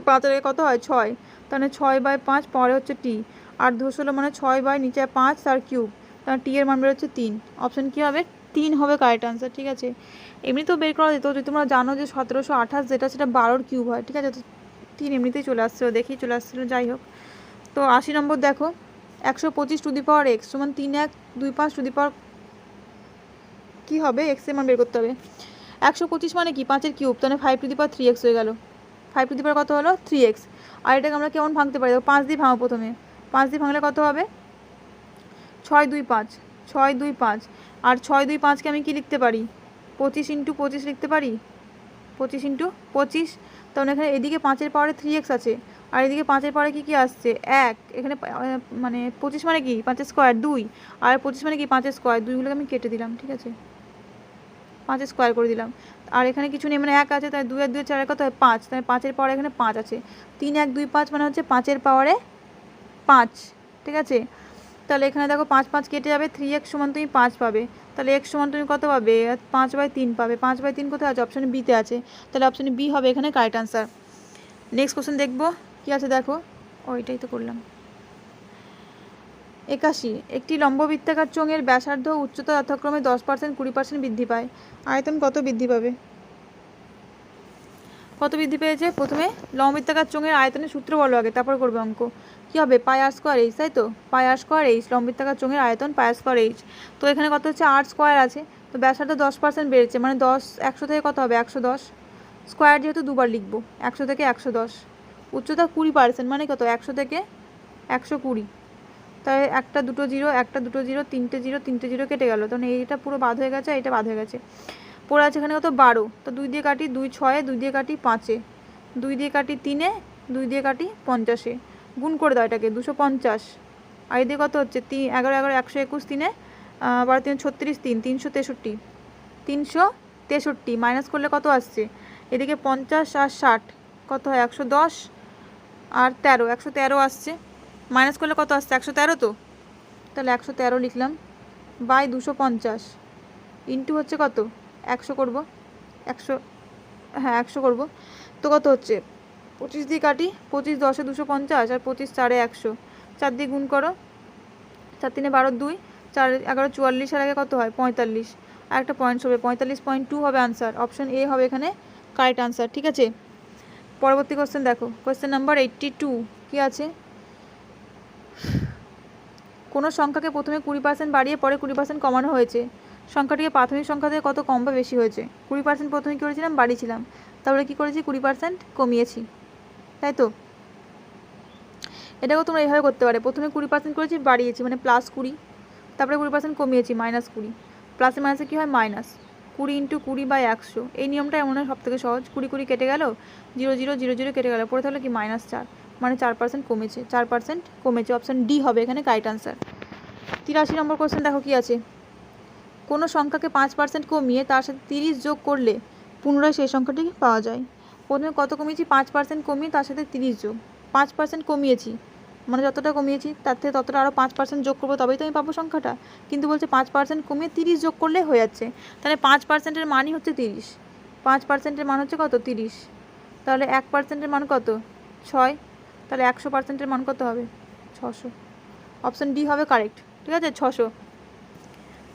5-এর কত হয় 6, তাহলে 6/5 পরে হচ্ছে টি, আর 216 মানে 6 নিচে 5 তার কিউব, তাহলে টি এর মান বেরোচ্ছে 3। অপশন কী হবে 3 হবে কারেক্ট আনসার, ঠিক আছে। এমনিতেও বের করা যেত, যদি তোমরা জানো যে 1728 যেটা সেটা 12-র কিউব হয়, ঠিক আছে, তো 3 এমনিতেই চলে আসছিলো, দেখি চলে আসছিলো, যাই হোক। তো 80 নম্বর দেখো, 125 টু দি পাওয়ার x সমান 3 1 2 5 টু দি পাওয়ার কী হবে, এক্স এর মান বের করতে হবে। 125 মানে কি 5-এর কিউব, তাহলে 5 টু দি পাওয়ার 3x হয়ে গেল। 5 টু দি পাওয়ার কত হলো 3x, আর এটাকে আমরা কেমন ভাঙতে পারি, 5 দিয়ে ভাঙো প্রথমে, 5 দিয়ে ভাঙলে কত হবে 6 2 5, 6 2 5, আর 6 2 5-কে আমি কি লিখতে পারি 25 × 25 লিখতে পারি, 25 × 25, তখন এখানে এদিকে 5-এর পাওয়ারে 3x আছে, আর এদিকে 5-এর পাওয়ারে কী আছে 1, এখানে মানে 25 মানে কি 5-এর স্কোয়ার 2, আর 25 মানে কি 5-এর স্কোয়ার, 2গুলোকে আমি কেটে দিলাম, ঠিক আছে, 5-এর স্কোয়ার করে দিলাম। আর এখানে কিছু নেই মানে 1 আছে, তাই 2 আর 2 4 কত হয় 5, তাই 5-এর পাওয়ারে এখানে 5 আছে, 3 1 2 5 মানে হচ্ছে 5-এর পাওয়ারে 5, ঠিক আছে। তাহলে এখানে দেখো 5 5 কেটে যাবে, 3x সমান তুমি 5 পাবে, তাহলে x সমান তুমি কত পাবে 5/3 পাবে। 5/3 কোথায় আছে, অপশানে বিতে আছে, তাহলে অপশানে বি হবে এখানে কারেক্ট আনসার। নেক্সট কোশ্চেন দেখবো কী আছে, দেখো ওইটাই তো করলাম। 81, একটি লম্ববৃত্তাকার চোঙের ব্যাসার্ধ উচ্চতা যথাক্রমে 10% 20% বৃদ্ধি পায়, আয়তন কত বৃদ্ধি পাবে, কত বৃদ্ধি পেয়েছে? প্রথমে লম্ববৃত্তাকার চোঙের আয়তনের সূত্র বলো আগে, তারপর করবে অঙ্ক। কী হবে πr²h, তাই তো, πr²h, লম্ববৃত্তাকার চোঙের আয়তন πr²h। তো এখানে কত হচ্ছে r² আছে, তো ব্যাসার্ধ 10% বেড়েছে, মানে 10 100 থেকে কত হবে 110, স্কোয়ার যেহেতু দুবার লিখবো, 100 থেকে 110, উচ্চতা 20% মানে কত 100 থেকে 120, তাই একটা দুটো জিরো 3টে জিরো কেটে গেল, তখন এইটা পুরো বাদ হয়ে গেছে, এইটা বাদ হয়ে গেছে। পড়ে আছে এখানে কত 12, তো 2 দিয়ে কাটি 2 6, 2 দিয়ে কাটি 5, 2 দিয়ে কাটি 3, 2 দিয়ে কাটি 50, গুণ করে দাও এটাকে 250, আর এদিকে কত হচ্ছে 3 11 11 121, 3 12 3 36, 363, 363 মাইনাস করলে কত আসছে, এদিকে 50 আর 60 কত হয় 110 আর 13, 113 আসছে, মাইনাস করলে কত আসছে 113, তো তাহলে 113 লিখলাম বাই 250 ইন্টু হচ্ছে কত 100 করব, 100, হ্যাঁ 100 করব, তো কত হচ্ছে 25 দিয়ে কাটি, 25 10-এ 250, আর 25 4-এ 100, 4 দিয়ে গুণ করো, 4 3 12 2, 4 11 44, আর আগে কত হয় 45, আর একটা পয়েন্টস হবে 45.2 হবে আনসার, অপশন এ হবে এখানে কারেক্ট আনসার, ঠিক আছে। পরবর্তী কোশ্চেন দেখো, কোশ্চেন নাম্বার 82 কী আছে, কোনো সংখ্যাকে প্রথমে 20% বাড়িয়ে পরে 20% কমানো হয়েছে, সংখ্যাটিকে প্রাথমিক সংখ্যা থেকে কত কম বা বেশি হয়েছে। 20% প্রথমে কী করেছিলাম বাড়িয়েছিলাম, তারপরে কী করেছি 20% কমিয়েছি, তাই তো। এটাকেও তোমরা এইভাবে করতে পারে, প্রথমে 20% করেছি বাড়িয়েছি মানে +20, তারপরে 20% কমিয়েছি -20, প্লাসে মাইনাসে কী হয় মাইনাস, 20 × 20/100, এই নিয়মটা এমন হয় সবথেকে সহজ, 20 20 কেটে গেল, 0 0 0 0 কেটে গেল, পরে তাহলে কি -4, মানে 4% কমেছে, 4% কমেছে, অপশান ডি হবে এখানে কারেক্ট আনসার। 83 নম্বর কোশ্চেন দেখো কী আছে, কোনো সংখ্যাকে 5% কমিয়ে তার সাথে 30 যোগ করলে পুনরায় সেই সংখ্যাটি পাওয়া যায়। প্রথমে কত কমিয়েছি? 5% কমিয়ে তার সাথে 30 যোগ। 5% কমিয়েছি মানে যতটা কমিয়েছি তার থেকে ততটা আরও 5% যোগ করবো, তবেই তো আমি পাবো সংখ্যাটা। কিন্তু বলছে 5% কমিয়ে 30 যোগ করলে হয়ে যাচ্ছে। তাহলে 5%-এর মানই হচ্ছে 30। 5%-এর মান হচ্ছে কত? 30। তাহলে 1%-এর মান কত? 6। তাহলে 100%-এর মান কত হবে? 600। অপশান ডি হবে কারেক্ট। ঠিক আছে, 600।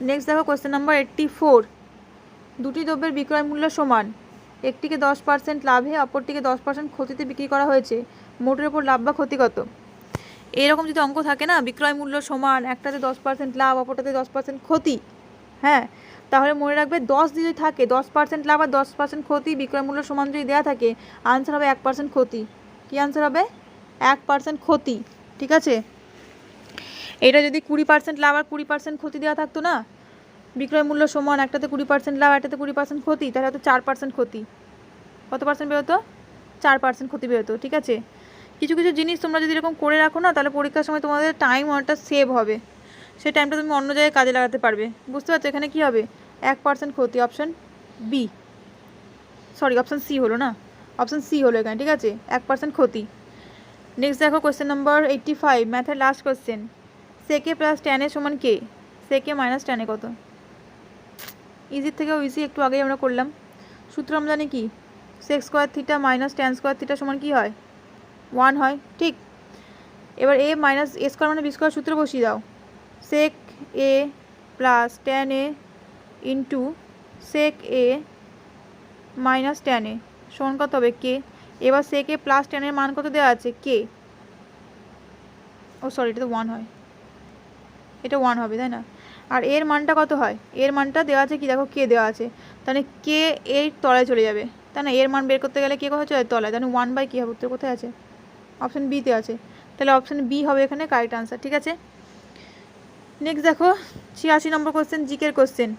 নেক্সট দেখো কোয়েশ্চেন নাম্বার 84। দুটি দ্রব্যের বিক্রয় মূল্য সমান, একটিকে 10% লাভে অপরটিকে 10% ক্ষতিতে বিক্রি করা হয়েছে, মোটের ওপর লাভ বা ক্ষতি কত? এরকম যদি অঙ্ক থাকে না, বিক্রয় মূল্য সমান, একটাতে 10% লাভ অপরটাতে 10% ক্ষতি, হ্যাঁ, তাহলে মনে রাখবে 10 যদি থাকে, 10% লাভ আর 10% ক্ষতি, বিক্রয় মূল্য সমান যদি দেওয়া থাকে, আনসার হবে 1% ক্ষতি। কী আনসার হবে? 1% ক্ষতি। ঠিক আছে, এটা যদি 20% লাভ আর 20% ক্ষতি দেওয়া থাকতো না, বিক্রয় মূল্য সমান, একটাতে 20% লাভ একটাতে 20% ক্ষতি, তাহলে হয়তো 4% ক্ষতি। কত পার্সেন্ট বেরোতো? 4% ক্ষতি বেরোতো। ঠিক আছে, কিছু কিছু জিনিস তোমরা যদি এরকম করে রাখো না, তাহলে পরীক্ষার সময় তোমাদের টাইম অনেকটা সেভ হবে। সেই টাইমটা তুমি অন্য জায়গায় কাজে লাগাতে পারবে। বুঝতে পারছো? এখানে কী হবে? 1% ক্ষতি। Option B, sorry option C হলো না, অপশান সি হলো এখানে। ঠিক আছে, 1% ক্ষতি। নেক্সট দেখো কোয়েশ্চেন নাম্বার 85, ম্যাথের লাস্ট কোয়েশ্চেন। সেকে প্লাস ট্যানে সমান কে? সেকে মাইনাস ট্যানে কত? ইজির থেকেও ইজি, একটু আগেই আমরা করলাম। সূত্র আমরা জানি কি? Sec square theta minus tan square theta সমান কী হয়? 1 হয়। ঠিক, এবার এ মাইনাস এ স্কোয়ার মানে বি স্কোয়ার সূত্র বসিয়ে দাও। Sec A plus tan A into sec A minus tan A সমান কত হবে? কে। এবার সেক এ প্লাস ট্যানের মান কত দেওয়া আছে? কে। ও সরি, এটা তো 1 হয়, এটা 1 হবে, তাই না? আর এর মানটা কত হয়? এর মানটা দেওয়া আছে কি দেখো, কে দেওয়া আছে, তাহলে কে এর তলায় চলে যাবে, তাই না? এর মান বের করতে গেলে কে কোথায় চলে? তলায়। তাহলে 1 কী হবে? উত্তর কোথায় আছে? অপশান বিতে আছে। তাহলে অপশান বি হবে এখানে কারেক্ট আনসার। ঠিক আছে, নেক্সট দেখো 86 নম্বর কোশ্চেন, জিকের কোশ্চেন।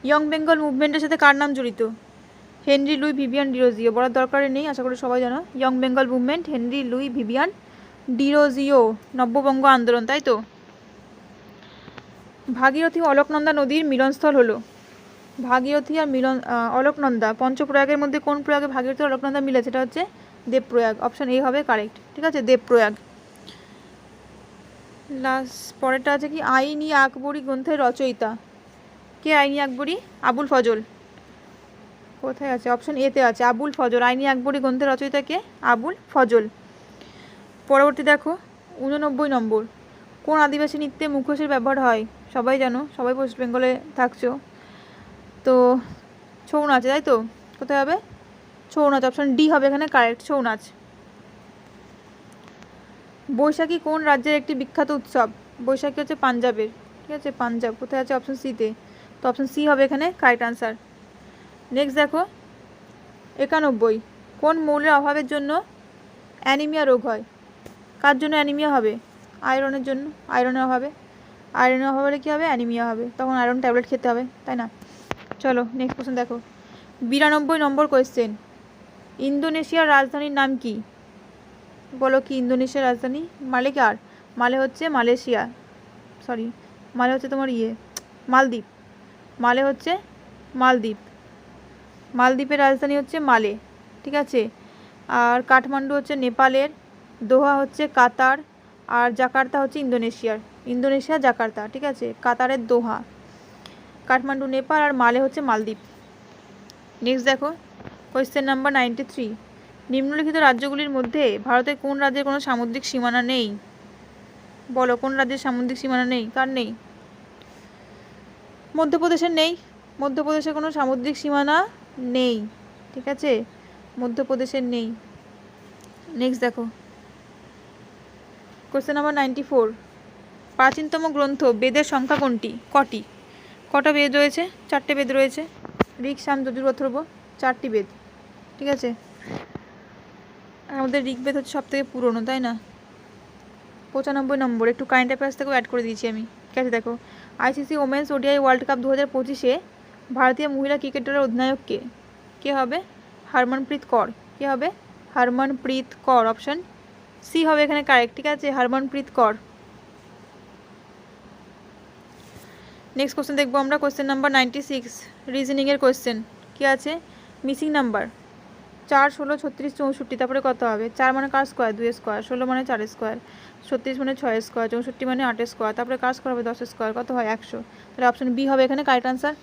ইয়ং বেঙ্গল মুভমেন্টের সাথে কার নাম জড়িত? Henry Louis Vivian Derozio. বলার দরকার নেই, আশা করি সবাই জানো। Young Bengal movement, Henry Louis Vivian Derozio, নব্যবঙ্গ আন্দোলন, তাই তো। ভাগীরথী অলকনন্দা নদীর মিলনস্থল হলো? ভাগীরথী আর অলকনন্দা পঞ্চপ্রয়াগের মধ্যে কোন প্রয়াগে ভাগীরথী অলকনন্দা মিলে? সেটা হচ্ছে দেবপ্রয়াগ। অপশান এ হবে কারেক্ট। ঠিক আছে, দেবপ্রয়াগ। লাস্ট পরেরটা আছে কি? আইন ই আকবরী গ্রন্থের রচয়িতা কে? আইন ই আকবরী আবুল ফজল। কোথায় আছে? অপশান এতে আছে, আবুল ফজল। আইন ই আকবরী গ্রন্থের রচয়িতা কে? আবুল ফজল। পরবর্তী দেখো 89 নম্বর, কোন আদিবাসী নৃত্যে মুখোশের ব্যবহার হয়? সবাই জানো, সবাই ওয়েস্ট বেঙ্গলে থাকছো তো। ছৌ নাচ, তাই তো। কোথায় হবে? ছৌ নাচ। অপশান ডি হবে এখানে কারেক্ট, ছৌ নাচ। বৈশাখী কোন রাজ্যের একটি বিখ্যাত উৎসব? বৈশাখী হচ্ছে পাঞ্জাবের। ঠিক আছে, পাঞ্জাব। কোথায় আছে? অপশান সিতে। তো অপশান সি হবে এখানে কারেক্ট আনসার। নেক্সট দেখো 91, কোন মৌলের অভাবের জন্য অ্যানিমিয়া রোগ হয়? কার জন্য অ্যানিমিয়া হবে? আয়রনের জন্য। আয়রনের অভাবে, আয়রনের অভাবে হলে কী হবে? অ্যানিমিয়া হবে, তখন আয়রন ট্যাবলেট খেতে হবে, তাই না? চলো নেক্সট কোশ্চেন দেখো 92 নম্বর কোয়েশ্চেন। ইন্দোনেশিয়ার রাজধানীর নাম কি? বলো কি ইন্দোনেশিয়ার রাজধানী? মালেকার। মালে হচ্ছে মালয়েশিয়া, সরি মালে হচ্ছে তোমার মালদ্বীপ। মালে হচ্ছে মালদ্বীপ। মালদ্বীপের রাজধানী হচ্ছে মালে। ঠিক আছে, আর কাঠমান্ডু হচ্ছে নেপালের, দোহা হচ্ছে কাতার, আর জাকার্তা হচ্ছে ইন্দোনেশিয়ার। Indonesia Jakarta. ঠিক আছে, কাতারের দোহা, কাঠমান্ডু নেপাল, আর মালে হচ্ছে মালদ্বীপ। নেক্সট দেখো কোয়েশ্চেন নাম্বার 93, নিম্নলিখিত রাজ্যগুলির মধ্যে ভারতের কোন রাজ্যের কোনো সামুদ্রিক সীমানা নেই? বলো কোন রাজ্যের সামুদ্রিক সীমানা নেই? কার নেই? মধ্যপ্রদেশের নেই। মধ্যপ্রদেশের কোনো সামুদ্রিক সীমানা নেই। ঠিক আছে, মধ্যপ্রদেশের নেই। নেক্সট দেখো কোয়েশ্চেন নাম্বার 94, প্রাচীনতম গ্রন্থ বেদের সংখ্যা কোনটি? কটি? কটা বেদ রয়েছে? 4টে বেদ রয়েছে। ঋক, সাম, যজুর, অথর্ব, 4টি বেদ। ঠিক আছে, আমাদের ঋগ্বেদ হচ্ছে সব থেকে পুরনো, তাই না? 95 নম্বর, একটু কারেন্ট অ্যাফেয়ার্স থেকেও অ্যাড করে দিয়েছি আমি। ঠিক আছে, দেখো ICC women's ODI World Cup 2025-এ ভারতীয় মহিলা ক্রিকেট দলের অধিনায়ক কে? কে হবে? হরমনপ্রীত কৌর। কে হবে? হরমনপ্রীত কৌর। অপশান সি হবে এখানে কারেক্ট। ঠিক আছে, হরমনপ্রীত কৌর। নেক্সট কোশ্চেন দেখবো আমরা। কোশ্চেন নাম্বার 96 রিজনিংয়ের কোশ্চেন। কী আছে? Missing number 4, 16, 36, 64। তারপরে কত হবে? 4 মানে কার স্কোয়ার? 2 স্কোয়ার। 16 মানে 4 স্কোয়ার। 36 মানে 6 স্কোয়ার। 64 মানে 8 স্কোয়ার। তারপরে কার স্কোয়ার হবে? 10 স্কোয়ার। কত হয়? 100। তাহলে অপশন বি হবে এখানে কারেক্ট আনসার।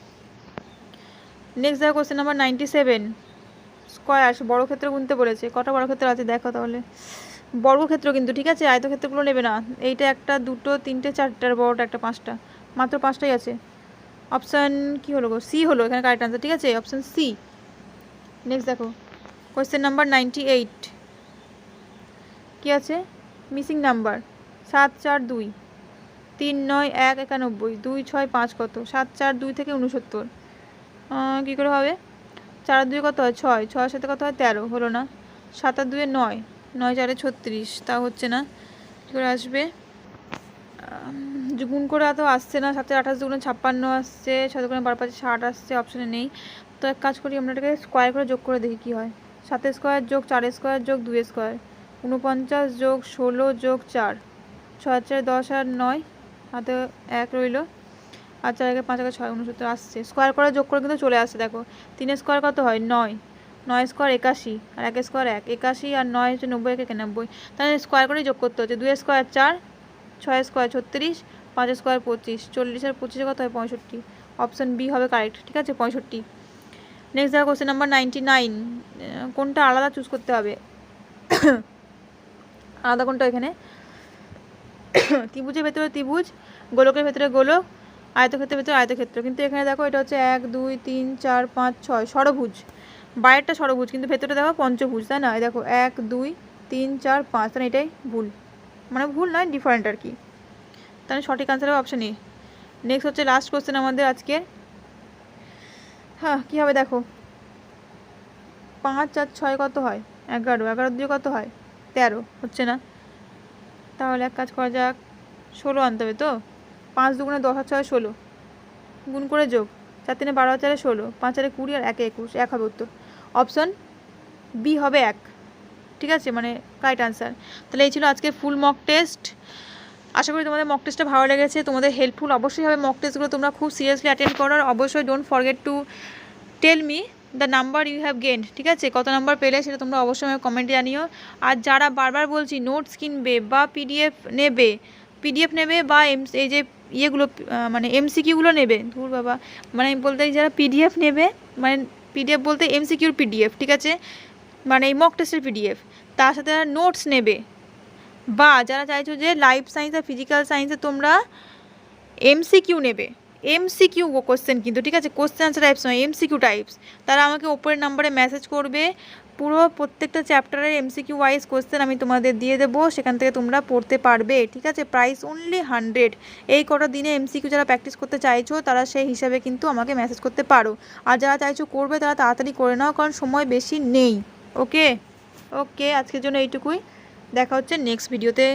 নেক্সট দেখো কোশ্চেন নাম্বার 97 স্কোয়ার। বড় ক্ষেত্র গুনতে বলেছে। কটা বড় ক্ষেত্র আছে দেখো তাহলে। বর্গক্ষেত্র কিন্তু, ঠিক আছে, আয়তক্ষেত্রগুলো নেবে না। এইটা একটা, দুটো, তিনটে, চারটার, বড়টা একটা, 5টা, মাত্র 5টাই আছে। অপশান কী হলো গো? সি হলো এখানে কারেক্ট আনসার, ঠিক আছে, অপশান সি। নেক্সট দেখো কোয়েশ্চেন নাম্বার 98 কী আছে? মিসিং নাম্বার 7, 4, 2, 3, 9, 1, 91, 2, 6, 5 কত? 7, 4, 2 থেকে 69। কী করে হবে? 4 আর 2 কত হয়? 6, 6 সাথে কত হয়? 13, হলো না। 7 আর 2 9, 9 4 36, তা হচ্ছে না। কী করে আসবে? গুণ করে এত আসছে না। 7 28 দুগুণে 56 আসছে, 6 দুগুণে 12 5 60 আসছে, অপশানে নেই। তো এক কাজ করি, আমরা এটাকে স্কোয়ার করে যোগ করে দেখি কী হয়। 7 স্কোয়ার যোগ 4 স্কোয়ার যোগ 2 স্কোয়ার, 49 যোগ 16 যোগ 4, 6 4 10 আর 9, হাতে 1 রইল, আর 4 1 5 6 69 আসছে। স্কোয়ার করে যোগ করে কিন্তু চলে আসছে। দেখো 3 স্কোয়ার কত হয়? 9, 9 স্কোয়ার 81, আর 1 স্কোয়ার 1, 81 আর 9 হচ্ছে 90, 1 91। তাহলে স্কোয়ার করে যোগ করতে হচ্ছে। 2 স্কোয়ার 4, 6 স্কোয়ার 36, 5 স্কোয়ার 25, 40 আর 25 কত হয়? 65। অপশান বি হবে কারেক্ট, ঠিক আছে, 65। নেক্সট দেখো কোশ্চেন নাম্বার 99 কোনটা আলাদা চুজ করতে হবে। আলাদা কোনটা এখানে? ত্রিভুজের ভেতরে ত্রিভুজ, গোলকের ভেতরে গোলক, আয়তক্ষেত্রের ভেতরে আয়তক্ষেত্র। কিন্তু এখানে দেখো এটা হচ্ছে 1 2 3 4 5 6 ষড়ভুজ। বাইরেরটা ষড়ভুজ কিন্তু ভেতরটা দেখো পঞ্চভুজ, তাই না? এই দেখো 1 2 3 4 5, তাহলে এটাই ভুল, মানে ভুল নয়, ডিফারেন্ট আর কি। তাহলে সঠিক আনসার হবে অপশান এ। নেক্সট হচ্ছে লাস্ট কোশ্চেন আমাদের আজকের। হ্যাঁ, কী হবে দেখো, 5 আর 6 কত হয়? 11, 11 2 কত হয়? 13, হচ্ছে না। তাহলে এক কাজ করা যাক, 16 আনতে হবে তো। 5 দুগুণে 10 আর 6 16, গুণ করে যোগ, 4 3 12 আর 4 16, 5 4 20 আর 1 21, 1 হবে উত্তর। অপশন বি হবে 1, ঠিক আছে, মানে কারেক্ট আনসার। তাহলে এই ছিল আজকের ফুল মক টেস্ট। আশা করি তোমাদের মক টেস্টটা ভালো লেগেছে, তোমাদের হেল্পফুল অবশ্যই হবে। মক টেস্টগুলো তোমরা খুব সিরিয়াসলি অ্যাটেন্ড করো। আর অবশ্যই don't forget to tell me the number you have gained, ঠিক আছে, কত নাম্বার পেলে সেটা তোমরা অবশ্যই আমাকে কমেন্টে জানিও। আর যারা বারবার বলছি নোটস কিনবে বা পিডিএফ নেবে বা এই যে ইয়েগুলো মানে এমসিকিউগুলো নেবে, ধুর বাবা, মানে বলতে যারা পিডিএফ নেবে, মানে পিডিএফ বলতে এমসিকিউর পিডিএফ, ঠিক আছে, মানে এই মক টেস্টের পিডিএফ, তার সাথে যারা নোটস নেবে, বা যারা চাইছো যে লাইফ সায়েন্স আর ফিজিক্যাল সায়েন্সে তোমরা এমসিকিউ নেবে, এমসিকিউ কোশ্চেন কিন্তু, ঠিক আছে, কোশ্চেন আনসার টাইপস নয়, এমসিকিউ টাইপস, তারা আমাকে ওপরের নাম্বারে মেসেজ করবে। পুরো প্রত্যেকটা চ্যাপ্টারের এমসিকিউ ওয়াইজ কোশ্চেন আমি তোমাদের দিয়ে দেবো, সেখান থেকে তোমরা পড়তে পারবে, ঠিক আছে। Price only 100। এই কটা দিনে এমসিকিউ যারা প্র্যাকটিস করতে চাইছো তারা সেই হিসাবে কিন্তু আমাকে মেসেজ করতে পারো। আর যারা চাইছো করবে তারা তাড়াতাড়ি করে নাও, কারণ সময় বেশি নেই। ওকে, আজকের জন্য এইটুকুই, দেখা হচ্ছে নেক্সট ভিডিওতে।